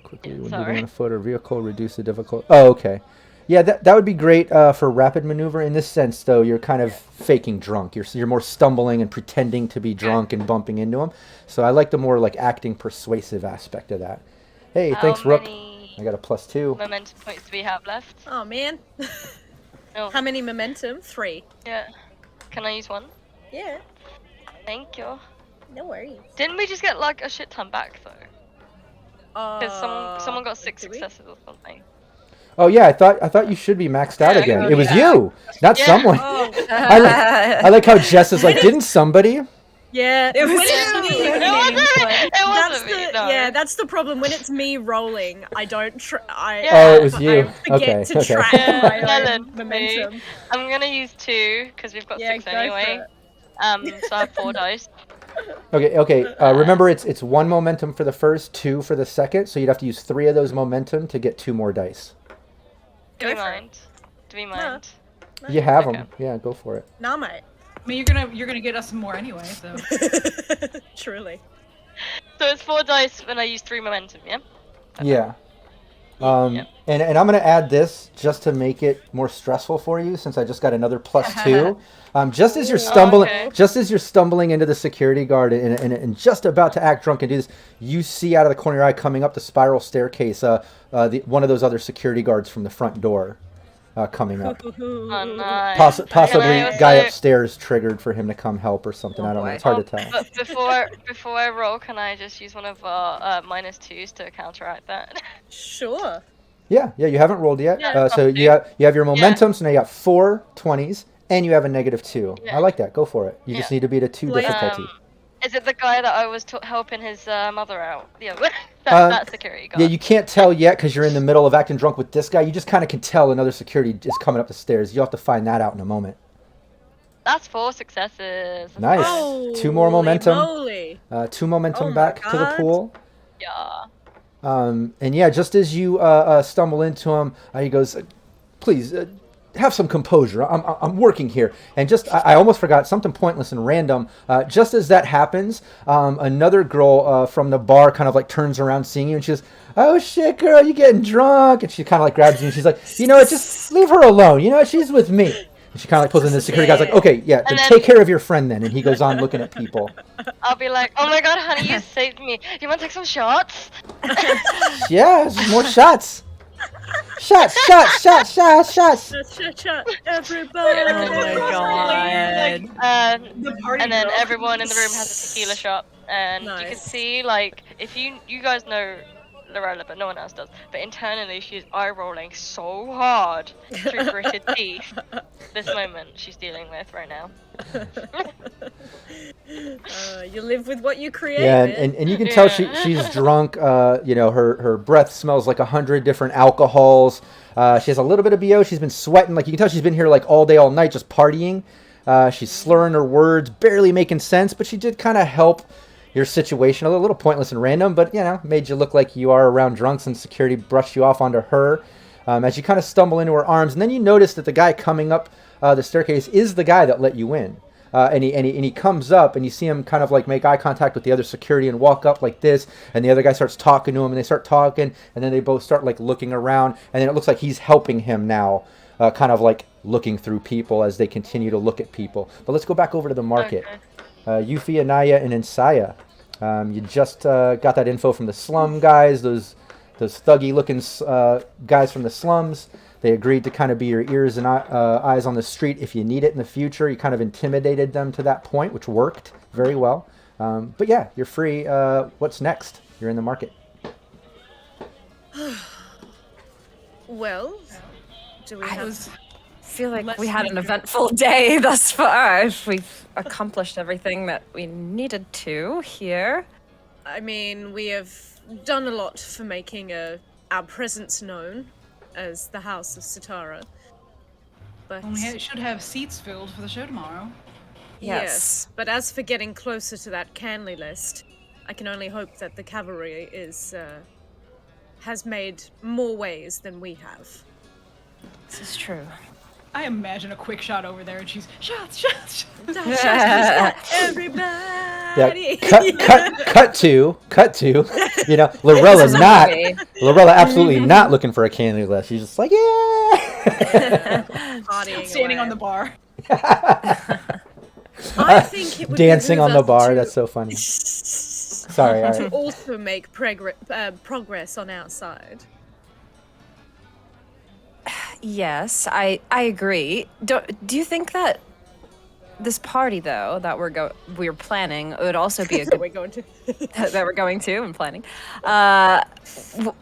Quickly, Yeah, when sorry. moving on a foot or vehicle, reduce the difficulty. Oh, okay. Yeah, that would be great for rapid maneuver. In this sense, though, you're kind of faking drunk. You're more stumbling and pretending to be drunk and bumping into them. So I like the more like acting persuasive aspect of that. Hey, thanks, How Rook. many I got a +2. momentum points do we have left? Oh man. Oh, How many momentum? 3. yeah. Can I use one? Yeah. Thank you. No worries. Didn't we just get like a shit ton back though? Because someone got 6 did we? successes or something. Oh yeah, I thought you should be maxed out Yeah, again. oh, It was yeah. you, not Yeah. someone. Oh, I like how Jess is like, didn't somebody? yeah. It was When it's you. me- It wasn't. It That's wasn't me. the, No. yeah, that's the problem. When it's me rolling, I don't. Yeah. Oh, it was you. I forget to Okay. track Yeah, my Helen, own momentum. I'm gonna use 2 because we've got Yeah, 6 go for anyway. it. So I have 4 dice. Okay. Remember, it's 1 momentum for the first, 2 for the second. So you'd have to use 3 of those momentum to get 2 more dice. Do we Go for it. mind? Do we mind? You have Okay. them. Yeah, go for it. Nah, mate. I mean, you're gonna get us some more anyway. So Truly. So it's 4 dice when I use 3 momentum, yeah? Yeah. Yeah. And I'm gonna add this just to make it more stressful for you, since I just got another +2. Just as you're stumbling, okay. just as you're stumbling into the security guard and just about to act drunk and do this, you see out of the corner of your eye coming up the spiral staircase, one of those other security guards from the front door, coming up. Oh, nice. Possibly Can I guy also- upstairs triggered for him to come help or something. Oh, I don't know. boy. It's hard to tell. But before I roll, can I just use one of our -2s to counteract that? Sure. Yeah. You haven't rolled yet. Yeah, So you have your momentum. So now you got 4 20s, and you have a -2. Yeah. I like that. Go for it. You just Yeah. need to beat a 2 Like, difficulty. Is it the guy that I was helping his mother out? Yeah, that security guard. Yeah, you can't tell yet because you're in the middle of acting drunk with this guy. You just kind of can tell another security is coming up the stairs. You'll have to find that out in a moment. That's 4 successes. That's Nice. good. 2 more momentum. Moly. 2 momentum Oh my back to the God. pool. Yeah. And yeah, just as you stumble into him, he goes, "Please have some composure. I'm working here." And just I almost forgot something pointless and random. Just as that happens, another girl from the bar kind of like turns around, seeing you, and she goes, "Oh shit, girl, you getting drunk?" And she kind of like grabs you, and she's like, "You know what? Just leave her alone. You know what? She's with me." And she kind of like pulls in the security guy's like, "Okay, yeah, And then- take care of your friend then." And he goes on looking at people. I'll be like, "Oh my god, honey, you saved me. Do you want to take some shots?" Yeah, more shots. Shots. Shut, everybody. Oh my god. the party. And then girl. everyone in the room has a tequila shot, and you can Nice. see like if you guys know Lorella, but no one else does. But internally, she's eye rolling so hard through gritted teeth. This moment she's dealing with right now. You live with what you create. Yeah, man. and you can tell she's drunk. Her breath smells like 100 different alcohols. She has a little bit of BO. She's been sweating. Like you can tell she's been here like all day, all night, just partying. She's slurring her words, barely making sense, but she did kind of help your situation. A little pointless and random, but made you look like you are around drunks, and security brushed you off onto her. As you kind of stumble into her arms, and then you notice that the guy coming up the staircase is the guy that let you in. And he comes up, and you see him kind of like make eye contact with the other security and walk up like this, and the other guy starts talking to him, and they start talking, and then they both start like looking around, and then it looks like he's helping him now, kind of like looking through people as they continue to look at people. But let's go back over to the market. Yuffie, Anaya, and Insaya. You just got that info from the slum guys, those thuggy looking guys from the slums. They agreed to kind of be your ears and eyes on the street if you need it in the future. You kind of intimidated them to that point, which worked very well. But yeah, you're free. What's next? You're in the market. Well, do we I have... was feel like Let's we had an make it- eventful day thus far. We've accomplished everything that we needed to here. I mean, we have done a lot for making our presence known as the House of Sitara. But should have seats filled for the show tomorrow. yes, but as for getting closer to that Canley list, I can only hope that the cavalry has made more ways than we have. This is true. I imagine a quick shot over there, and she's shots. Everybody. Yeah, cut to. You know, This is a movie. Lorella absolutely not looking for a candy list. She's just like, yeah. Partying Standing away. on the bar. I think it would Dancing on the behoove us bar. to- That's so funny. Sorry. All to right. also make progress on our side. Yes, I agree. Do you think that this party though that we're planning would also be a So good we're going to. that we're going to and planning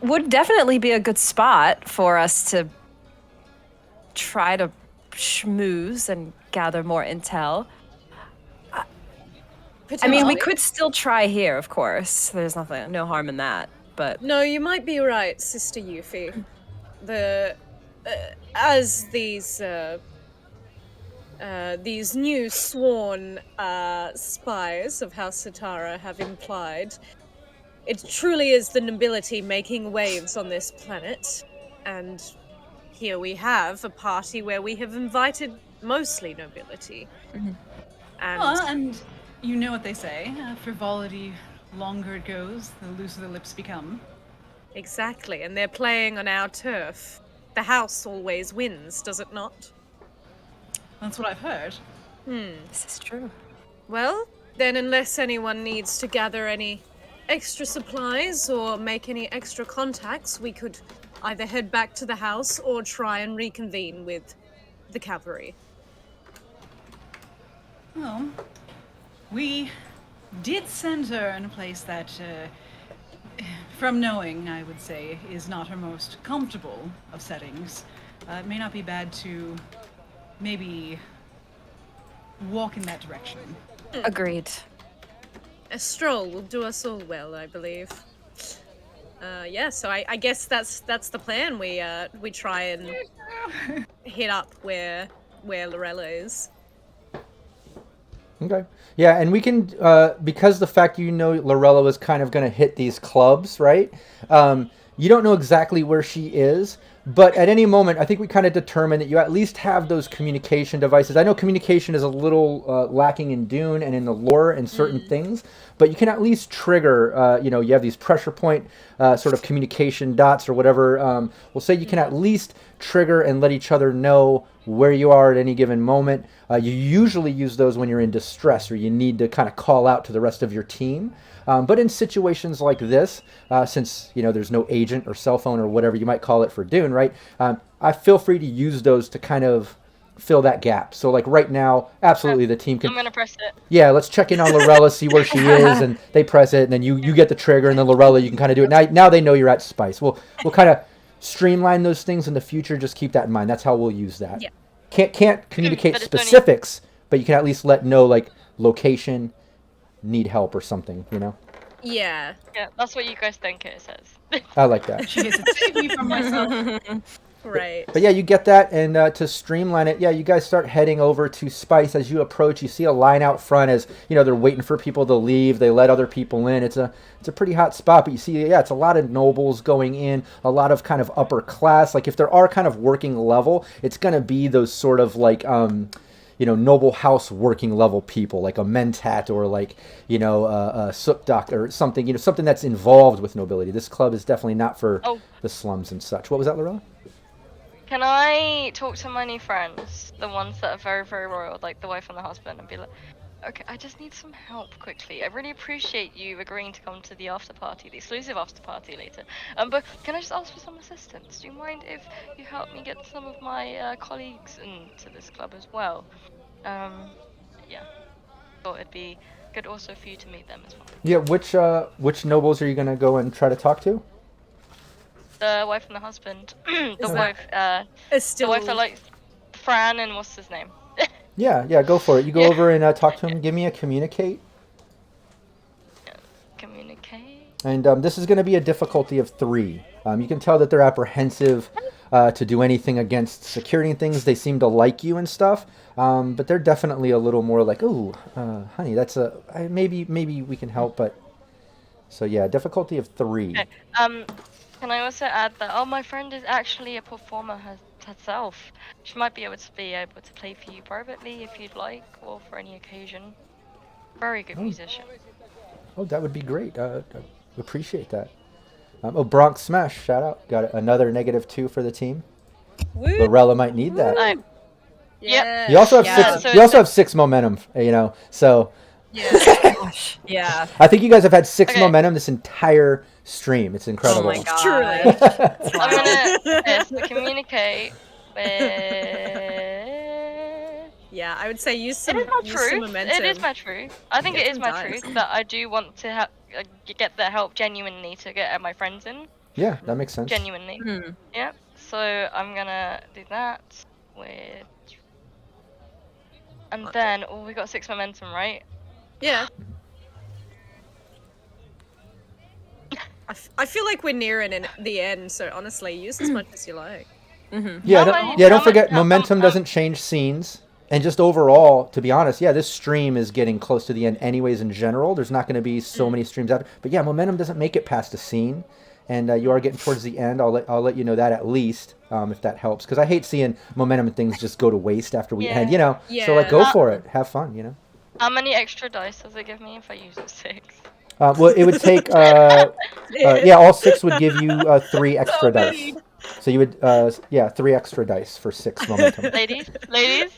would definitely be a good spot for us to try to schmooze and gather more intel. I mean, we Potentially. could still try here, of course. There's no harm in that. But No, you might be right, Sister Yuffie. As these new sworn spies of House Satara have implied, it truly is the nobility making waves on this planet, and here we have a party where we have invited mostly nobility. And And you know what they say: frivolity, longer it goes, the looser the lips become. exactly, and they're playing on our turf. The house always wins, does it not? That's what I've heard. this is true. Well, then unless anyone needs to gather any extra supplies or make any extra contacts, we could either head back to the house or try and reconvene with the cavalry. Well, we did send her in a place that, from knowing, I would say, is not her most comfortable of settings. It may not be bad to maybe walk in that direction. Agreed. A stroll will do us all well, I believe. Yeah, so I guess that's the plan. We try and hit up where Lorella is. Okay. Yeah, and we can because the fact Lorella was kind of going to hit these clubs, right? You don't know exactly where she is, but at any moment, I think we kind of determine that you at least have those communication devices. I know communication is a little lacking in Dune and in the lore and certain things, but you can at least trigger, you have these pressure point sort of communication dots or whatever. We'll say you can at least trigger and let each other know where you are at any given moment. You usually use those when you're in distress or you need to kind of call out to the rest of your team. But in situations like this, since there's no agent or cell phone or whatever you might call it for Dune, right? I feel free to use those to kind of fill that gap. So like right now, absolutely the team can. I'm gonna press it. Yeah, let's check in on Lorella, see where she is, and they press it, and then you get the trigger, and then Lorella, you can kind of do it. Now they know you're at Spice. We'll kind of streamline those things in the future. Just keep that in mind. That's how we'll use that. Yeah. Can't communicate But it's only- specifics, but you can at least know like location, need help or something. Yeah. Yeah, that's what you guys think it says. I like that. She gets to save me from myself. Right. But yeah, you get that, and to streamline it, yeah, you guys start heading over to Spice. As you approach, you see a line out front as they're waiting for people to leave. They let other people in. It's a pretty hot spot, but you see, yeah, it's a lot of nobles going in, a lot of kind of upper class. Like if there are kind of working level, it's gonna be those sort of like noble house working level people, like a mentat or like a soot doctor or something. Something that's involved with nobility. This club is definitely not for the slums and such. What was that, Lorella? Can I talk to my new friends, the ones that are very, very royal, like the wife and the husband, and be like, okay, I just need some help quickly. I really appreciate you agreeing to come to the after party, the exclusive after party later. But can I just ask for some assistance? Do you mind if you help me get some of my colleagues into this club as well? Yeah. Thought it'd be good also for you to meet them as well. Yeah, which nobles are you gonna go and try to talk to? The wife and the husband. The Is wife, It's the still wife that like Fran and what's his name? Yeah, go for it. You go Yeah. over and talk to him. Give me a communicate. Communicate. And this is going to be a difficulty of 3. You can tell that they're apprehensive to do anything against security and things. They seem to like you and stuff, but they're definitely a little more like, "Ooh, honey, that's maybe we can help." But So yeah, difficulty of 3. Okay. Can I also add that my friend is actually a performer herself. She might be able to play for you privately if you'd like, or for any occasion. Very good musician. Oh, that would be great. I appreciate that. Bronx Smash, shout out. Got another -2 for the team. Woo. Lorella might need that. Yeah. You also have Yeah. 6. So You also have 6 momentum. So Yeah. Gosh, yeah. I think you guys have had 6 Okay. momentum this entire stream. It's incredible. Oh my god. Truly. I'm gonna communicate with. Yeah, I would say use It some, is my use some truth. momentum. It is my truth. I think Get it is some my dice. truth that I do want to get the help genuinely to get my friends in. Yeah, that makes sense. Genuinely. Hmm. Yeah. So I'm gonna do that with. And then, we got 6 momentum, right? Yeah. I feel like we're nearing the end, so honestly, use as much as you like. Yeah, How don't, many- yeah, how don't forget, much- momentum doesn't change scenes. And just overall, to be honest, yeah, this stream is getting close to the end anyways in general. There's not going to be so many streams after. But yeah, momentum doesn't make it past a scene. And you are getting towards the end. I'll let you know that at least, if that helps. Because I hate seeing momentum and things just go to waste after we end, So like, go Yeah. for it. Have fun, How many extra dice does it give me if I use the 6? Well, it would take, all 6 would give you 3 extra dice. So you would, 3 extra dice for 6 momentum. Ladies? Okay.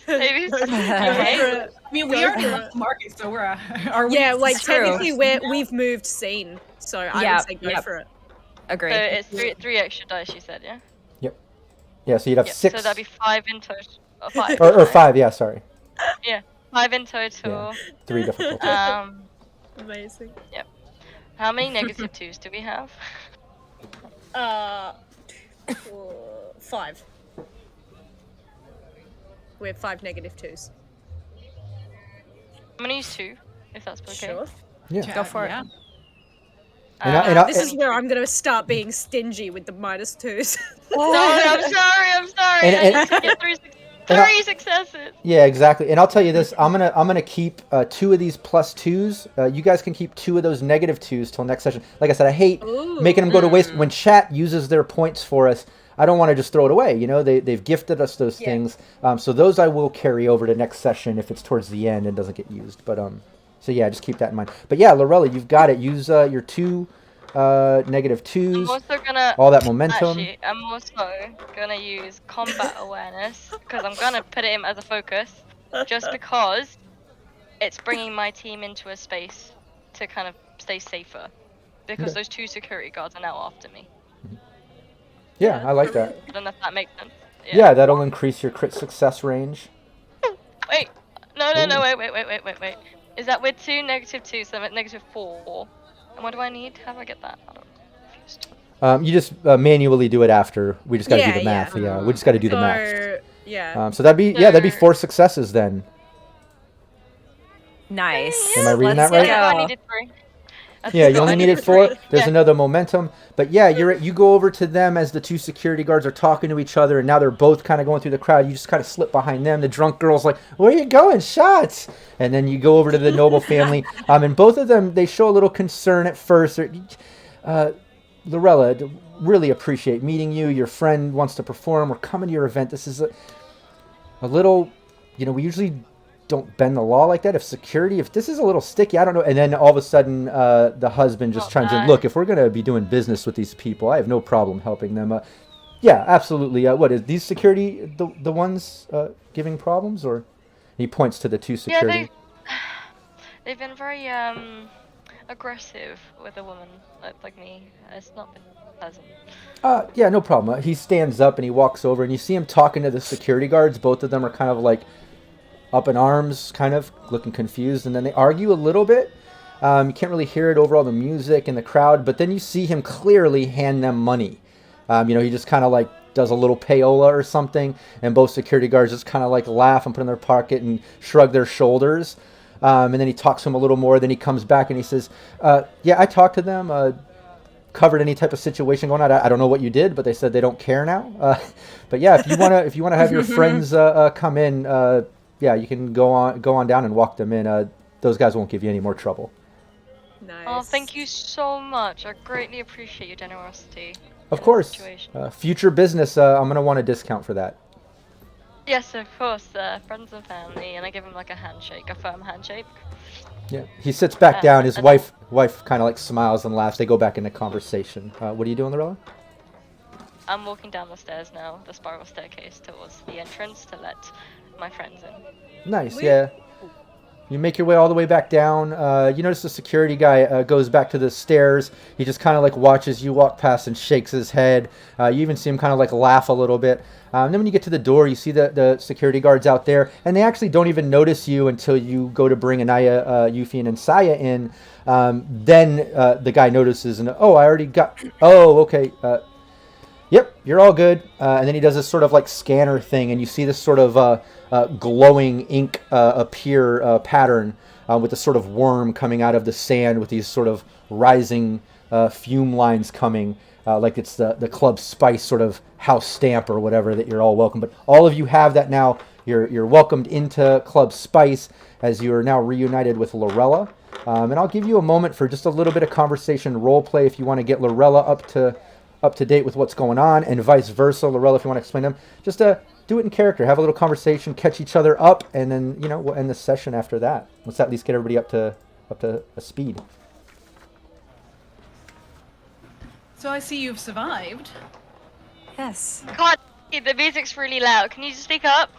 I mean, we already left the market, so we're are we? Yeah, like It's true. technically we've moved scene, so I Yeah, would say go yep. for it. Agree. So it's three extra dice, you said, yeah? Yeah, so you'd have Yeah, 6. so that'd be 5 in total. 5. Or 5, yeah, sorry. Yeah, 5 in total. Yeah. 3 difficulty. Amazing. How many negative 2s do we have? 5. We have 5 -2s. I'm gonna use 2, if that's okay. Sure. Yeah. Go for it. Yeah. And I- This is where I'm gonna start being stingy with the -2s. No, I'm sorry. And- I need to get 3 and I- 3 successes. Yeah, exactly. And I'll tell you this: I'm gonna keep 2 of these +2s. You guys can keep 2 of those -2s till next session. Like I said, I hate making them go to waste. When chat uses their points for us, I don't want to just throw it away. They've gifted us those things. So those I will carry over to next session if it's towards the end and doesn't get used. But so yeah, just keep that in mind. But yeah, Lorella, you've got it. Use your 2 -2s. I'm also gonna. All that momentum. Actually, I'm also gonna use combat awareness because I'm gonna put it in as a focus, just because it's bringing my team into a space to kind of stay safer, because those 2 security guards are now after me. Yeah, I like that. I don't know if that makes sense. Yeah, that'll increase your crit success range. Wait. No. Wait. Is that with 2 -2, so I'm at -4? And what do I need? How do I get that? I'm confused. You just manually do it after. We just got to do the Yeah, math. Yeah, we just got to do the math. So yeah. So that'd be 4 successes then. Nice. Am I reading Let's that right? Yeah, I go. needed 3. Yeah, you only needed 4. There's Yeah. another momentum. But yeah, you go over to them as the 2 security guards are talking to each other, and now they're both kind of going through the crowd. You just kind of slip behind them. The drunk girl's like, "Where are you going? Shots!" And then you go over to the noble family. And both of them, they show a little concern at first. Lorella, really appreciate meeting you. Your friend wants to perform. We're coming to your event. This is a little, we usually don't bend the law like that. If this is a little sticky, I don't know. And then all of a sudden, the husband just chimes in. Look, if we're going to be doing business with these people, I have no problem helping them. Yeah, absolutely. What is these security the ones giving problems, or he points to the 2 security? Yeah, they've been very aggressive with a woman like me. It's not been pleasant. Yeah, no problem. He stands up and he walks over, and you see him talking to the security guards. Both of them are kind of like up in arms, kind of looking confused, and then they argue a little bit. You can't really hear it over all the music and the crowd, but then you see him clearly hand them money. He just kind of like does a little payola or something, and both security guards just kind of like laugh and put it in their pocket and shrug their shoulders. And then he talks to him a little more. Then he comes back and he says, "Yeah, I talked to them. Covered any type of situation going on. I don't know what you did, but they said they don't care now. But yeah, if you wanna have your friends come in." Yeah, you can go on down and walk them in. Those guys won't give you any more trouble. Nice. Oh, thank you so much. I greatly appreciate your generosity. Of in this course. situation. Future business, I'm going to want a discount for that. Yes, of course. Friends and family, and I give him like a handshake, a firm handshake. Yeah. He sits back down. His and wife kind of like smiles and laughs. They go back into conversation. What are you doing, Lorella? I'm walking down the stairs now, the spiral staircase towards the entrance to let my friends in. Nice, yeah. You make your way all the way back down. You notice the security guy goes back to the stairs. He just kind of like watches you walk past and shakes his head. You even see him kind of like laugh a little bit. And then when you get to the door, you see the security guards out there, and they actually don't even notice you until you go to bring Anaya, Yufian, and Saya in. Then the guy notices, and I already got. Oh, okay. Yep, you're all good. And then he does this sort of like scanner thing, and you see this sort of glowing ink appear pattern with a sort of worm coming out of the sand with these sort of rising fume lines coming, like it's the Club Spice sort of house stamp or whatever that you're all welcome. But all of you have that now. You're welcomed into Club Spice as you are now reunited with Lorella. And I'll give you a moment for just a little bit of conversation role play if you want to get Lorella up to date with what's going on, and vice versa. Lorella, if you want to explain them, just do it in character, have a little conversation, catch each other up, and then we'll end the session after that. Let's at least get everybody up to a speed. So I see you've survived. Yes. God, the music's really loud. Can you just speak up?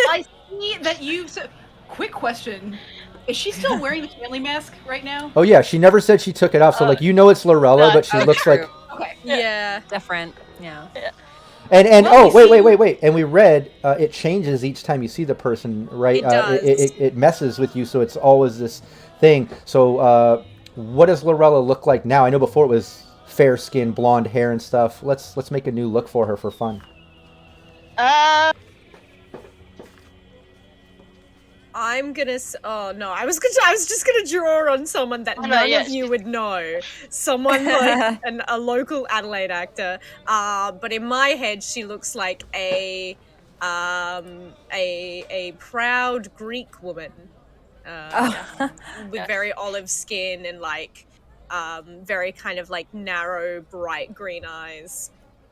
I see that you've. Quick question: is she still wearing the family mask right now? Oh yeah, she never said she took it off, so it's Lorella, but she looks like. Okay. Yeah. Different. Yeah. And Well, wait. And we read it changes each time you see the person, right? It does. It messes with you, so it's always this thing. So what does Lorella look like now? I know before it was fair skin, blonde hair and stuff. Let's make a new look for her for fun. I'm gonna. Oh no! I was just gonna draw on someone that none of you would know. Someone like a local Adelaide actor. But in my head, she looks like a proud Greek woman, with very olive skin and like very kind of like narrow, bright green eyes.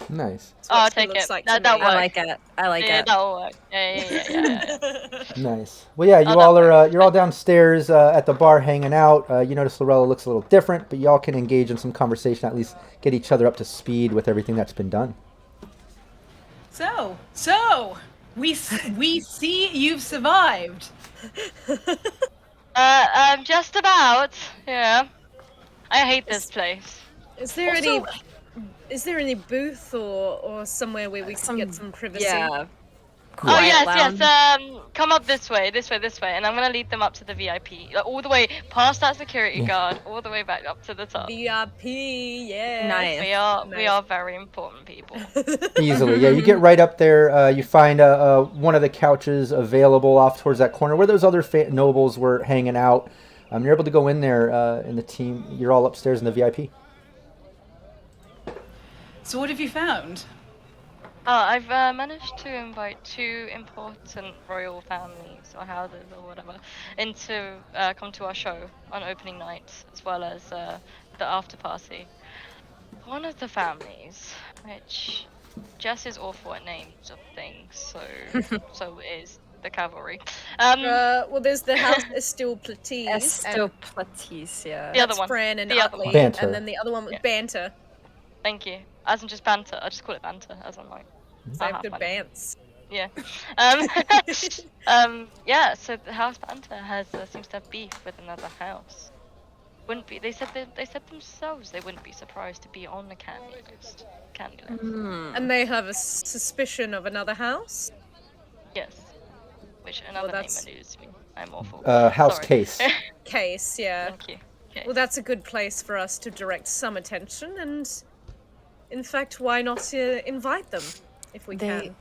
Nice. I'll take it. Like That'll work. I like it. I like it. That'll work. Yeah. Nice. Well, yeah, you're all downstairs at the bar hanging out. You notice Lorella looks a little different, but y'all can engage in some conversation, at least get each other up to speed with everything that's been done. So we see you've survived. Just about. Yeah. I hate this place. Is there any booth or somewhere where we can get some privacy? Yeah. Oh yes, lounge. yes. Come up this way, and I'm gonna lead them up to the VIP, like, all the way past that security guard, all the way back up to the top. VIP, yeah. Nice. We are very important people. Easily, yeah. You get right up there. You find one of the couches available off towards that corner where those other nobles were hanging out. You're able to go in there, and the team. You're all upstairs in the VIP. So what have you found? I've managed to invite 2 important royal families or houses or whatever into come to our show on opening night, as well as the after party. One of the families, which Jess is awful at names of things, so is the cavalry. Well, there's the house Estil Platis. Estil Platis, yeah. The other one. Fran and The other Utley, one. Banter. and then the other one was Banter. Thank you. As in just banter. I just call it banter, as I'm like. So haha, good funny. bants. Yeah. Yeah. So the house banter has seems to have beef with another house. Wouldn't be. They said themselves they wouldn't be surprised to be on the candy list. And they have a suspicion of another house? Yes. Which another name that's- eludes me. I'm awful. House Sorry. case. Case, yeah. Thank you. Okay. Well, that's a good place for us to direct some attention, and in fact, why not invite them if we can?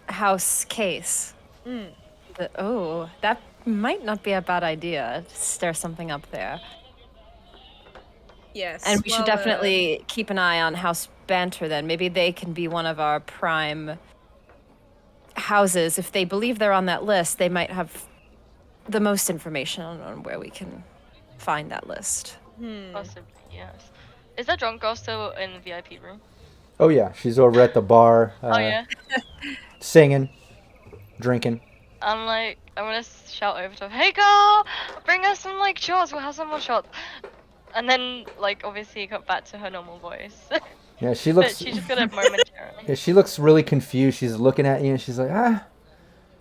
House case. That might not be a bad idea. Stir something up there. Yes. And we should well, definitely keep an eye on House Banter then. Maybe they can be one of our prime houses. If they believe they're on that list, they might have the most information on where we can find that list. Possibly, yes. Is that drunk girl still in the VIP room? Oh yeah, she's over at the bar, Oh yeah. singing, drinking. I'm gonna shout over to her, "Hey girl, bring us some like shots. We'll have some more shots." And then like obviously got back to her normal voice. Yeah, she But looks. she's just gonna momentarily. Yeah, she looks really confused. She's looking at you and she's like, I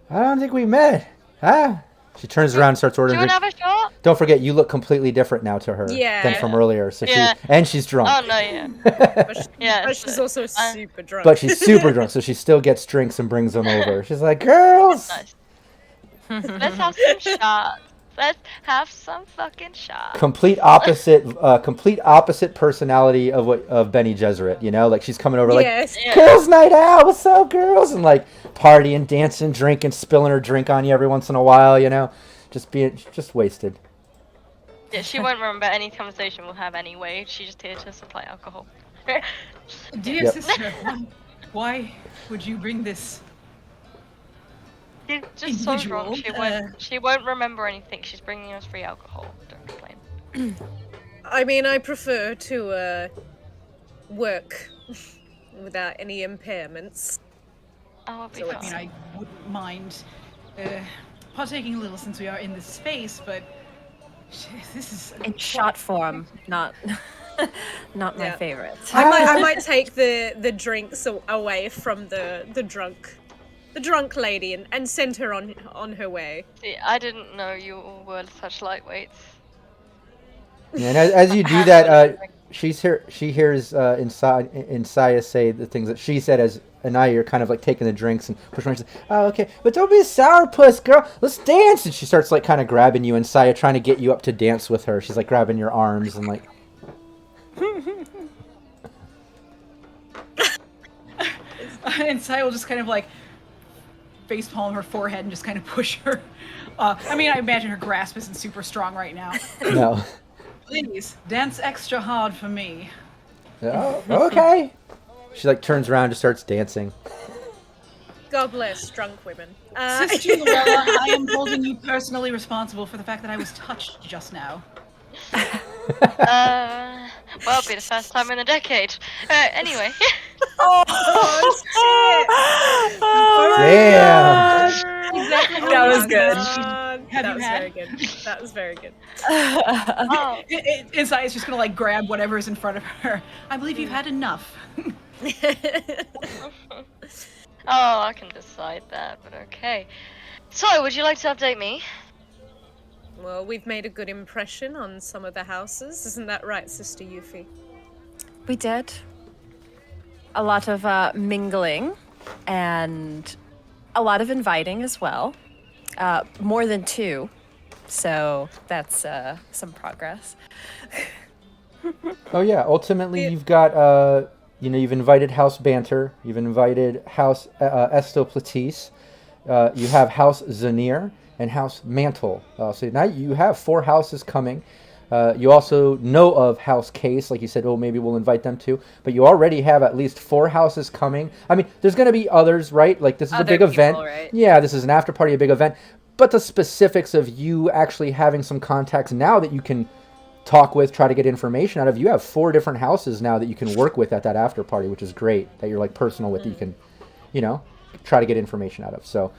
don't think we met. She turns around and starts Do ordering you wanna drinks. have a shot? Don't forget, you look completely different now to her Yeah. than from earlier. So Yeah. she's drunk. Oh no, yeah. Yeah, But she's also super drunk. But she's super drunk, so she still gets drinks and brings them over. She's like, girls. Nice. Let's have some shots. Let's have some fucking shots. Complete opposite personality of Bene Gesserit. You know, like she's coming over like, Yes. Yeah. girls' night out. What's up, girls? And like partying, dancing, drinking, spilling her drink on you every once in a while. You know, just wasted. Yeah, she won't remember any conversation we'll have anyway. She's just here to supply alcohol. Dear Yep. sister, why would you bring this? She's just so Individual, drunk. She won't remember anything. She's bringing us free alcohol. Don't complain. I mean, I prefer to work without any impairments. Oh, I'll be So fine. I mean, I wouldn't mind partaking a little since we are in this space, but this is In shot form, not not my Yeah. favorite. I might take the drinks away from the drunk lady and send her on her way. See, I didn't know you all were such lightweights. Yeah, and as you do that, she hears Insaya say the things that she said as Anaya, you're kind of like taking the drinks and pushing her. She's like, oh, okay, but don't be a sourpuss, girl. Let's dance. And she starts like kind of grabbing you, Insaya, trying to get you up to dance with her. She's like grabbing your arms and like. and Sai will just kind of like facepalm her forehead and just kind of push her. I mean, I imagine her grasp isn't super strong right now. No. Please, dance extra hard for me. Oh, okay. She like turns around and just starts dancing. God bless drunk women. Sister Luella, I am holding you personally responsible for the fact that I was touched just now. Well, it'll be the first time in a decade. Anyway. Damn. Exactly how That it was good. Have That you was had? very good. That was very good. Oh, Inside is just gonna like grab whatever is in front of her. I believe you've had enough. I can decide that, but okay. So, would you like to update me? Well, we've made a good impression on some of the houses, isn't that right, Sister Yuffie? We did. A lot of mingling and a lot of inviting as well. More than 2. So that's some progress. Oh yeah. Ultimately, Yeah. you've got you've invited House Banter. You've invited House Estoplatis. You have House Zanir and House Mantle. So now you have 4 houses coming. You also know of House Case, like you said, oh, maybe we'll invite them too. But you already have at least 4 houses coming. I mean, there's going to be others, right? Like, this is a Other big people, event. right? Yeah, this is an after party, a big event. But the specifics of you actually having some contacts now that you can talk with, try to get information out of, you have 4 different houses now that you can work with at that after party, which is great, that you're like personal with, that you can, try to get information out of. So,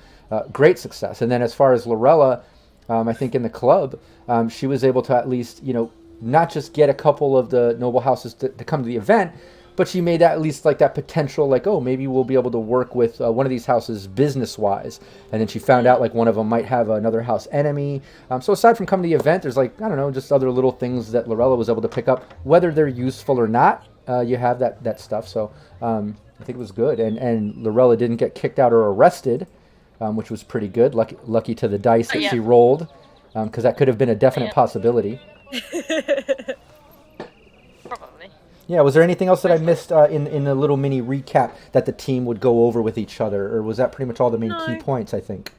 great success. And then as far as Lorella, I think in the club, she was able to at least, not just get a couple of the noble houses to come to the event, but she made that at least like that potential, like, oh, maybe we'll be able to work with one of these houses business-wise. And then she found out like one of them might have another house enemy. So aside from coming to the event, there's like, I don't know, just other little things that Lorella was able to pick up, whether they're useful or not. You have that stuff. So I think it was good. And Lorella didn't get kicked out or arrested, which was pretty good. Lucky to the dice that Yeah. she rolled, because that could have been a definite possibility. Probably. Yeah, was there anything else that I missed in the little mini recap that the team would go over with each other, or was that pretty much all the main key No. points, I think?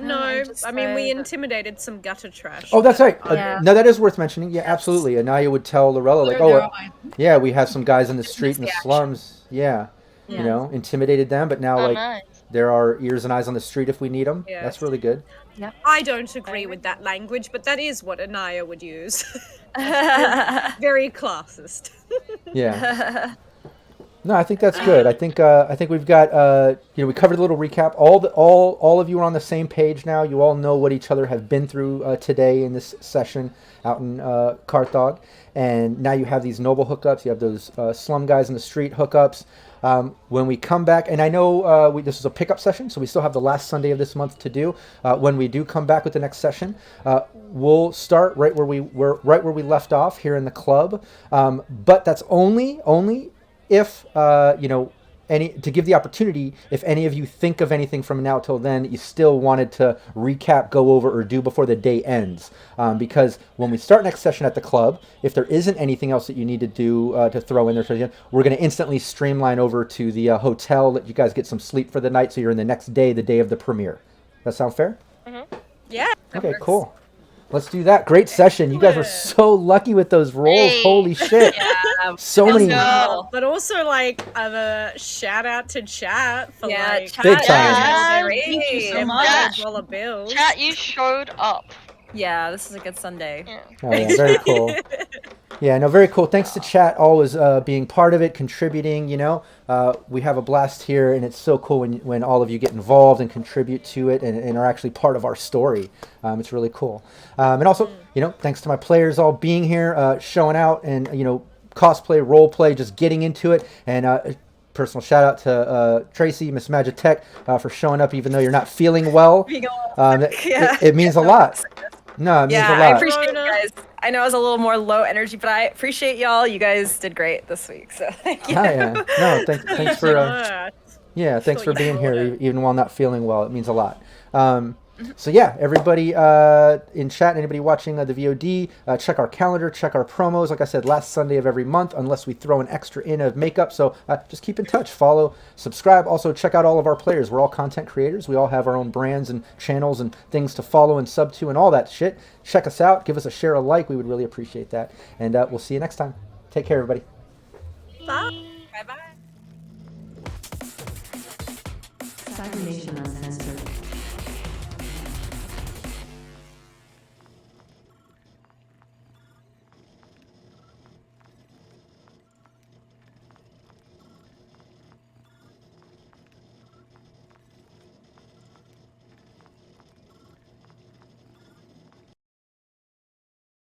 No, just I mean, we read- intimidated some gutter trash. Oh, that's right. Yeah. No, that is worth mentioning. Yeah, absolutely. Anaya would tell Lorella, like, There oh, are mine. yeah, we have some guys in the street in the the action. slums. Yeah, Yeah. intimidated them, but now, Oh, like, nice. there are ears and eyes on the street if we need them. Yeah. That's really good. I don't agree with that language, but that is what Anaya would use. Very classist. Yeah. No, I think that's good. I think we've got we covered a little recap. All of you are on the same page now. You all know what each other have been through today in this session out in Karthog, and now you have these noble hookups. You have those slum guys in the street hookups. When we come back, and I know this is a pickup session, so we still have the last Sunday of this month to do. When we do come back with the next session, we'll start right where we left off here in the club. But that's only if to give the opportunity, if any of you think of anything from now till then that you still wanted to recap, go over, or do before the day ends. Because when we start next session at the club, if there isn't anything else that you need to do to throw in there, we're going to instantly streamline over to the hotel, let you guys get some sleep for the night, so you're in the next day, the day of the premiere. That sound fair? Mm-hmm. Yeah. Okay, cool. Let's do that. Great session. You guys were so lucky with those rolls. Hey. Holy shit. Yeah, So many. go. But also, a shout out to chat for chat. Big time. Yeah. Thank you so them much. dollar bills. Chat, you showed up. Yeah, this is a good Sunday. Yeah. Oh, yeah, very cool. Yeah, no, very cool. Thanks to chat always being part of it, contributing, we have a blast here, and it's so cool when all of you get involved and contribute to it and are actually part of our story. It's really cool. And also, thanks to my players all being here, showing out, and, cosplay, role play, just getting into it. And personal shout out to Tracy, Miss Magitech, for showing up even though you're not feeling well. It means a lot. No, it means a lot. I appreciate you guys. I know I was a little more low energy, but I appreciate y'all. You guys did great this week, so thank you. Oh, yeah. No, thanks for thanks for being here, even while not feeling well. It means a lot. So yeah, everybody in chat, anybody watching the VOD, check our calendar, check our promos. Like I said, last Sunday of every month, unless we throw an extra in of makeup. So just keep in touch, follow, subscribe. Also, check out all of our players. We're all content creators. We all have our own brands and channels and things to follow and sub to and all that shit. Check us out. Give us a share, a like. We would really appreciate that. And we'll see you next time. Take care, everybody. Bye. Bye-bye. Cybernation Uncensored.